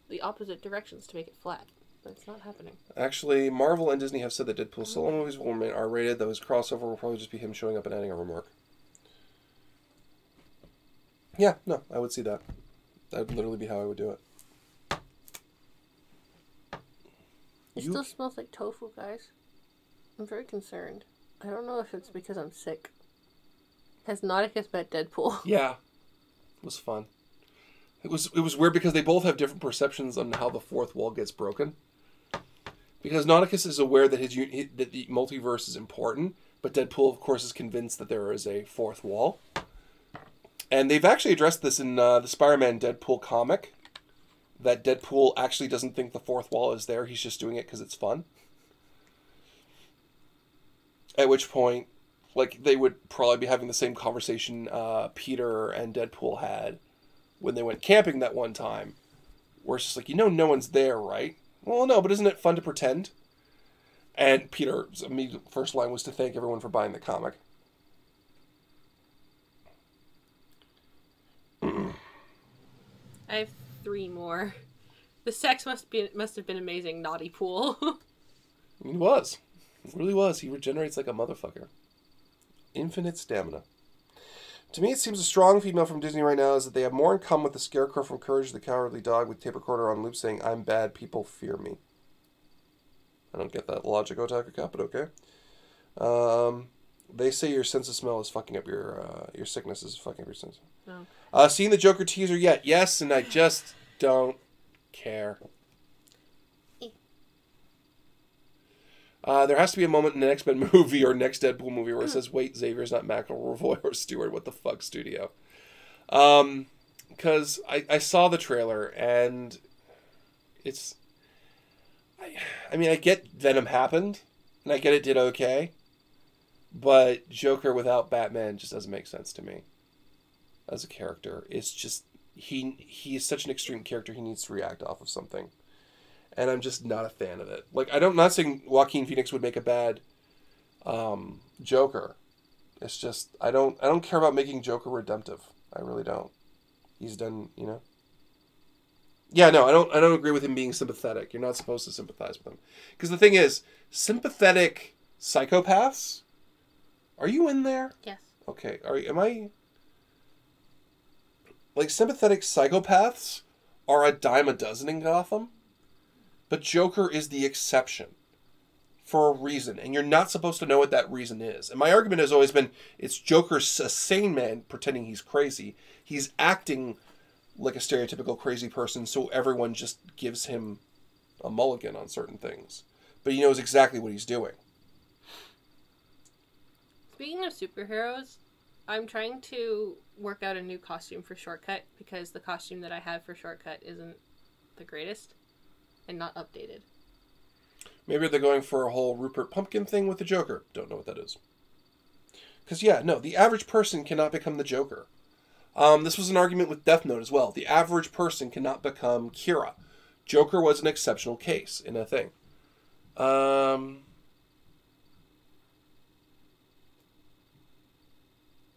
the opposite directions to make it flat. But it's not happening. Actually, Marvel and Disney have said that Deadpool solo movies will remain R-rated, though his crossover will probably just be him showing up and adding a remark. Yeah, no, I would see that. That would literally be how I would do it. It still smells like tofu, guys. I'm very concerned. I don't know if it's because I'm sick. Has Nauticus met Deadpool? Yeah. It was fun. It was weird because they both have different perceptions on how the fourth wall gets broken. Because Nauticus is aware that that the multiverse is important, but Deadpool, of course, is convinced that there is a fourth wall. And they've actually addressed this in the Spider-Man Deadpool comic, that Deadpool actually doesn't think the fourth wall is there. He's just doing it because it's fun. At which point, like, they would probably be having the same conversation Peter and Deadpool had when they went camping that one time, where it's just like, no one's there, right? Well, no, but isn't it fun to pretend? And Peter's immediate first line was to thank everyone for buying the comic. I have 3 more. The sex must have been amazing, Naughty Pool. He was. It really was. He regenerates like a motherfucker. Infinite stamina. To me, it seems a strong female from Disney right now is that they have more in common with the Scarecrow from Courage the Cowardly Dog with tape recorder on loop saying, "I'm bad, people fear me." I don't get that logic, Otaku Cat, but okay. They say your sense of smell is fucking up your sickness is fucking up your sense. Oh. Seen the Joker teaser yet? Yes, and I just don't care. There has to be a moment in the next Men movie or next Deadpool movie where it says, "Wait, Xavier's not McElroy or Stewart. What the fuck, studio?" Because I saw the trailer and it's... I mean, I get Venom happened, and I get it did okay, but Joker without Batman just doesn't make sense to me as a character. It's just... He is such an extreme character, he needs to react off of something. And I'm just not a fan of it. Like, I'm not saying Joaquin Phoenix would make a bad Joker. It's just I don't care about making Joker redemptive. I really don't. He's done, Yeah, no, I don't agree with him being sympathetic. You're not supposed to sympathize with him. Because the thing is, sympathetic psychopaths. Are you in there? Yes. Okay. Am I? Like, sympathetic psychopaths are a dime a dozen in Gotham. But Joker is the exception for a reason, and you're not supposed to know what that reason is. And my argument has always been, it's Joker's a sane man pretending he's crazy. He's acting like a stereotypical crazy person, so everyone just gives him a mulligan on certain things. But he knows exactly what he's doing. Speaking of superheroes, I'm trying to work out a new costume for Shortcut, because the costume that I have for Shortcut isn't the greatest. And not updated. Maybe they're going for a whole Rupert Pumpkin thing with the Joker. Don't know what that is. Because, yeah, no, the average person cannot become the Joker. This was an argument with Death Note as well. The average person cannot become Kira. Joker was an exceptional case in a thing.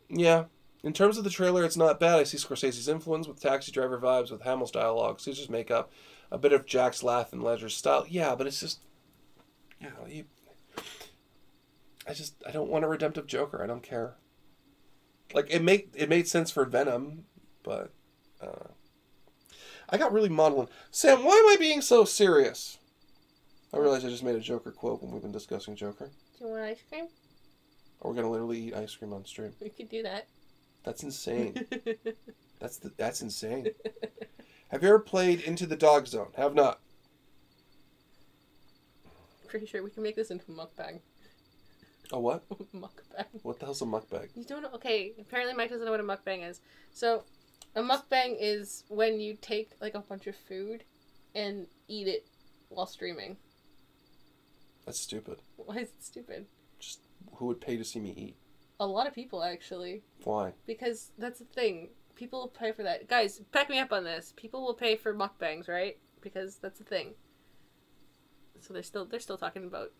Yeah. In terms of the trailer, it's not bad. I see Scorsese's influence with Taxi Driver vibes, with Hamill's dialogue, Caesar's makeup, a bit of Jack's laugh and Ledger's style. Yeah, but it's just... I don't want a redemptive Joker. I don't care. Like, it made sense for Venom, but... I got really maudlin. Sam, why am I being so serious? I realized I just made a Joker quote when we've been discussing Joker. Do you want ice cream? Or we're going to literally eat ice cream on stream. We could do that. That's insane. That's insane. Have you ever played Into the Dog Zone? Have not. Pretty sure we can make this into a mukbang. A what? Mukbang. What the hell's a mukbang? You don't know? Okay, apparently Mike doesn't know what a mukbang is. So, a mukbang is when you take, like, a bunch of food and eat it while streaming. That's stupid. Why is it stupid? Just, who would pay to see me eat? A lot of people, actually. Why? Because that's the thing. People will pay for that. Guys, back me up on this. People will pay for mukbangs, right? Because that's the thing. So they're still talking about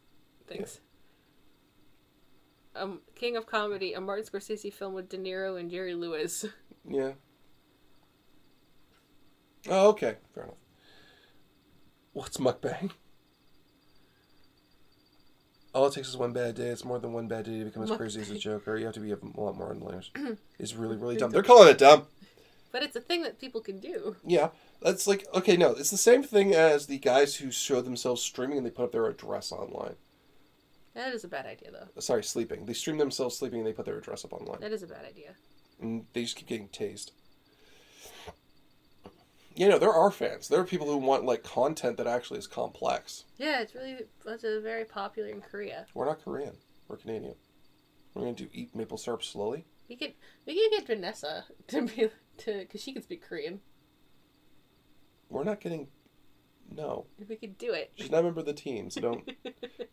things. Yeah. King of Comedy, a Martin Scorsese film with De Niro and Jerry Lewis. Yeah. Oh, okay. Fair enough. What's mukbang? All it takes is one bad day. It's more than one bad day to become as crazy as a Joker. You have to be a lot more unlayers. It's really, really dumb. They're calling it dumb. But it's a thing that people can do. Yeah. That's like, okay, no. It's the same thing as the guys who show themselves streaming and they put up their address online. That is a bad idea, though. Sorry, sleeping. They stream themselves sleeping and they put their address up online. That is a bad idea. And they just keep getting tased. You know, there are fans. There are people who want, like, content that actually is complex. Yeah, it's very popular in Korea. We're not Korean. We're Canadian. We're going to eat maple syrup slowly. We could get Vanessa because she can speak Korean. We're not getting... No. If we could do it. She's not a member of the team, so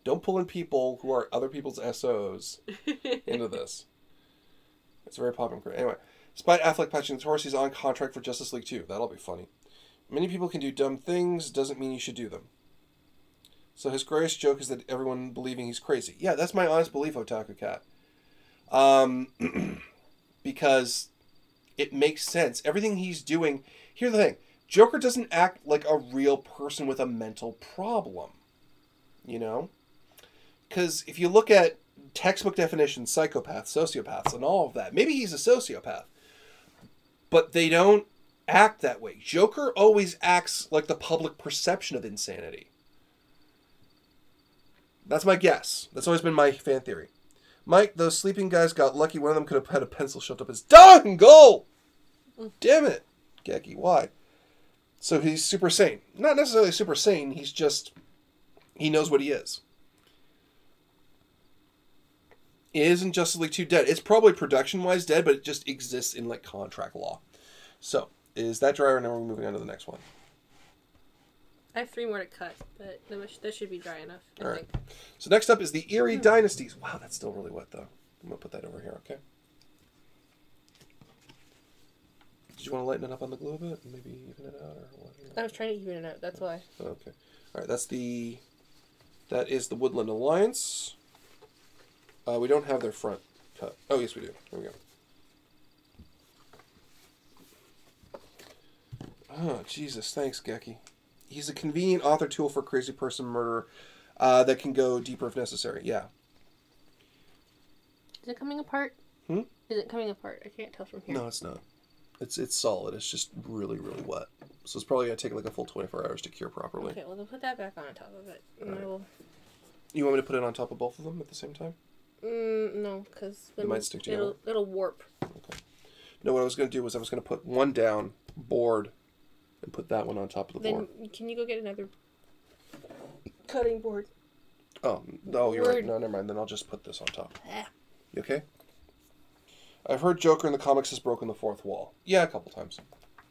don't pull in people who are other people's SOs into this. It's very popular in Korea. Anyway, despite Affleck patching the horse, he's on contract for Justice League 2. That'll be funny. Many people can do dumb things, doesn't mean you should do them. So his greatest joke is that everyone believing he's crazy. Yeah, that's my honest belief, Otaku Cat. Because it makes sense. Everything he's doing... Here's the thing. Joker doesn't act like a real person with a mental problem. You know? Because if you look at textbook definitions, psychopaths, sociopaths, and all of that, maybe he's a sociopath. But they don't act that way. Joker always acts like the public perception of insanity. That's my guess. That's always been my fan theory. Mike, those sleeping guys got lucky. One of them could have had a pencil shoved up his goal. Damn it. Geki, why? So he's super sane. Not necessarily super sane. He's just... He knows what he is. Isn't Justice League 2 dead? It's probably production-wise dead, but it just exists in, like, contract law. So, is that dry, or now we're moving on to the next one? I have 3 more to cut, but that should be dry enough, I think. So next up is the Eerie Dynasties. Wow, that's still really wet, though. I'm going to put that over here, okay? Did you want to lighten it up on the glue a bit? Maybe even it out, or what? I was trying to even it out, that's why. Okay. Alright, that is the Woodland Alliance. We don't have their front cut. Oh, yes, we do. There we go. Oh, Jesus. Thanks, Geki. He's a convenient author tool for crazy person murder that can go deeper if necessary. Yeah. Is it coming apart? Hmm? Is it coming apart? I can't tell from here. No, it's not. It's solid. It's just really, really wet. So it's probably going to take like a full 24 hours to cure properly. Okay, well, then put that back on top of it. And I will... You want me to put it on top of both of them at the same time? No, because it might stick together. It'll warp. Okay. No, what I was going to do was I was going to put one down, board, and put that one on top of the board. Then can you go get another cutting board? Oh, you're right. No, never mind. Then I'll just put this on top. You okay? I've heard Joker in the comics has broken the fourth wall. Yeah, a couple times.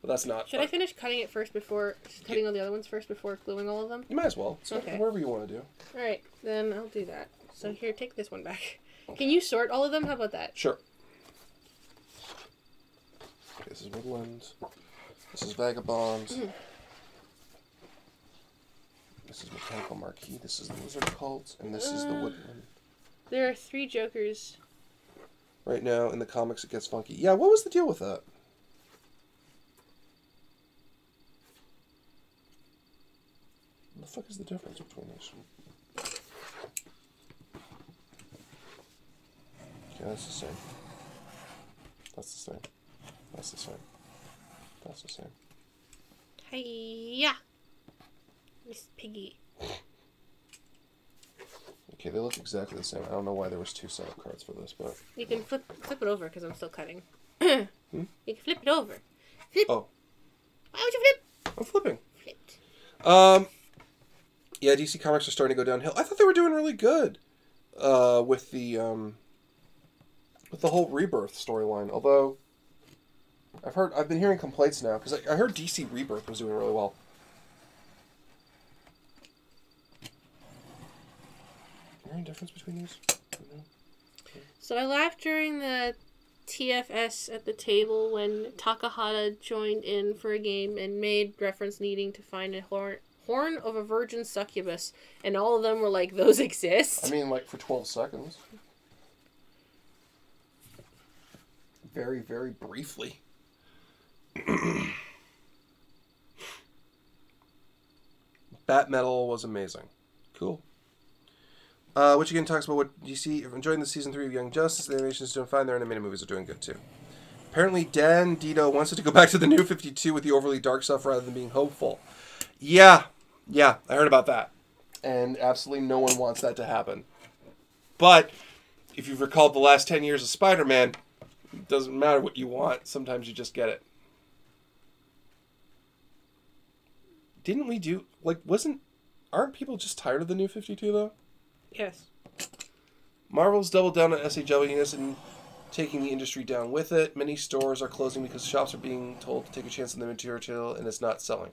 But that's not... Should I finish cutting it first before... Cutting all the other ones first before gluing all of them? You might as well. So okay. Whatever you want to do. Alright, then I'll do that. So here, take this one back. Can you sort all of them? How about that? Sure. Okay, this is Woodland. This is Vagabond. This is Mechanical Marquee. This is the Wizard Cult. And this is the Woodland. There are 3 Jokers. Right now, in the comics, it gets funky. Yeah, what was the deal with that? What the fuck is the difference between these? Okay, that's the same. That's the same. That's the same. That's the same. Hiya! Miss Piggy. Okay, they look exactly the same. I don't know why there was 2 setup cards for this, but... You can flip it over, because I'm still cutting. You can flip it over. Flip. Oh. Why would you flip? I'm flipping. Flipped. Yeah, DC Comics are starting to go downhill. I thought they were doing really good with the whole Rebirth storyline. Although I've been hearing complaints now because I heard DC Rebirth was doing really well. Is there any difference between these? No. So I laughed during the TFS at the table when Takahata joined in for a game and made reference needing to find a horn of a virgin succubus, and all of them were like, those exist? I mean, like, for 12 seconds. Very, very briefly. Bat Metal was amazing. Cool. Which again talks about what DC, if enjoying the season 3 of Young Justice, the animation is doing fine, their animated movies are doing good too. Apparently Dan Dito wants it to go back to the new 52 with the overly dark stuff rather than being hopeful. Yeah, I heard about that. And absolutely no one wants that to happen. But, if you've recalled the last 10 years of Spider-Man, it doesn't matter what you want, sometimes you just get it. Didn't we do, like, aren't people just tired of the new 52 though? Yes. Marvel's doubled down on SHWiness and taking the industry down with it. Many stores are closing because shops are being told to take a chance on the material and it's not selling.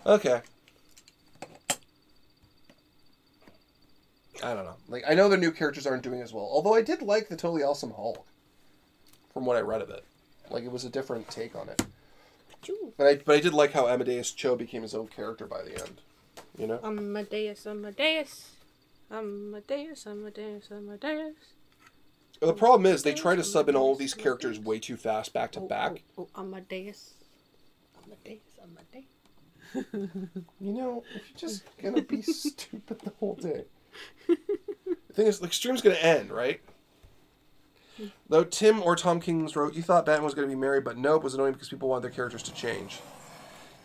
Okay. I don't know. Like, I know the new characters aren't doing as well. Although I did like the Totally Awesome Hulk. From what I read of it. Like, it was a different take on it. But I did like how Amadeus Cho became his own character by the end. You know? Amadeus. Well, the problem is, they try to sub in all of these characters way too fast, back to back. Amadeus. You know, if you're just gonna be stupid the whole day. The thing is, like, stream's gonna end, right? Though Tim or Tom Kings wrote, you thought Batman was gonna be married, but nope, it was annoying because people wanted their characters to change.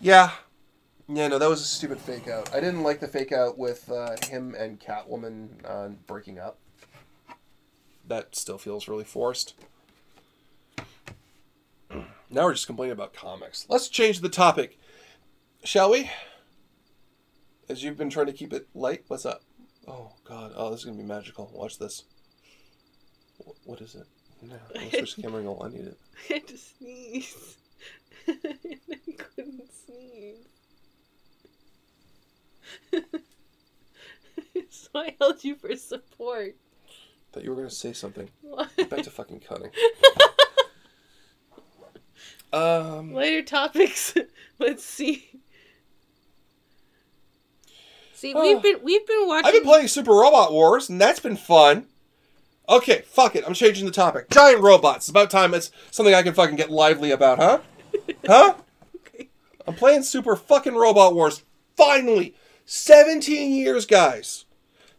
Yeah, no, that was a stupid fake out. I didn't like the fake out with him and Catwoman breaking up. That still feels really forced. Now we're just complaining about comics. Let's change the topic, shall we? As you've been trying to keep it light, what's up? Oh, God. Oh, this is going to be magical. Watch this. What is it? No, I'll switch the camera angle. I need it. I had to sneeze. And I couldn't sneeze. So I held you for support. Thought you were going to say something. What? Back to fucking cutting. Later topics. Let's see. See, we've been watching. I've been playing Super Robot Wars, and that's been fun. Okay, fuck it. I'm changing the topic. Giant robots. It's about time it's something I can fucking get lively about, huh? Huh? Okay. I'm playing Super fucking Robot Wars. Finally! 17 years, guys.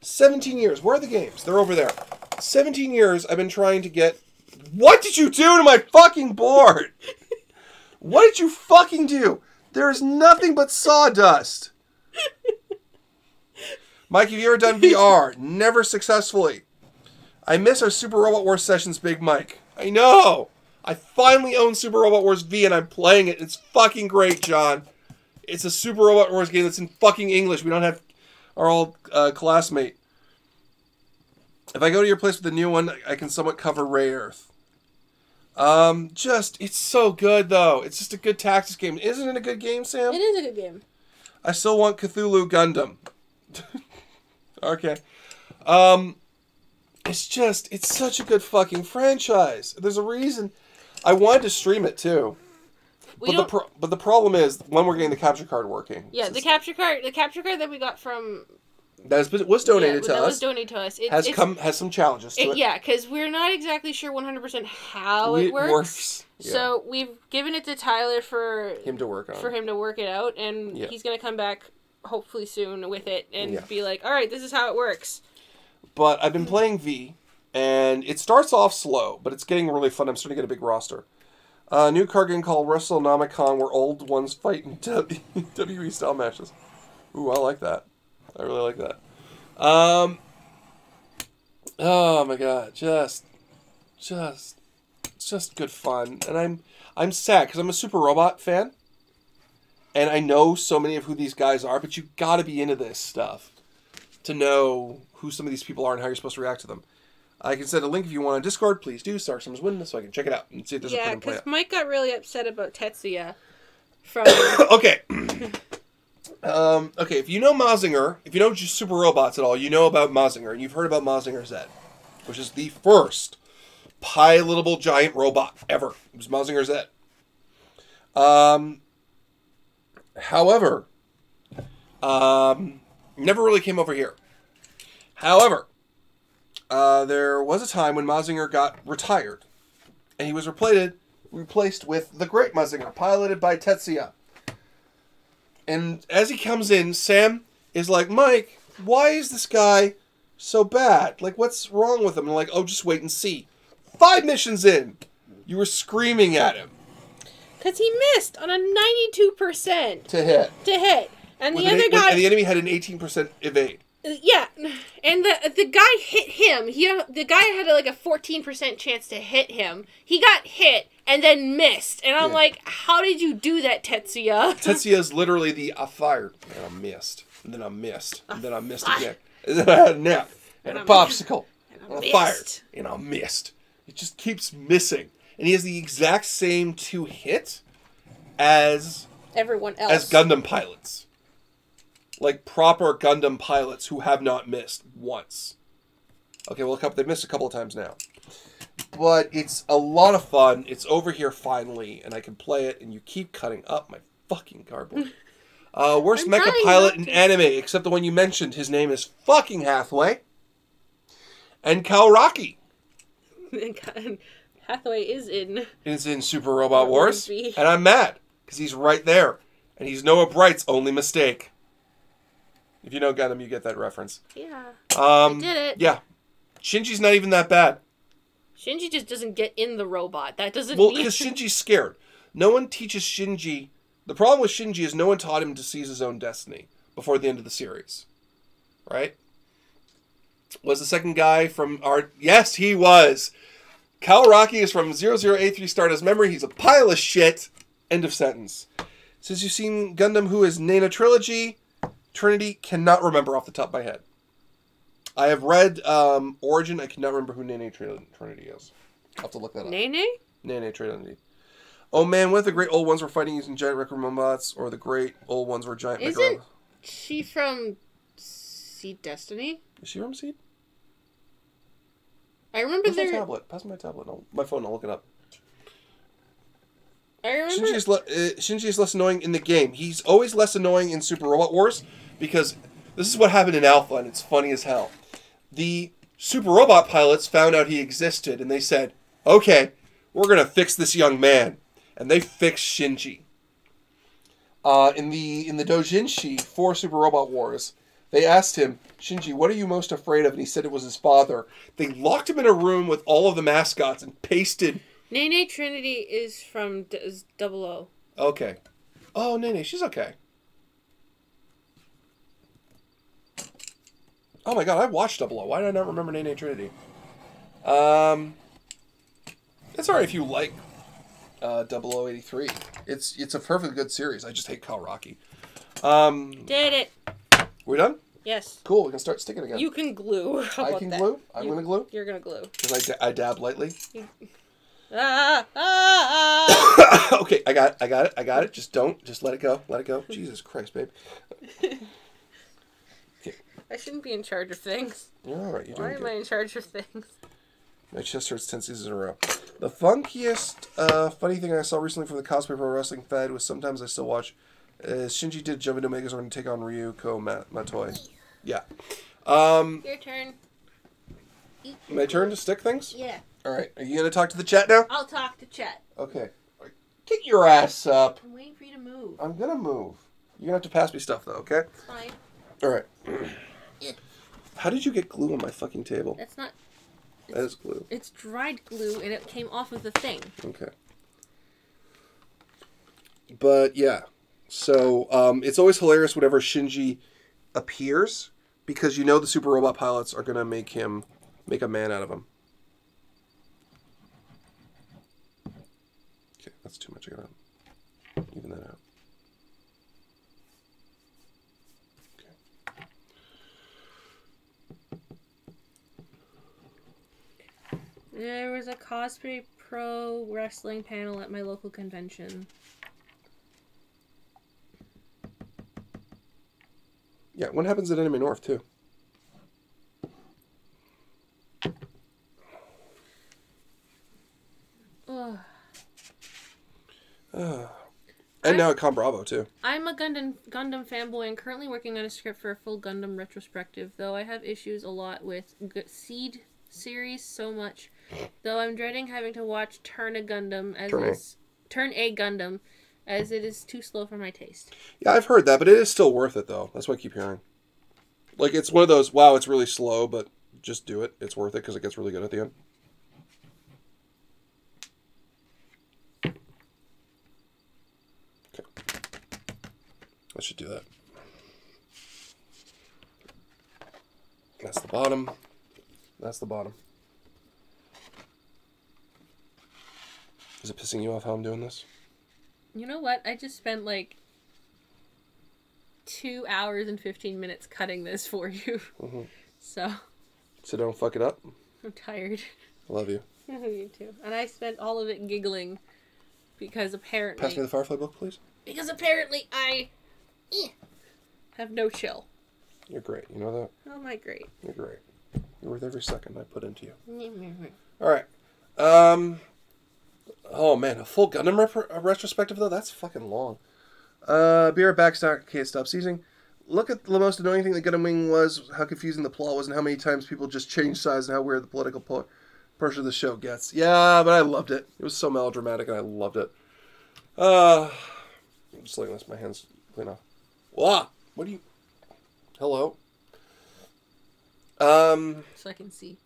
17 years. Where are the games? They're over there. 17 years I've been trying to get... What did you do to my fucking board? What did you fucking do? There is nothing but sawdust. Mike, have you ever done VR? Never successfully. I miss our Super Robot Wars sessions, Big Mike. I know. I finally own Super Robot Wars V and I'm playing it. It's fucking great, John. It's a Super Robot Wars game that's in fucking English. We don't have our old classmate. If I go to your place with the new one, I can somewhat cover Ray Earth. It's so good, though. It's just a good tactics game. Isn't it a good game, Sam? It is a good game. I still want Cthulhu Gundam. Okay. It's such a good fucking franchise. There's a reason. I wanted to stream it, too. But the problem is, when we're getting the capture card working. Yeah, the capture card that we got from... That was donated to us. That was donated to us. Has some challenges to it. Yeah, because we're not exactly sure 100% how it works. Yeah. So we've given it to Tyler for him to work it out, and he's going to come back hopefully soon with it and be like, all right, this is how it works. But I've been playing V, and it starts off slow, but it's getting really fun. I'm starting to get a big roster. New card game called WrestleNomicon, where old ones fight in WWE style matches. Ooh, I like that. I really like that. Oh my god, just good fun. And I'm sad because I'm a Super Robot fan. And I know so many of who these guys are, but you gotta be into this stuff to know who some of these people are and how you're supposed to react to them. I can send a link if you want on Discord. Please do. Star Summer's Window so I can check it out and see if there's a play. Yeah, because Mike got really upset about Tetsuya. From Okay. Okay, if you know Mazinger, if you know just Super Robots at all, you know about Mazinger, and you've heard about Mazinger Z, which is the first pilotable giant robot ever. It was Mazinger Z. However, never really came over here. However, there was a time when Mazinger got retired, and he was replaced with the Great Mazinger, piloted by Tetsuya. And as he comes in, Sam is like, Mike, why is this guy so bad? Like, what's wrong with him? And I'm like, oh, just wait and see. 5 missions in, you were screaming at him. Because he missed on a 92% to hit. And the other guy... And the enemy had an 18% evade. Yeah, and the guy hit him. The guy had like a 14% chance to hit him. He got hit and then missed. And I'm like, how did you do that, Tetsuya? Tetsuya's literally I fired, and I missed, and then I missed, and then I missed again. And then I had a nap, and a popsicle, and I fired, and I missed. It just keeps missing. And he has the exact same 2 hit as everyone else. As Gundam pilots. Like proper Gundam pilots who have not missed once. Okay, well, they've missed a couple of times now. But it's a lot of fun. It's over here finally, and I can play it, and you keep cutting up my fucking cardboard. Worst mecha pilot in anime, except the one you mentioned. His name is fucking Hathaway. And Kaoraki. Hathaway is in Super Robot Wars, and I'm mad because he's right there, and he's Noah Bright's only mistake. If you know Gundam, you get that reference. Yeah, I did it. Yeah, Shinji's not even that bad. Shinji just doesn't get in the robot. That doesn't mean... Well, because Shinji's scared. No one teaches Shinji... The problem with Shinji is no one taught him to seize his own destiny before the end of the series. Right? Was the second guy from our... Yes, he was! Kaoraki is from 0083 Stardust Memory. He's a pile of shit. End of sentence. Since you've seen Gundam Who is Nana Trilogy, Trinity cannot remember off the top of my head. I have read Origin. I cannot remember who Nene Trinity is. I'll have to look that up. Nene? Nene Trinity. Oh man, what if the great old ones were fighting using giant Record Robots, or the great old ones were giant Isn't she from Seed Destiny? Is she from Seed? I remember my tablet. Pass me my tablet. My phone. I'll look it up. I remember... Shinji is less annoying in the game. He's always less annoying in Super Robot Wars, because this is what happened in Alpha, and it's funny as hell. The Super Robot pilots found out he existed, and they said, okay, we're going to fix this young man. And they fixed Shinji. In the Dojinshi for Super Robot Wars, they asked him, Shinji, what are you most afraid of? And he said it was his father. They locked him in a room with all of the mascots and pasted... Nene Trinity is from 00. Okay. Oh, Nene, she's okay. Oh my god, I watched 00. Why did I not remember Nene Trinity? It's alright if you like 0083. It's a perfectly good series. I just hate Kaoraki. Did it. We done? Yes. Cool, we can start sticking again. You can glue. How about I can glue? I'm going to glue? You're going to glue. Because I dab lightly. Okay, I got it. Just let it go. Let it go. Jesus Christ, babe. Okay. I shouldn't be in charge of things. You're alright, you're doing good. Why am I in charge of things? My chest hurts 10 seasons in a row. The funkiest funny thing I saw recently from the cosplay pro wrestling fed was sometimes I still watch Shinji did jump into Megazord and take on Ryuko Matoi. Yeah. Your turn. My turn to stick things? Yeah. Alright, are you going to talk to the chat now? I'll talk to chat. Okay. Get your ass up. I'm waiting for you to move. I'm going to move. You're going to have to pass me stuff, though, okay? Fine. Alright. How did you get glue on my fucking table? That's not... That is glue. It's dried glue, and it came off of the thing. Okay. But, yeah. So, it's always hilarious whenever Shinji appears, Because you know the super robot pilots are going to make a man out of him. Okay, that's too much. I got to even that out. There was a cosplay pro wrestling panel at my local convention. Yeah, what happens at Anime North, too? Ugh. And now at Con Bravo, too. I'm a Gundam fanboy and currently working on a script for a full Gundam retrospective, though I have issues a lot with Seed series so much. Though I'm dreading having to watch Turn A Gundam as it is too slow for my taste. Yeah, I've heard that, but it is still worth it, though. That's what I keep hearing. Like, it's one of those, wow, it's really slow, but just do it. It's worth it because it gets really good at the end. Okay. I should do that. That's the bottom. That's the bottom. Is it pissing you off how I'm doing this? You know what? I just spent like 2 hours and 15 minutes cutting this for you. Mm-hmm. So don't fuck it up. I'm tired. I love you. You too. And I spent all of it giggling because apparently... Pass me the Firefly book, please. Because apparently I have no chill. You're great. You know that? Oh, my great. You're great. You're worth every second I put into you. Mm-hmm. All right. Oh, man. A full Gundam retrospective, though? That's fucking long. Be right back. Can't stop seizing. Look at the most annoying thing that Gundam Wing was, how confusing the plot was, and how many times people just changed sides, and how weird the political portion of the show gets. Yeah, but I loved it. It was so melodramatic, and I loved it. I'm just letting this, my hands clean off. Wow! What do you... Hello? So I can see.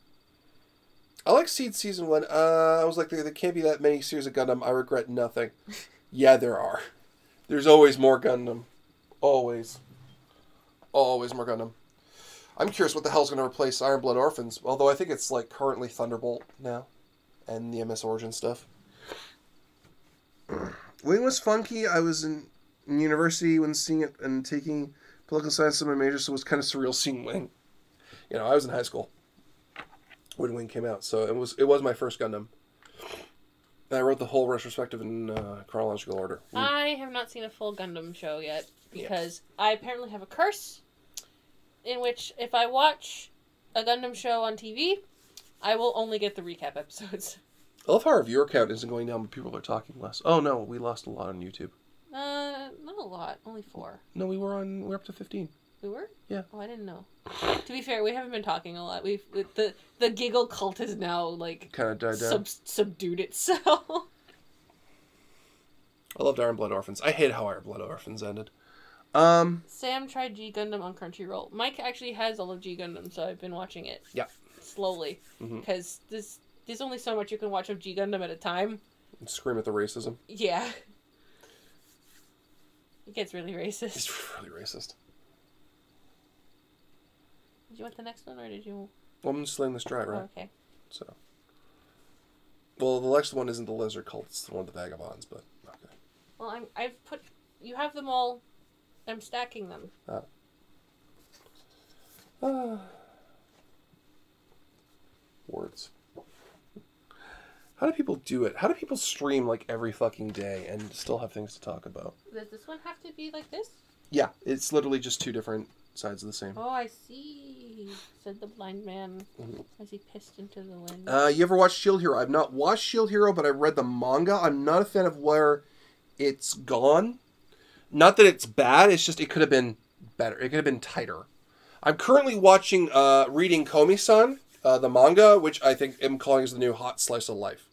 I like Seed Season 1. I was like, there can't be that many series of Gundam. I regret nothing. Yeah, there are. There's always more Gundam. Always. Always more Gundam. I'm curious what the hell's going to replace Iron Blood Orphans. Although I think it's like currently Thunderbolt now. And the MS Origin stuff. Wing was funky. I was in university when seeing it and taking political science as my major, so it was kind of surreal seeing Wing. You know, I was in high school when Wing came out, so it was my first Gundam. And I wrote the whole retrospective in chronological order. I have not seen a full Gundam show yet because I apparently have a curse in which if I watch a Gundam show on TV, I will only get the recap episodes. I love how our viewer count isn't going down, but people are talking less. Oh no, we lost a lot on YouTube. Not a lot, only 4. No, we're up to 15. We were? Yeah. Oh, I didn't know. To be fair, we haven't been talking a lot. The giggle cult has now like kind of died down. Subdued itself. I loved Iron Blood Orphans. I hate how Iron Blood Orphans ended. Sam tried G Gundam on Crunchyroll. Mike actually has all of G Gundam, so I've been watching it. Yeah. Slowly, because there's only so much you can watch of G Gundam at a time. And scream at the racism. Yeah. It gets really racist. It's really racist. Did you want the next one, or did you... Well, I'm just letting this dry, right? Oh, okay. So. Well, the next one isn't the lizard cult, it's the one with the vagabonds, but okay. Well, I've put... You have them all... I'm stacking them. Words. How do people do it? How do people stream like every fucking day and still have things to talk about? Does this one have to be like this? Yeah, it's literally just 2 different sides of the same. Oh, I see, said the blind man as he pissed into the wind. You ever watched Shield Hero? I've not watched Shield Hero, but I've read the manga. I'm not a fan of where it's gone. Not that it's bad, it's just it could have been better. It could have been tighter. I'm currently reading Komi-san, the manga, which I think I'm calling is the new hot slice of life.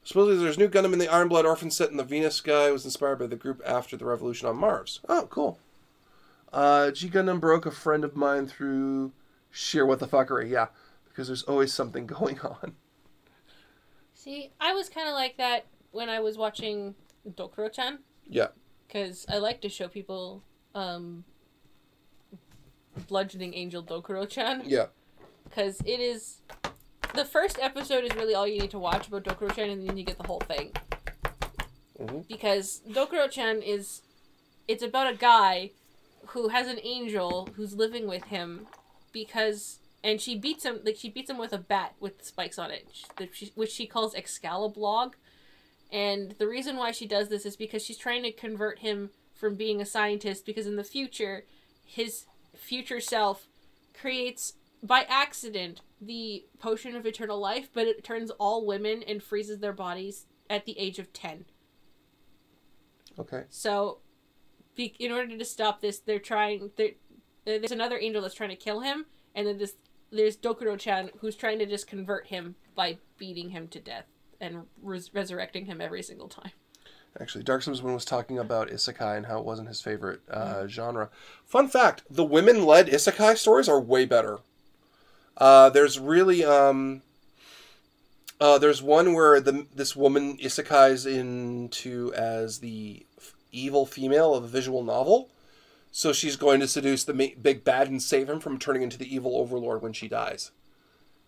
Supposedly there's new Gundam in the Iron Blood Orphan set in the Venus sky. It was inspired by the group after the revolution on Mars. Oh, cool. G Gundam broke a friend of mine through sheer what the fuckery. Yeah, because there's always something going on. See, I was kind of like that when I was watching Dokuro-chan. Yeah. Because I like to show people bludgeoning angel Dokuro-chan. Yeah. Because it is... The first episode is really all you need to watch about Dokuro-chan, and then you get the whole thing. Mm-hmm. Because Dokuro-chan is... It's about a guy who has an angel who's living with him because... And she beats him, with a bat with spikes on it, which she calls Excaliblog. And the reason why she does this is because she's trying to convert him from being a scientist, because in the future, his future self creates, by accident, the potion of eternal life, but it turns all women and freezes their bodies at the age of 10. Okay. So, in order to stop this, there's another angel that's trying to kill him, and then there's Dokuro-chan who's trying to just convert him by beating him to death and resurrecting him every single time. Actually, Dark Simsman was talking about isekai and how it wasn't his favorite genre. Fun fact, the women-led isekai stories are way better. There's really... there's one where this woman isekais into as the evil female of a visual novel. So she's going to seduce the big bad and save him from turning into the evil overlord when she dies.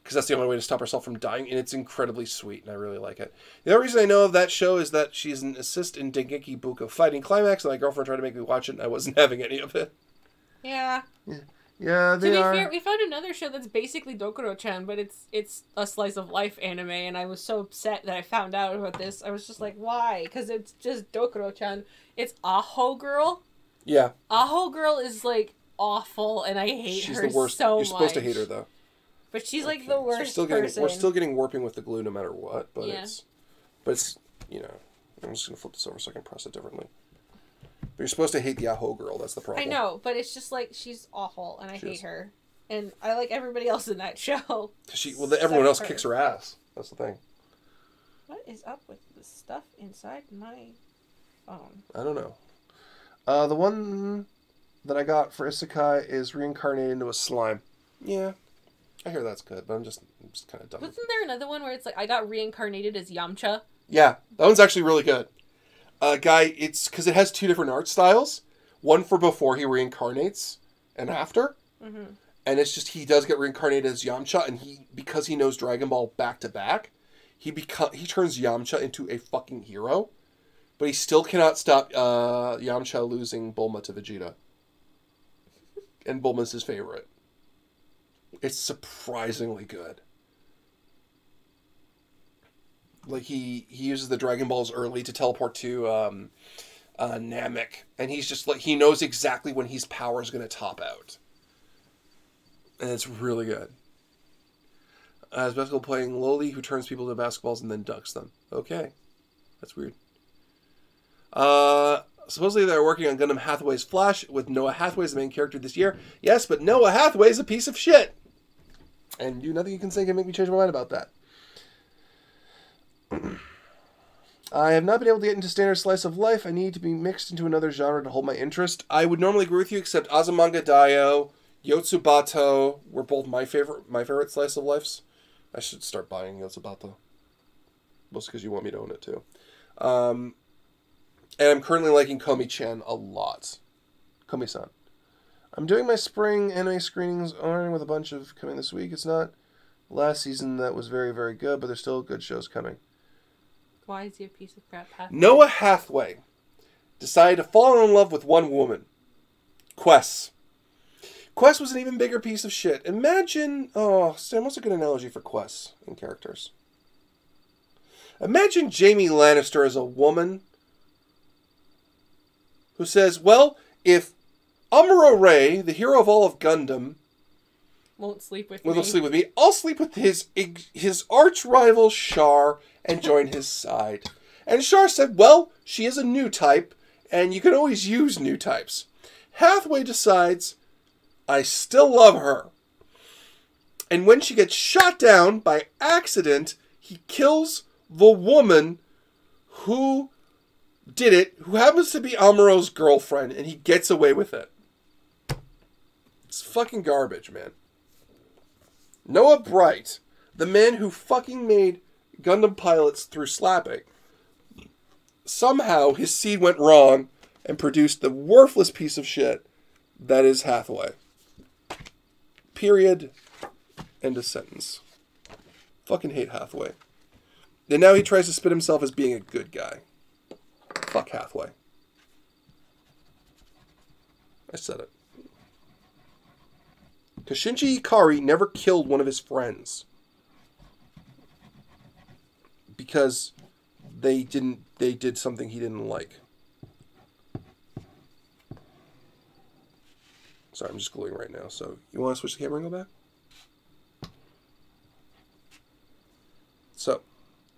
Because that's the only way to stop herself from dying, and it's incredibly sweet, and I really like it. The other reason I know of that show is that she's an assist in Dengeki Bunko Fighting Climax, and my girlfriend tried to make me watch it, and I wasn't having any of it. Yeah. Yeah, they are. To be fair, we found another show that's basically Dokuro-chan, but it's a slice of life anime, and I was so upset that I found out about this. I was just like, why? Because it's just Dokuro-chan. It's Aho Girl. Yeah. Aho Girl is, like, awful, and I hate her the worst. so much. You're supposed to hate her, though. But she's, like, the worst person. We're still getting warping with the glue no matter what, but it's, you know, I'm just going to flip this over so I can press it differently. But you're supposed to hate the Aho Girl, that's the problem. I know, but it's just, like, she's awful, and I hate her. And I like everybody else in that show. Everyone else kicks her ass. That's the thing. What is up with the stuff inside my phone? I don't know. The one that I got for Isekai is reincarnated into a slime. Yeah. I hear that's good, but I'm just kind of dumb. Wasn't there another one where it's like, I got reincarnated as Yamcha? Yeah, that one's actually really good. It's because it has two different art styles. One for before he reincarnates and after. Mm-hmm. And it's just, he does get reincarnated as Yamcha, and because he knows Dragon Ball back to back, he turns Yamcha into a fucking hero. But he still cannot stop Yamcha losing Bulma to Vegeta. And Bulma's his favorite. It's surprisingly good. Like, he uses the Dragon Balls early to teleport to Namek. And he's just like, he knows exactly when his power is going to top out. And it's really good. As basketball playing Loli, who turns people into basketballs and then ducks them. Okay. That's weird. Supposedly they're working on Gundam Hathaway's Flash with Noah Hathaway as the main character this year. Yes, but Noah Hathaway's a piece of shit. And nothing you can say can make me change my mind about that. I have not been able to get into standard slice of life. I need to be mixed into another genre to hold my interest. I would normally agree with you, except Azumanga Daioh, Yotsubato were both my favorite slice of lives. I should start buying Yotsubato. Mostly because you want me to own it too. And I'm currently liking Komi-chan a lot. Komi-san. I'm doing my spring anime screenings with a bunch of coming this week. It's not last season that was very, very good, but there's still good shows coming. Why is he a piece of crap? Noah Hathaway decided to fall in love with one woman. Quest. Quest was an even bigger piece of shit. Imagine... Oh, Sam, what's a good analogy for Quest in characters? Imagine Jaime Lannister as a woman who says, well, if Amuro Ray, the hero of all of Gundam, won't sleep with me, I'll sleep with his arch rival Char and join his side. And Char said, well, she is a new type, and you can always use new types. Hathaway decides, I still love her. And when she gets shot down by accident, he kills the woman who did it, who happens to be Amuro's girlfriend, and he gets away with it. It's fucking garbage, man. Noah Bright, the man who fucking made Gundam pilots through slapping, somehow his seed went wrong and produced the worthless piece of shit that is Hathaway. Period. End of sentence. Fucking hate Hathaway. And now he tries to spin himself as being a good guy. Fuck Hathaway. I said it. Shinji Ikari never killed one of his friends. Because they did something he didn't like. Sorry, I'm just gluing right now. So, you want to switch the camera and go back? So,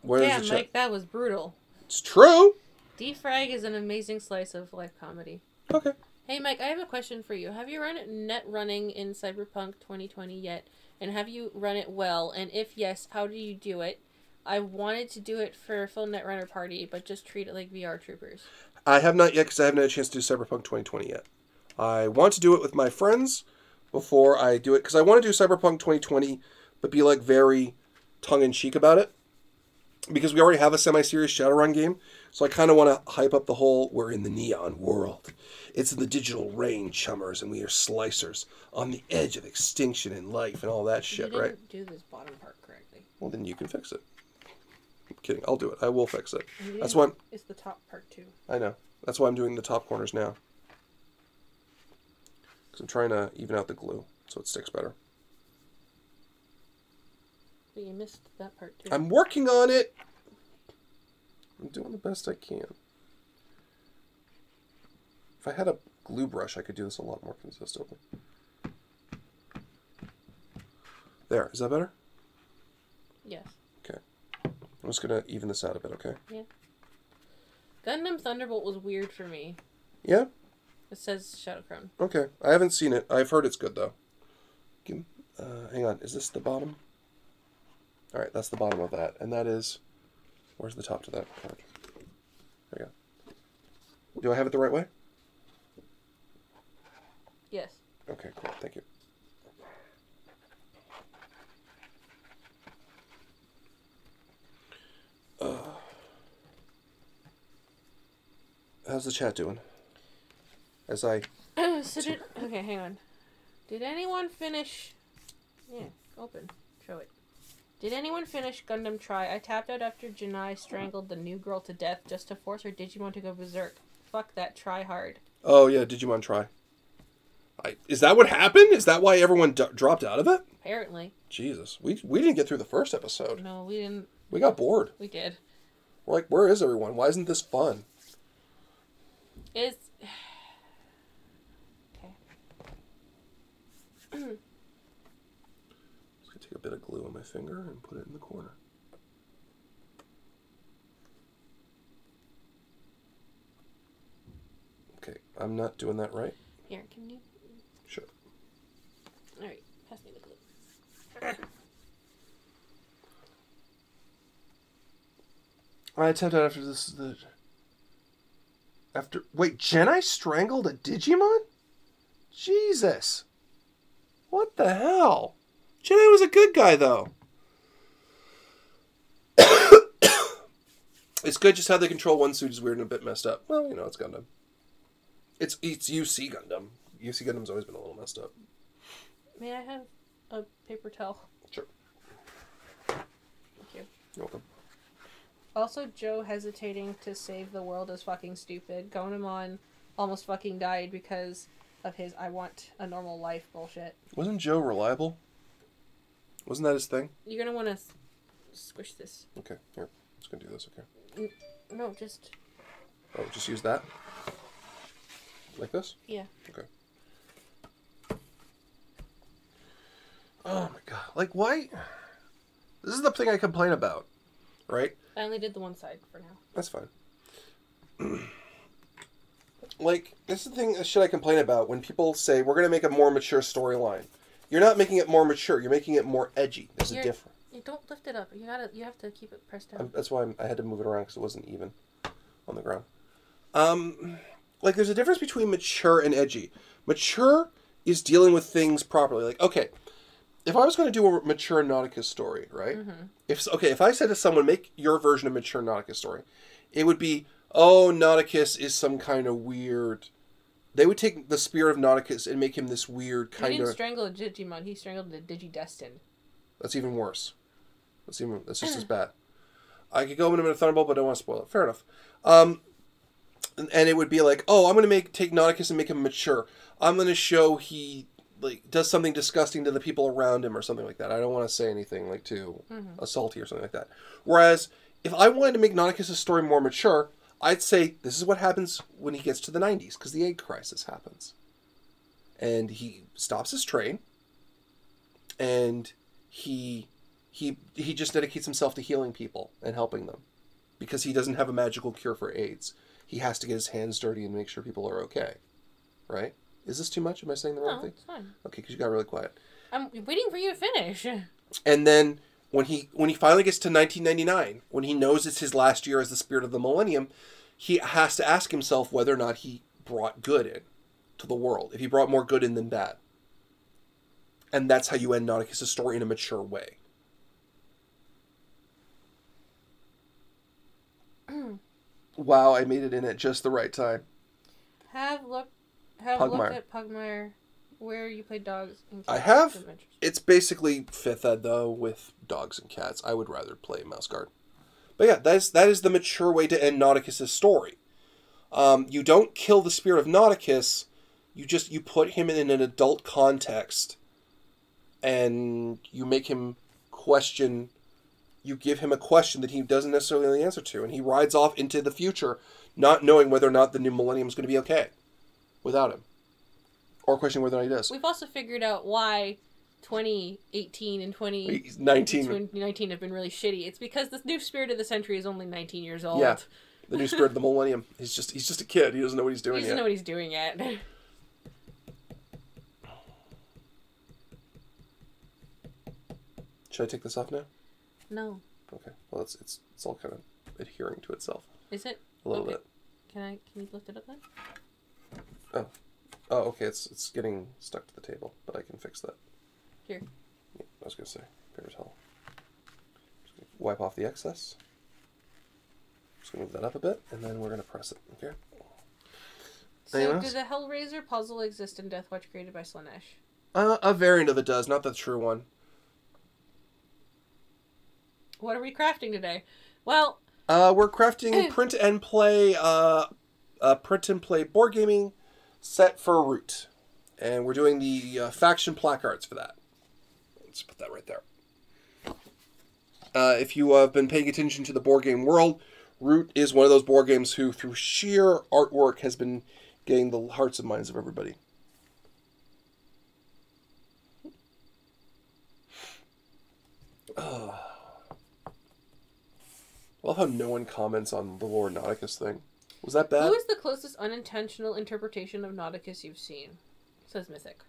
where's the chat? Mike, that was brutal. It's true. Defrag is an amazing slice of life comedy. Okay. Hey, Mike, I have a question for you. Have you run net running in Cyberpunk 2020 yet? And have you run it well? And if yes, how do you do it? I wanted to do it for a full Netrunner party, but just treat it like VR troopers. I have not yet, because I haven't had a chance to do Cyberpunk 2020 yet. I want to do it with my friends before I do it, because I want to do Cyberpunk 2020, but be, like, very tongue-in-cheek about it. Because we already have a semi-serious Shadowrun game, so I kind of want to hype up the whole, we're in the neon world. It's in the digital rain, chummers, and we are slicers on the edge of extinction in life and all that shit, right? You didn't do this bottom part correctly. Well, then you can fix it. I'm kidding. I'll do it. I will fix it. That's why it's the top part, too. I know. That's why I'm doing the top corners now. Because I'm trying to even out the glue so it sticks better. But you missed that part, too. I'm working on it. I'm doing the best I can. If I had a glue brush, I could do this a lot more consistently. There. Is that better? Yes. Okay. I'm just going to even this out a bit, okay? Yeah. Gundam Thunderbolt was weird for me. Yeah? It says Shadowcrown. Okay. I haven't seen it. I've heard it's good, though. Hang on. Is this the bottom? Alright, that's the bottom of that. And that is... Where's the top to that card? There you go. Do I have it the right way? Yes. Okay, cool. Thank you. How's the chat doing? As I... Okay, hang on. Did anyone finish... Yeah, open. Show it. Did anyone finish Gundam Try? I tapped out after Janai strangled the new girl to death just to force her Digimon to go berserk. Fuck that, try hard. Oh, yeah, Digimon Try. Is that what happened? Is that why everyone dropped out of it? Apparently. Jesus. We didn't get through the first episode. No, we didn't. We got bored. We did. We're like, where is everyone? Why isn't this fun? It's... Okay. Just gonna take a bit of glue on my finger and put it in the corner. Okay, I'm not doing that right. Here, can you... Sure. Alright, pass me the glue. I tapped out after this... Wait, Jedi strangled a Digimon? Jesus. What the hell? Jedi was a good guy, though. It's good just how they control one suit is weird and a bit messed up. Well, you know, it's Gundam. It's UC Gundam. UC Gundam's always been a little messed up. May I have a paper towel? Sure. Thank you. You're welcome. Also, Joe hesitating to save the world is fucking stupid. Gonamon almost fucking died because of his I want a normal life bullshit. Wasn't Joe reliable? Wasn't that his thing? You're gonna want to squish this. Okay, here. I'm just gonna do this, okay? No, just... Oh, just use that? Like this? Yeah. Okay. Oh my god. Like, why? This is the thing I complain about, right? I only did the one side for now. That's fine. Like, this is the thing, shit I complain about when people say, we're going to make a more mature storyline. You're not making it more mature. You're making it more edgy. There's a difference. You don't lift it up. You have to keep it pressed down. That's why I had to move it around because it wasn't even on the ground. Like, there's a difference between mature and edgy. Mature is dealing with things properly. Like, okay, if I was going to do a mature Nauticus story, right? Mm-hmm. If I said to someone, make your version of mature Nauticus story, it would be, oh, Nauticus is some kind of weird They would take the spirit of Nauticus and make him this weird kind of... He didn't strangle a Digimon. He strangled a Digidestined. That's even worse. That's just as bad. I could go into a Thunderbolt, but I don't want to spoil it. Fair enough. And it would be like, oh, I'm going to take Nauticus and make him mature. I'm going to show he does something disgusting to the people around him or something like that. I don't want to say anything too assaulty or something like that. Whereas, if I wanted to make Nauticus' story more mature, I'd say this is what happens when he gets to the 90s, because the egg crisis happens. And he stops his train, and he just dedicates himself to healing people and helping them, because he doesn't have a magical cure for AIDS. He has to get his hands dirty and make sure people are okay. Right? Is this too much? Am I saying the wrong thing? It's fine. Okay, because you got really quiet. I'm waiting for you to finish. And then when he finally gets to 1999, when he knows it's his last year as the Spirit of the Millennium, he has to ask himself whether or not he brought good in to the world. If he brought more good in than bad. And that's how you end Nauticus' story in a mature way. Wow, I made it in at just the right time. Have looked at Pugmire, where you play dogs and cats. I have. It's basically 5th ed, though, with dogs and cats. I would rather play Mouse Guard. But yeah, that is the mature way to end Nauticus' story. You don't kill the spirit of Nauticus. You put him in an adult context. And you make him question... You give him a question that he doesn't necessarily know the answer to. And he rides off into the future, not knowing whether or not the new millennium is going to be okay without him. Or questioning whether or not he does. We've also figured out why 2018 and 2019 have been really shitty. It's because the new spirit of the century is only 19 years old. Yeah, the new spirit of the millennium. He's just a kid. He doesn't know what he's doing yet. He doesn't know what he's doing yet. Should I take this off now? No. Okay. Well, it's all kind of adhering to itself. Is it? A little bit. Can you lift it up then? Oh, okay. It's getting stuck to the table, but I can fix that. Here. Yeah, I was gonna say paper towel. Just gonna wipe off the excess. Just gonna move that up a bit, and then we're gonna press it. Okay. So, does the Hellraiser puzzle exist in Deathwatch created by Slanesh? A variant of it does, not the true one. What are we crafting today? Well, we're crafting print and play board gaming set for Root, and we're doing the faction placards for that. Let's put that right there. If you have been paying attention to the board game world, Root is one of those board games who, through sheer artwork, has been getting the hearts and minds of everybody. I love how no one comments on the Lord Nauticus thing. Was that bad? Who is the closest unintentional interpretation of Nauticus you've seen? Says Mythic.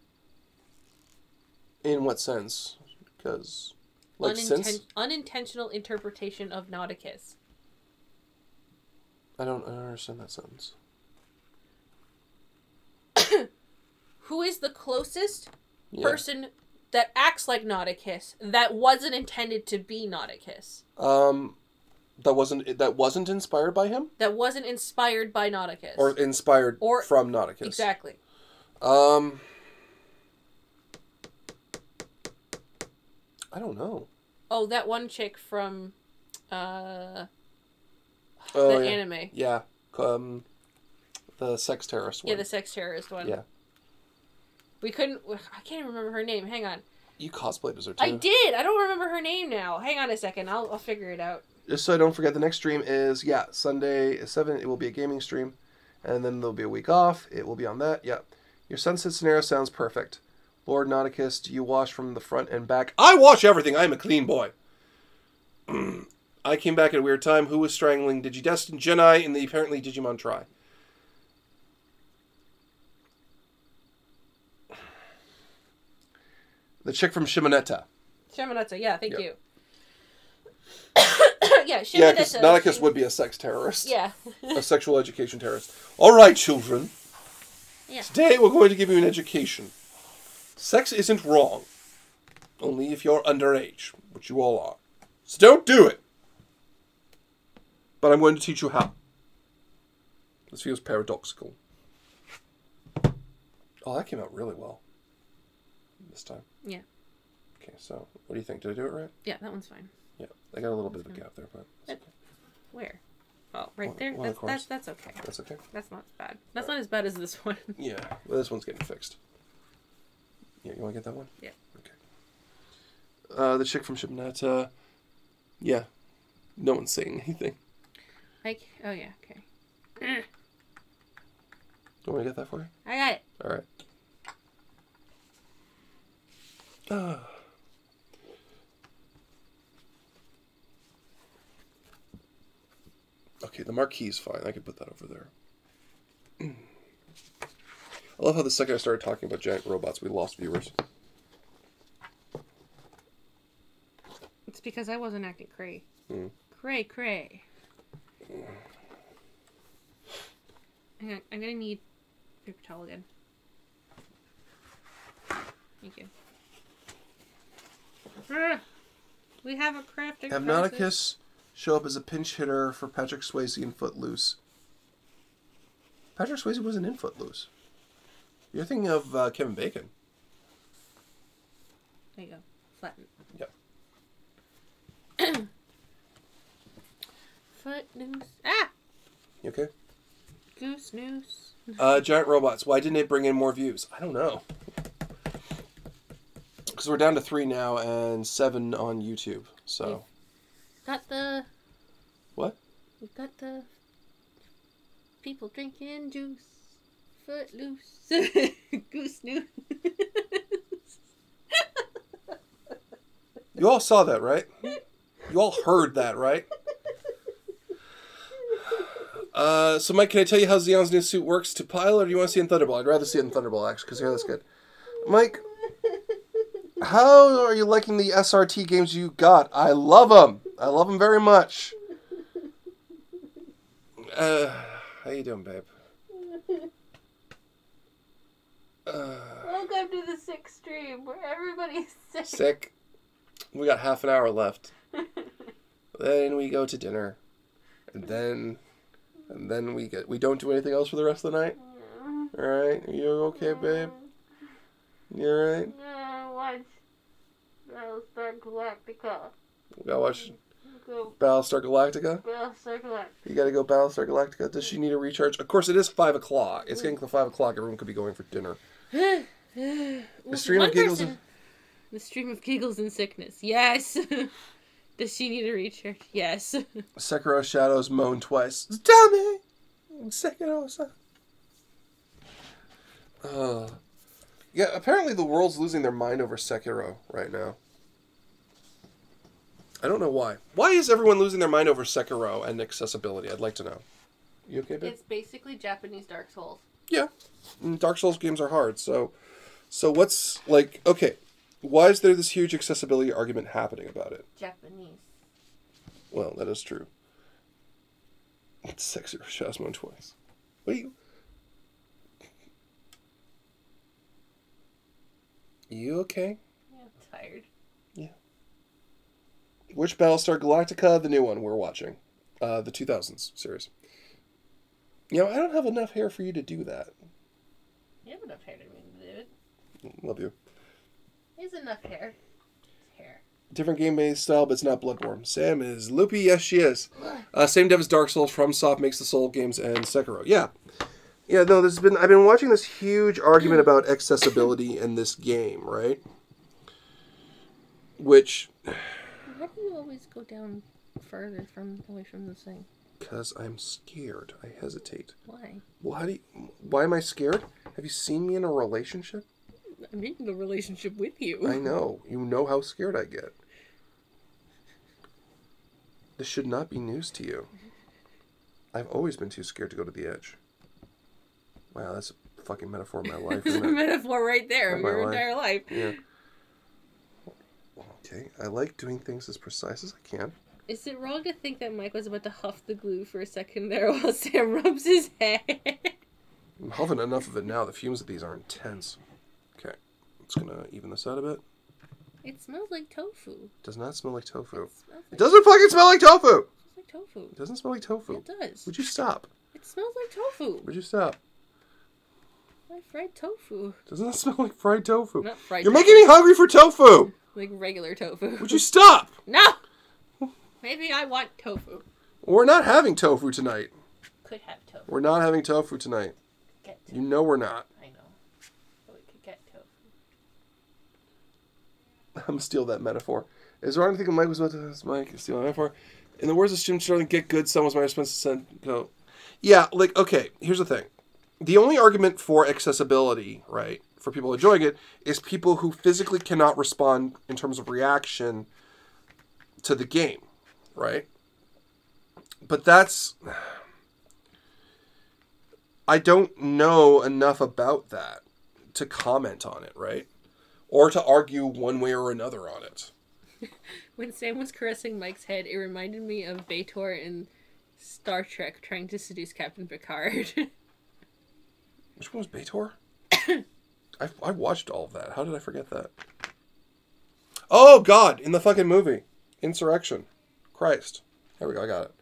In what sense? Because, unintentional interpretation of Nauticus. I don't understand that sentence. Who is the closest person that acts like Nauticus that wasn't intended to be Nauticus? That wasn't inspired by him? That wasn't inspired by Nauticus. Or inspired from Nauticus. Exactly. I don't know. Oh, that one chick from the anime. Yeah. The sex terrorist one. Yeah, the sex terrorist one. Yeah. I can't even remember her name. Hang on. You cosplayed as her too. I did. I don't remember her name now. Hang on a second. I'll figure it out. Just so I don't forget, the next stream is, Sunday at 7. It will be a gaming stream. And then there'll be a week off. It will be on that. Yeah. Your sunset scenario sounds perfect. Lord Nauticus, do you wash from the front and back? I wash everything. I'm a clean boy. I came back at a weird time. Who was strangling Digidestined? Genai in the apparently Digimon Try. The chick from Shimonetta. Shimonetta, yeah, thank you. Yeah, Shimonetta. Yeah, because Nauticus would be a sex terrorist. Yeah. A sexual education terrorist. All right, children. Yeah. Today we're going to give you an education. Sex isn't wrong. Only if you're underage, which you all are. So don't do it. But I'm going to teach you how. This feels paradoxical. Oh, that came out really well. This time. Yeah. Okay, so what do you think? Did I do it right? Yeah, that one's fine. Yeah, I got a little bit of a gap there, but it's okay. Where? Oh, right there? That's okay. That's okay? That's not bad. That's not as bad as this one. Yeah, well, this one's getting fixed. Yeah, you want to get that one? Yeah. Okay. The chick from Shibnat, yeah. No one's saying anything. Oh, yeah, okay. Do you want me to get that for you? I got it. All right. Okay, the marquee's fine. I can put that over there. I love how the second I started talking about giant robots, we lost viewers. It's because I wasn't acting cray. Cray. Hang on, I'm gonna need paper towel again. Thank you. We have a crafting Hypnoticus show up as a pinch hitter for Patrick Swayze in Footloose. Patrick Swayze wasn't in Footloose. You're thinking of Kevin Bacon. There you go. Flatten. Yep. Footloose. Ah! You okay? Goose noose. Giant robots. Why didn't it bring in more views? I don't know. Because we're down to 3 now and 7 on YouTube. So. Got the. What? We've got the people drinking juice. Footloose. Goose noose. You all saw that, right? You all heard that, right? So Mike, can I tell you how Xeon's new suit works to pilot, or do you want to see it in Thunderball? I'd rather see it in Thunderball, actually, because that's good. Mike, how are you liking the SRT games you got? I love them. I love them very much. How you doing, babe? Welcome to the sick stream where everybody's sick. Sick. We got half an hour left. Then we go to dinner, and then we don't do anything else for the rest of the night. All right, are you okay, babe? You all right? Watch Battlestar Galactica. We gotta watch Battlestar Galactica. Battlestar Galactica. You gotta go Battlestar Galactica. Does she need a recharge? Of course, it is 5 o'clock. It's getting to 5 o'clock. Everyone could be going for dinner. The stream of giggles. The stream of giggles and sickness. Yes. Does she need a recharge? Yes. Sekiro Shadows moan twice. Tell me! Sekiro. Yeah, apparently the world's losing their mind over Sekiro right now. I don't know why. Why is everyone losing their mind over Sekiro and accessibility? I'd like to know. You okay, babe? It's basically Japanese Dark Souls. Yeah. Dark Souls games are hard, so what's, like, okay, why is there this huge accessibility argument happening about it? Japanese. Well, that is true. It's sexy Shasmon twice. What are you... You okay? Yeah, I'm tired. Yeah. Which Battlestar Galactica? The new one we're watching. The 2000s series. You know, I don't have enough hair for you to do that. You have enough hair to do it. Love you. There's enough hair. It's hair. Different game-based style, but it's not Bloodborne. Sam is loopy. Yes, she is. Same dev as Dark Souls. FromSoft makes the Soul games and Sekiro. Yeah. Yeah, no, I've been watching this huge argument about accessibility in this game, right? Which... Why do you always go down further away from the thing? Because I'm scared. I hesitate. Why? Well, why am I scared? Have you seen me in a relationship? I'm in a relationship with you. I know. You know how scared I get. This should not be news to you. I've always been too scared to go to the edge. Wow, that's a fucking metaphor of my life, isn't it? It's a metaphor right there of your entire life. Yeah. Okay, I like doing things as precise as I can. Is it wrong to think that Mike was about to huff the glue for a second there while Sam rubs his head? I'm huffing enough of it now. The fumes of these are intense. Okay, I'm just gonna even this out a bit. It smells like tofu. It does not smell like tofu. It doesn't fucking smell like tofu! It smells like tofu. It doesn't smell like tofu. It does. Would you stop? It smells like tofu. Would you stop? like fried tofu. Doesn't that smell like fried tofu? Not fried You're tofu. making me hungry for tofu! Like regular tofu. Would you stop? No! Maybe I want tofu. We're not having tofu tonight. Could have tofu. We're not having tofu tonight. Get tofu. You know we're not. I know. But we could get tofu. I'm going to steal that metaphor. Is there anything Mike was about to ask Mike? Steal that metaphor. In the words of student Sterling, get good, son was my response to send. No. Yeah, like, okay, here's the thing. The only argument for accessibility, right, for people enjoying it, is people who physically cannot respond in terms of reaction to the game, right? But that's... I don't know enough about that to comment on it, right? Or to argue one way or another on it. When Sam was caressing Mike's head, it reminded me of B'Etor in Star Trek trying to seduce Captain Picard. Which one was B'Etor? I watched all of that. How did I forget that? Oh, God! In the fucking movie. Insurrection. Christ. There we go, I got it.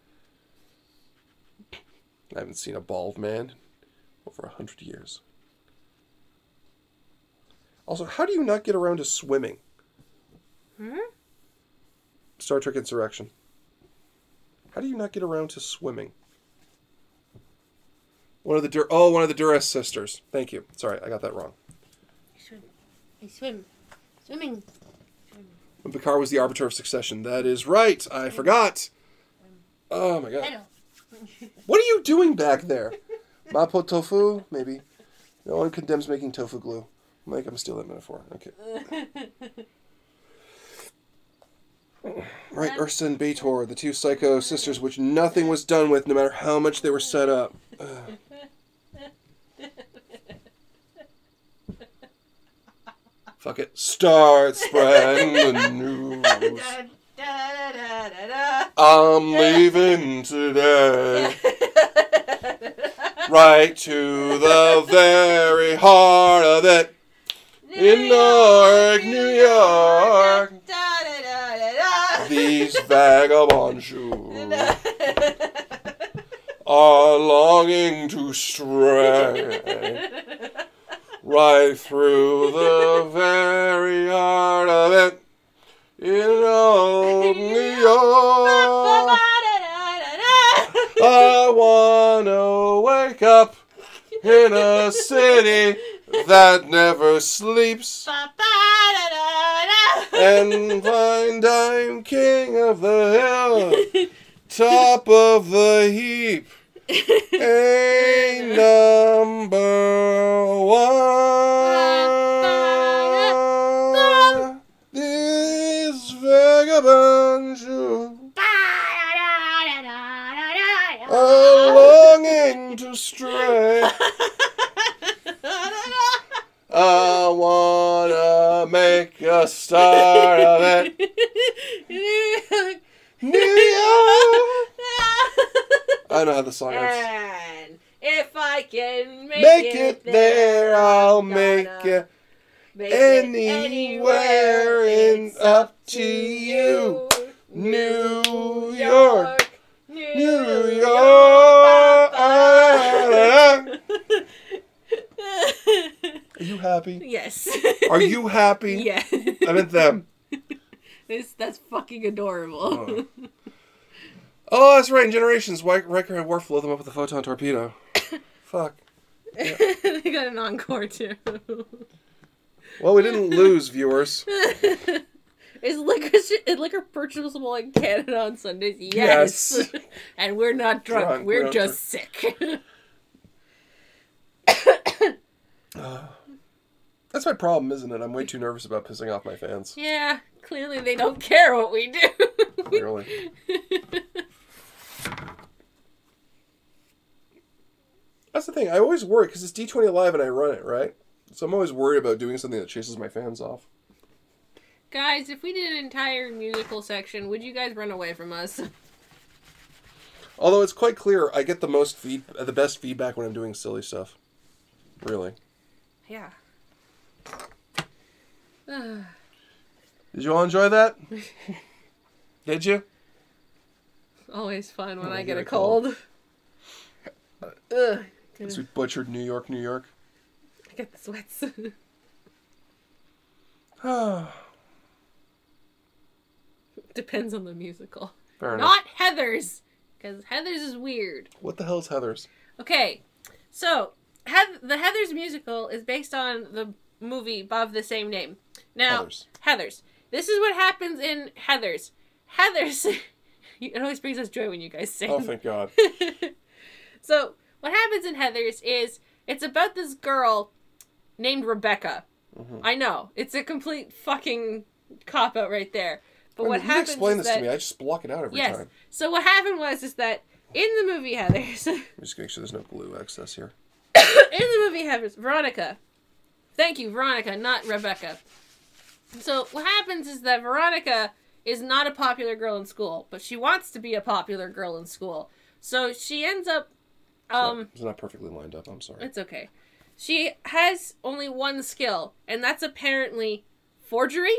I haven't seen a bald man in over 100 years. Also, how do you not get around to swimming? Star Trek Insurrection. How do you not get around to swimming? One of the Duras sisters. Thank you. Sorry, I got that wrong. I swim. Swimming. When Picard was the arbiter of succession. That is right. I forgot. Oh my god. What are you doing back there? Mapo tofu? Maybe. No one condemns making tofu glue. Mike, I'm stealing that metaphor. Okay. Right, Ursa and B'Etor, the two psycho sisters which nothing was done with no matter how much they were set up. Fuck it. Start spreading the news. I'm leaving today. Right to the very heart of it. In Newark, New York. These vagabond shoes are longing to stray right through the very heart of it. In old New York, I wanna wake up in a city that never sleeps and find I'm king of the hill, top of the heap, a number one. This vagabond shoe are longing to stray. I wanna make a start of it. New York. I know how the song ends. And if I can make it there, I'll make it anywhere and up to you. New York. New York. Are you happy? Yes. Are you happy? Yeah. I meant them. That's fucking adorable. Oh, that's right. In Generations, Riker had Worf blow them up with a photon torpedo. Fuck. Yeah. They got an encore too. Well, we didn't lose, viewers. Is liquor purchasable in Canada on Sundays? Yes. And we're not drunk. We're just sick. That's my problem, isn't it? I'm way too nervous about pissing off my fans. Yeah, clearly they don't care what we do. Clearly. That's the thing. I always worry, because it's D20 Live and I run it, right? So I'm always worried about doing something that chases my fans off. Guys, if we did an entire musical section, would you guys run away from us? Although it's quite clear, I get the best feedback when I'm doing silly stuff. Really. Yeah. Did you all enjoy that? Did you? Always fun when I get a cold. Ugh. Because we butchered New York, New York. get the sweats. Depends on the musical. Fair Not Heathers, because Heathers is weird. What the hell is Heathers? Okay, so the Heathers musical is based on the movie of the same name. Now, Heathers. This is what happens in Heathers. Heathers. It always brings us joy when you guys sing. Oh, thank God. So, what happens in Heathers is it's about this girl named Rebecca. Mm-hmm. I know. It's a complete fucking cop-out right there. But what happens is explain this to me. I just block it out every time. So what happened was that in the movie Heathers... Let me just make sure there's no glue excess here. In the movie Heathers, Veronica... Thank you, Veronica, not Rebecca. So what happens is that Veronica is not a popular girl in school, but she wants to be a popular girl in school. So she ends up... It's not perfectly lined up, I'm sorry. It's okay. She has only one skill, and that's apparently forgery.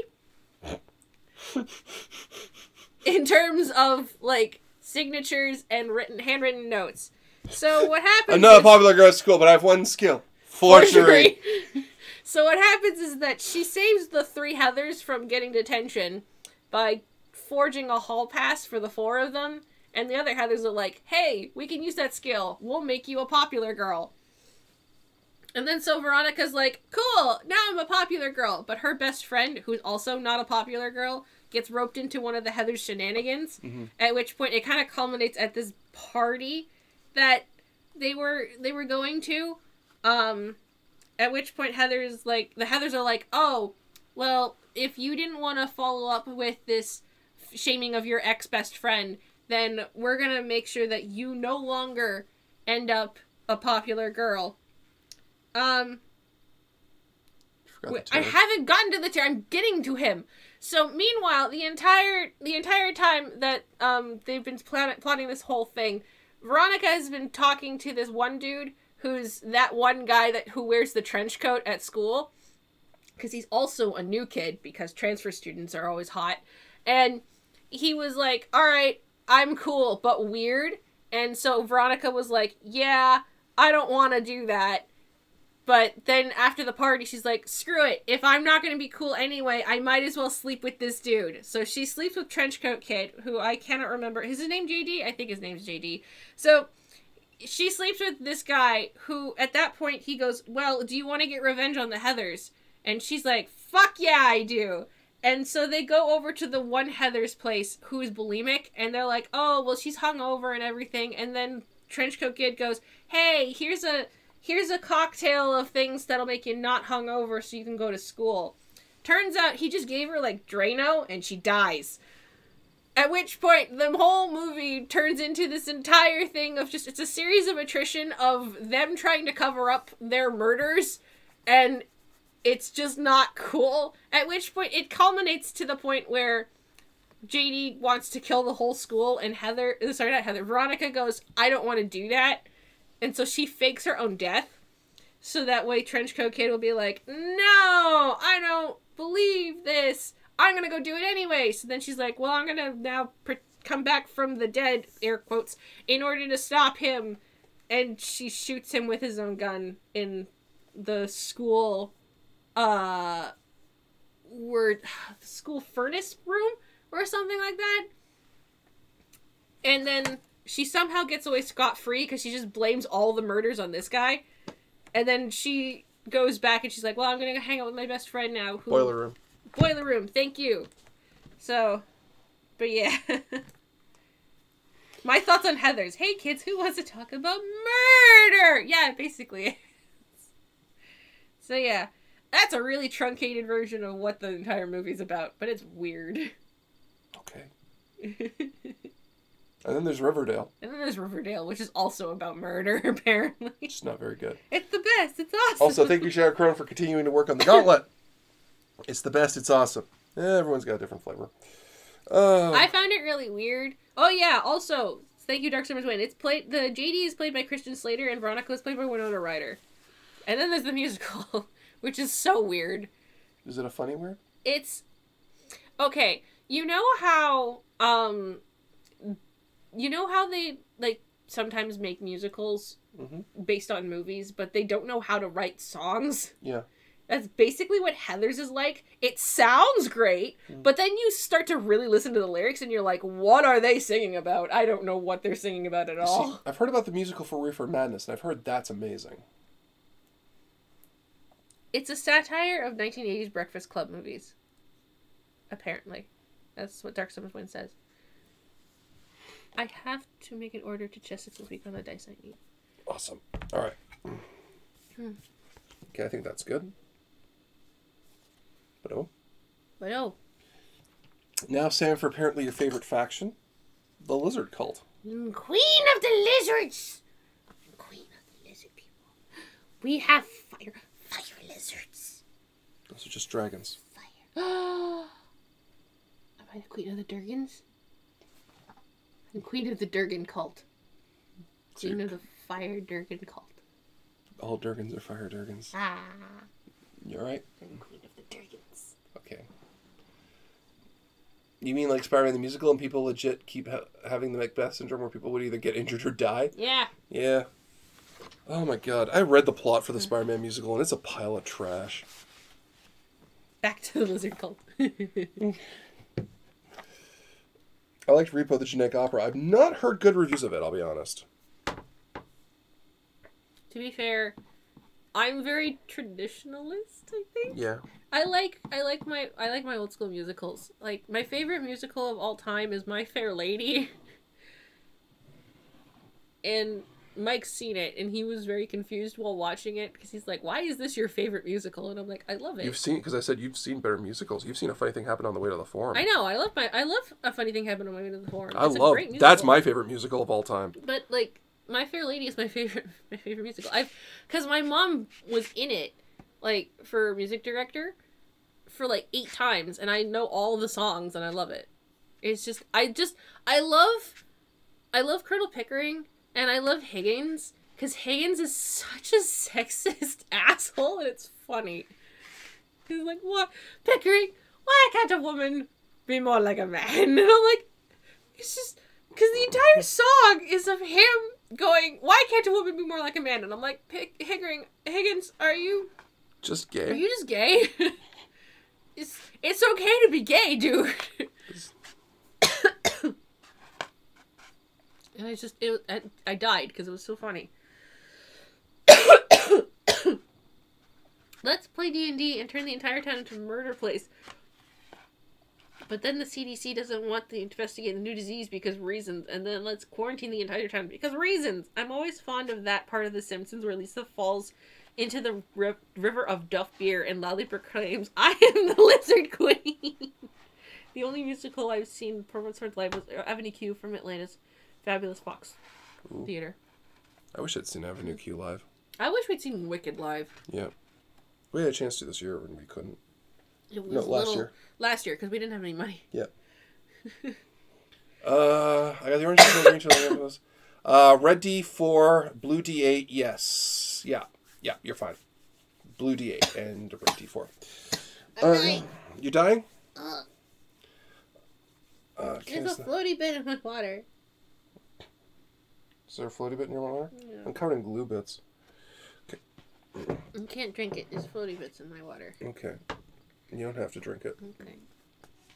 In terms of, like, signatures and handwritten notes. So what happens I'm not a popular girl at school, but I have one skill. Forgery. So what happens is that she saves the 3 Heathers from getting detention by forging a hall pass for the 4 of them. And the other Heathers are like, hey, we can use that skill. We'll make you a popular girl. And then so Veronica's like, cool, now I'm a popular girl. But her best friend, who's also not a popular girl, gets roped into one of the Heathers' shenanigans. Mm-hmm. At which point it kind of culminates at this party that they were going to. At which point the Heathers are like, oh, well, if you didn't want to follow up with this shaming of your ex-best friend, then we're going to make sure that you no longer end up a popular girl. I haven't gotten to the tier. I'm getting to him. So meanwhile, the entire time that they've been plotting this whole thing, Veronica has been talking to this one dude who's that one guy who wears the trench coat at school, because he's also a new kid, because transfer students are always hot. And he was like, all right, I'm cool, but weird. And so Veronica was like, yeah, I don't want to do that. But then after the party, she's like, screw it. If I'm not going to be cool anyway, I might as well sleep with this dude. So she sleeps with Trenchcoat Kid, who I cannot remember. Is his name JD? I think his name's JD. So she sleeps with this guy who, at that point, he goes, well, do you want to get revenge on the Heathers? And she's like, fuck yeah, I do. And so they go over to the one Heather's place who is bulimic. And they're like, oh, well, she's hungover and everything. And then Trenchcoat Kid goes, hey, here's a cocktail of things that'll make you not hungover so you can go to school. Turns out he just gave her, like, Drano, and she dies. At which point, the whole movie turns into this entire thing of it's a series of attrition of them trying to cover up their murders, and it's just not cool. At which point, it culminates to the point where JD wants to kill the whole school, and Veronica goes, I don't want to do that. And so she fakes her own death, so that way Trenchcoat Kid will be like, no, I don't believe this. I'm going to go do it anyway. So then she's like, well, I'm going to now come back from the dead, air quotes, in order to stop him. And she shoots him with his own gun in the school, school furnace room or something like that. And then she somehow gets away scot-free because she just blames all the murders on this guy. And then she goes back and she's like, well, I'm going to hang out with my best friend now. Boiler room. Boiler room, thank you. So, but yeah. My thoughts on Heathers. Hey kids, who wants to talk about murder? Yeah, basically. So yeah, that's a really truncated version of what the entire movie's about, but it's weird. Okay. And then there's Riverdale. Which is also about murder, apparently. It's not very good. It's the best. It's awesome. Also, thank you, Sharon Crone, for continuing to work on the Gauntlet. It's the best. It's awesome. Everyone's got a different flavor. I found it really weird. Oh, yeah. Also, thank you, Dark Summer's Wind. The JD is played by Christian Slater, and Veronica is played by Winona Ryder. And then there's the musical, which is so weird. Is it a funny weird? It's... Okay. You know how they, like, sometimes make musicals based on movies, but they don't know how to write songs. Yeah. That's basically what Heathers is like. It sounds great, but then you start to really listen to the lyrics and you're like, what are they singing about? I don't know what they're singing about at all. See, I've heard about the musical for Reefer Madness, and I've heard that's amazing. It's a satire of 1980s Breakfast Club movies. Apparently. That's what Dark Summer's Wind says. I have to make an order to test it this week on the dice I need. Awesome. All right. Okay, I think that's good. But oh. Now, Sam, for apparently your favorite faction, the Lizard Cult. Queen of the Lizards! Queen of the Lizard people. We have fire lizards. Those are just dragons. Fire. Am I the Queen of the Durgans? I'm Queen of the Durgan cult. Queen of the Fire Durgan cult. All Durgans are fire Durgans. Ah. You alright? I'm Queen of the Durgans. Okay. You mean like Spider-Man the Musical and people legit keep having the Macbeth syndrome where people would either get injured or die? Yeah. Yeah. Oh my god. I read the plot for the Spider-Man musical and it's a pile of trash. Back to the Lizard Cult. I liked Repo the Genetic Opera. I've not heard good reviews of it, I'll be honest. To be fair, I'm very traditionalist, I think. Yeah. I like my old school musicals. Like, my favorite musical of all time is My Fair Lady. And Mike's seen it, and he was very confused while watching it, because he's like, why is this your favorite musical? And I'm like, I love it. You've seen, because I said you've seen better musicals. You've seen A Funny Thing Happen on the Way to the Forum. I know, I love A Funny Thing Happened on My Way to the Forum. It's a great musical. That's my favorite musical of all time. But, like, My Fair Lady is my favorite musical. Because my mom was in it, like, for music director, for, like, 8 times, and I know all the songs, and I love it. It's just, I love Colonel Pickering, and I love Higgins, because Higgins is such a sexist asshole, and it's funny. He's like, what? Pickering, why can't a woman be more like a man? And I'm like, it's just, because the entire song is of him going, why can't a woman be more like a man? And I'm like, Higgins, are you just gay? Are you just gay? It's okay to be gay, dude. And I died because it was so funny. Let's play D&D and turn the entire town into a murder place. But then the CDC doesn't want to investigate the new disease because reasons, and then let's quarantine the entire town because reasons. I'm always fond of that part of The Simpsons where Lisa falls into the river of Duff beer and loudly proclaims, I am the Lizard Queen. The only musical I've seen performance live was Avenue Q from Atlanta's Fabulous Fox Theater. I wish I'd seen Avenue Q live. I wish we'd seen Wicked live. Yeah. We had a chance to this year and we couldn't. It was last year. Last year, because we didn't have any money. Yeah. I got the orange and the green to red D4, blue D8, yes. Yeah, you're fine. Blue D8 and red D4. I'm dying. You dying? There's a floaty bit in my water. Is there a floaty bit in your water? Yeah. I'm covered in glue bits. Okay. You can't drink it. There's floaty bits in my water. Okay. You don't have to drink it. Okay.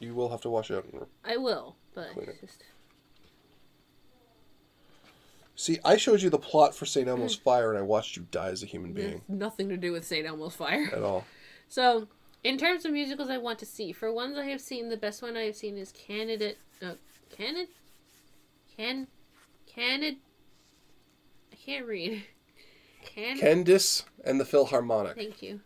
You will have to wash it out. I will, but it's just... See, I showed you the plot for St. Elmo's Fire, and I watched you die as a human being. Nothing to do with St. Elmo's Fire. At all. So, in terms of musicals I want to see, for ones I have seen, the best one I have seen is Canada... I can't read. Candace and the Philharmonic. Thank you.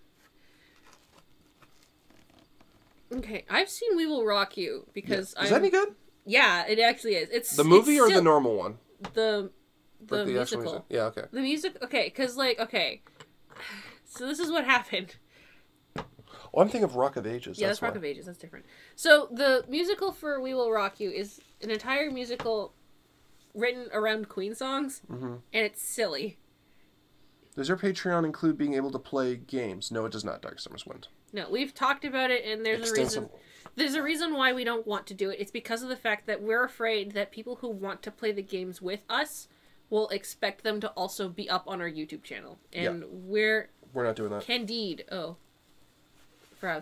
Okay, I've seen We Will Rock You because Is that any good? Yeah, it actually is. It's the movie or the normal one? The musical. Music? Yeah, okay. The music, okay, because so this is what happened. Oh, I'm thinking of Rock of Ages. Yeah, that's Rock of Ages. That's different. So the musical for We Will Rock You is an entire musical written around Queen songs, and it's silly. Does your Patreon include being able to play games? No, it does not, Dark Summer's Wind. No, we've talked about it, and there's a reason. There's a reason why we don't want to do it. It's because of the fact that we're afraid that people who want to play the games with us will expect them to also be up on our YouTube channel. And we're not doing that. Candide. Oh.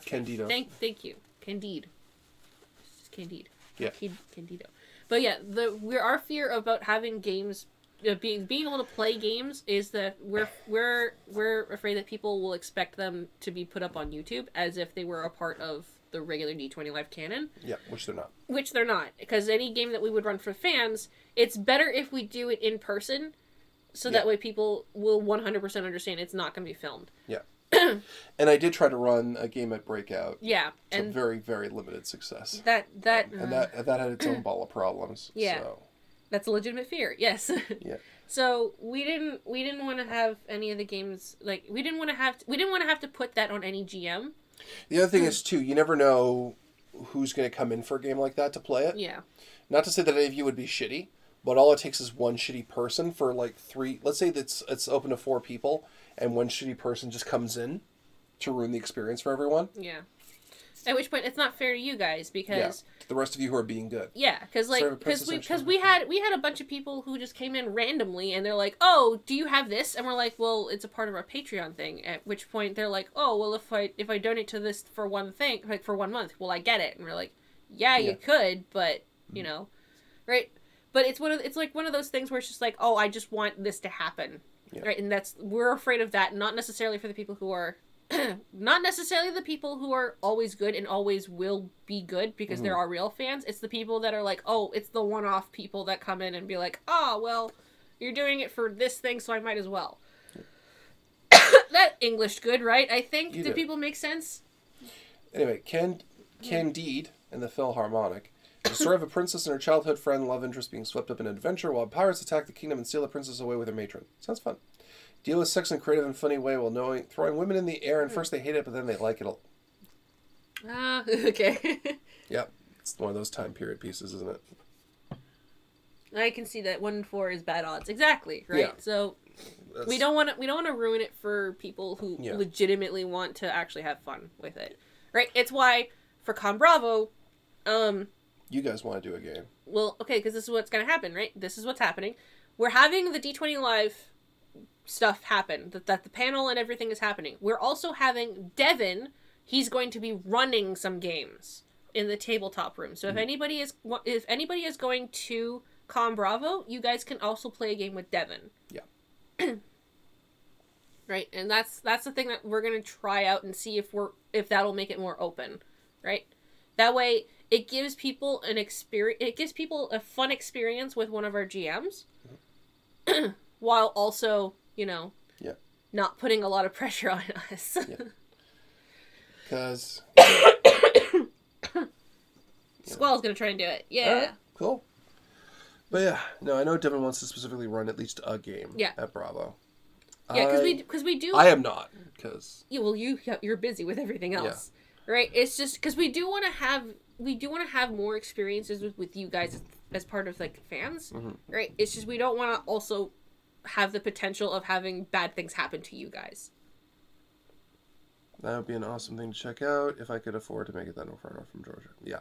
Candido. Thank you. Candide. It's Candide. Yeah. Candido. But yeah, our fear about having games, being able to play games, is that we're afraid that people will expect them to be put up on YouTube as if they were a part of the regular D20 Live canon. Yeah, which they're not. Which they're not, because any game that we would run for fans, it's better if we do it in person, so that way people will 100% understand it's not going to be filmed. Yeah. And I did try to run a game at Breakout. Yeah, and very, very limited success. That had its own ball of problems. Yeah, so. That's a legitimate fear. Yes. Yeah. So we didn't want to have any of the games, like we didn't want to have to put that on any GM. The other thing is too, you never know who's going to come in for a game like that to play it. Yeah. Not to say that any of you would be shitty, but all it takes is one shitty person for like 3. Let's say that it's open to 4 people, and one shitty person just comes in to ruin the experience for everyone. Yeah. At which point, it's not fair to you guys, because the rest of you who are being good. Yeah, because we had a bunch of people who just came in randomly, and they're like, "Oh, do you have this?" And we're like, "Well, it's a part of our Patreon thing." At which point, they're like, "Oh, well, if I donate to this for one thing, like for 1 month, will I get it?" And we're like, "Yeah, you could, but you know, right?" But it's like one of those things where it's just like, "Oh, I just want this to happen," right? And we're afraid of that, not necessarily for the people who are. Not necessarily the people who are always good and always will be good because there are real fans. It's the people that are like, oh, it's the one-off people that come in and be like, oh, well, you're doing it for this thing, so I might as well. That English good, right? I think. Did people make sense? Anyway, Candide in the Philharmonic. The story of a princess and her childhood friend, love interest being swept up in an adventure while pirates attack the kingdom and steal the princess away with her matron. Sounds fun. Deal with sex in a creative and funny way while throwing women in the air, and first they hate it, but then they like it. Okay. Yep. It's one of those time period pieces, isn't it? I can see that 1 and 4 is bad odds. Exactly, right? Yeah. So we don't want to ruin it for people who legitimately want to actually have fun with it. Right? It's why for Con Bravo, you guys want to do a game. Well, okay, because this is what's going to happen, right? This is what's happening. We're having the D20 Live stuff happen, that the panel and everything is happening. We're also having Devin, he's going to be running some games in the tabletop room. So if anybody is going to Con Bravo, you guys can also play a game with Devin. Yeah. Right? And that's the thing that we're going to try out and see if that'll make it more open, right? That way it gives people a fun experience with one of our GMs. While also, not putting a lot of pressure on us. Because Squall's gonna try and do it. Yeah. Right, cool. But yeah, no, I know Devin wants to specifically run at least a game at Bravo. Yeah, because we do. I am not, because. Yeah, well, you're busy with everything else, right? It's just because we do want to have more experiences with you guys as part of like fans, right? It's just we don't want to also have the potential of having bad things happen to you guys. That would be an awesome thing to check out if I could afford to make it that far enough from Georgia. Yeah.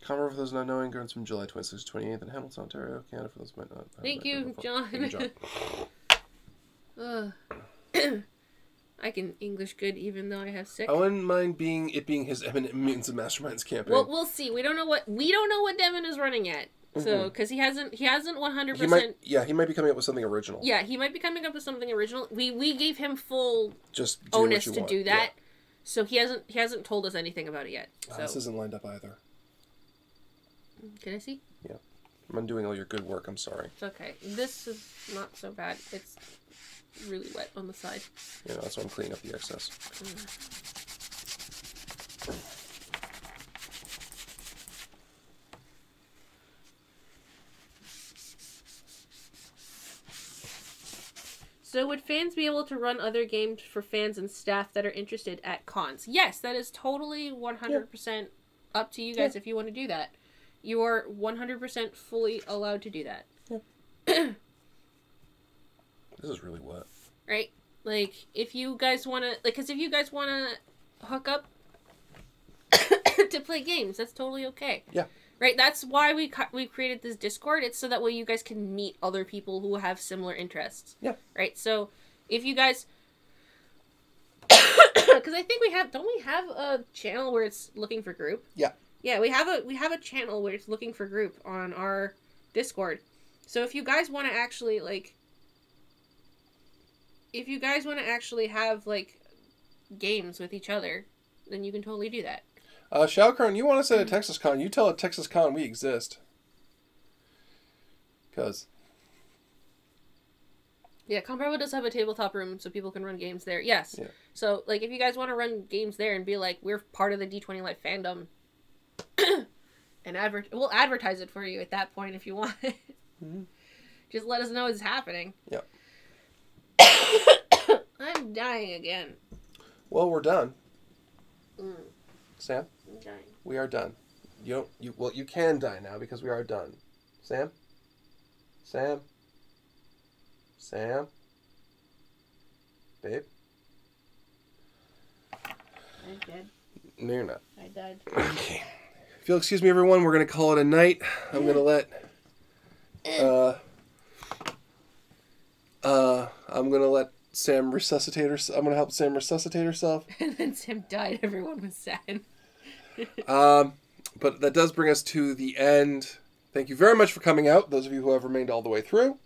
Conroe, for those not knowing, runs from July 26th to 28th in Hamilton, Ontario, Canada, for those who might not. Thank you, John. Thank you, John. I can English good even though I have sick. I wouldn't mind it being his Eminent Mutants and Masterminds campaign. Well, we'll see. We don't know what Devin is running at. So, because he hasn't 100%. He might be coming up with something original. Yeah, he might be coming up with something original. We gave him full just onus to do that. Yeah. So he hasn't told us anything about it yet. So. This isn't lined up either. Can I see? Yeah, I'm undoing all your good work. I'm sorry. It's okay. This is not so bad. It's really wet on the side. Yeah, that's why I'm cleaning up the excess. So would fans be able to run other games for fans and staff that are interested at cons? Yes, that is totally 100% up to you guys if you want to do that. You are 100% fully allowed to do that. Yeah. This is really wet. Right? Like, if you guys want to... Because if you guys want to hook up to play games, that's totally okay. Yeah. Right? That's why we created this Discord. It's so that way you guys can meet other people who have similar interests. Yeah. Right? So, if you guys... Because I think don't we have a channel where it's looking for group? Yeah. Yeah, we have a channel where it's looking for group on our Discord. So if you guys want to actually, like... If you guys want to actually have, like, games with each other, then you can totally do that. Shallcron, you want us at a Texas Con, you tell a Texas Con we exist. Because... Yeah, Con Bravo does have a tabletop room so people can run games there. Yes. Yeah. So, like, if you guys want to run games there and be like, we're part of the D20 Life fandom, and we'll advertise it for you at that point if you want. Mm-hmm. Just let us know it's happening. Yep. I'm dying again. Well, we're done. Sam? I'm dying. We are done. You can die now because we are done. Sam? Sam? Sam? Babe? I'm dead. No, you're not. I died. Okay. If you'll excuse me, everyone, we're going to call it a night. I'm going to let... I'm going to let Sam resuscitate herself. I'm going to help Sam resuscitate herself. And then Sam died. Everyone was sad. But that does bring us to the end. Thank you very much for coming out, those of you who have remained all the way through.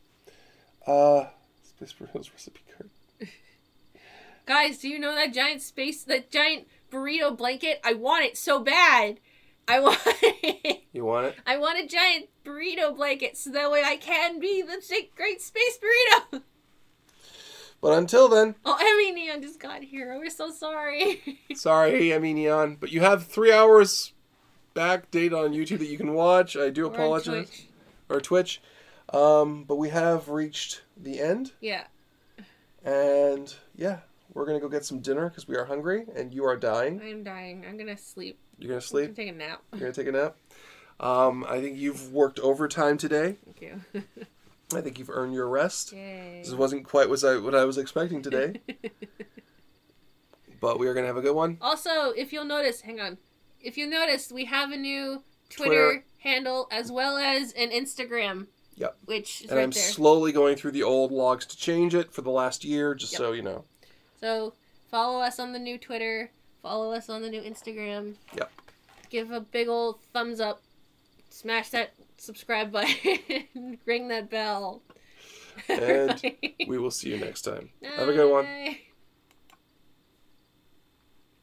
Space Burritos recipe card. Guys, do you know that giant burrito blanket? I want it so bad. I want it. You want it? I want a giant burrito blanket so that way I can be the great space burrito. But until then... Oh, Emmy Neon just got here. We're so sorry. Sorry, Emmy Neon. But you have 3 hours back date on YouTube that you can watch. I do apologize. Twitch. Or Twitch. But we have reached the end. Yeah. And, yeah. We're going to go get some dinner because we are hungry and you are dying. I am dying. I'm going to sleep. You're going to sleep? I'm going to take a nap. You're going to take a nap? I think you've worked overtime today. Thank you. I think you've earned your rest. Yay. This wasn't quite what I was expecting today. But we are going to have a good one. Also, if you'll notice, hang on. If you notice, we have a new Twitter handle as well as an Instagram. Yep. Which is and right I'm there. slowly going through the old logs to change it for the last year, just so you know. So, follow us on the new Twitter. Follow us on the new Instagram. Yep. Give a big old thumbs up. Smash that subscribe button. Ring that bell. And we will see you next time. Have a good one.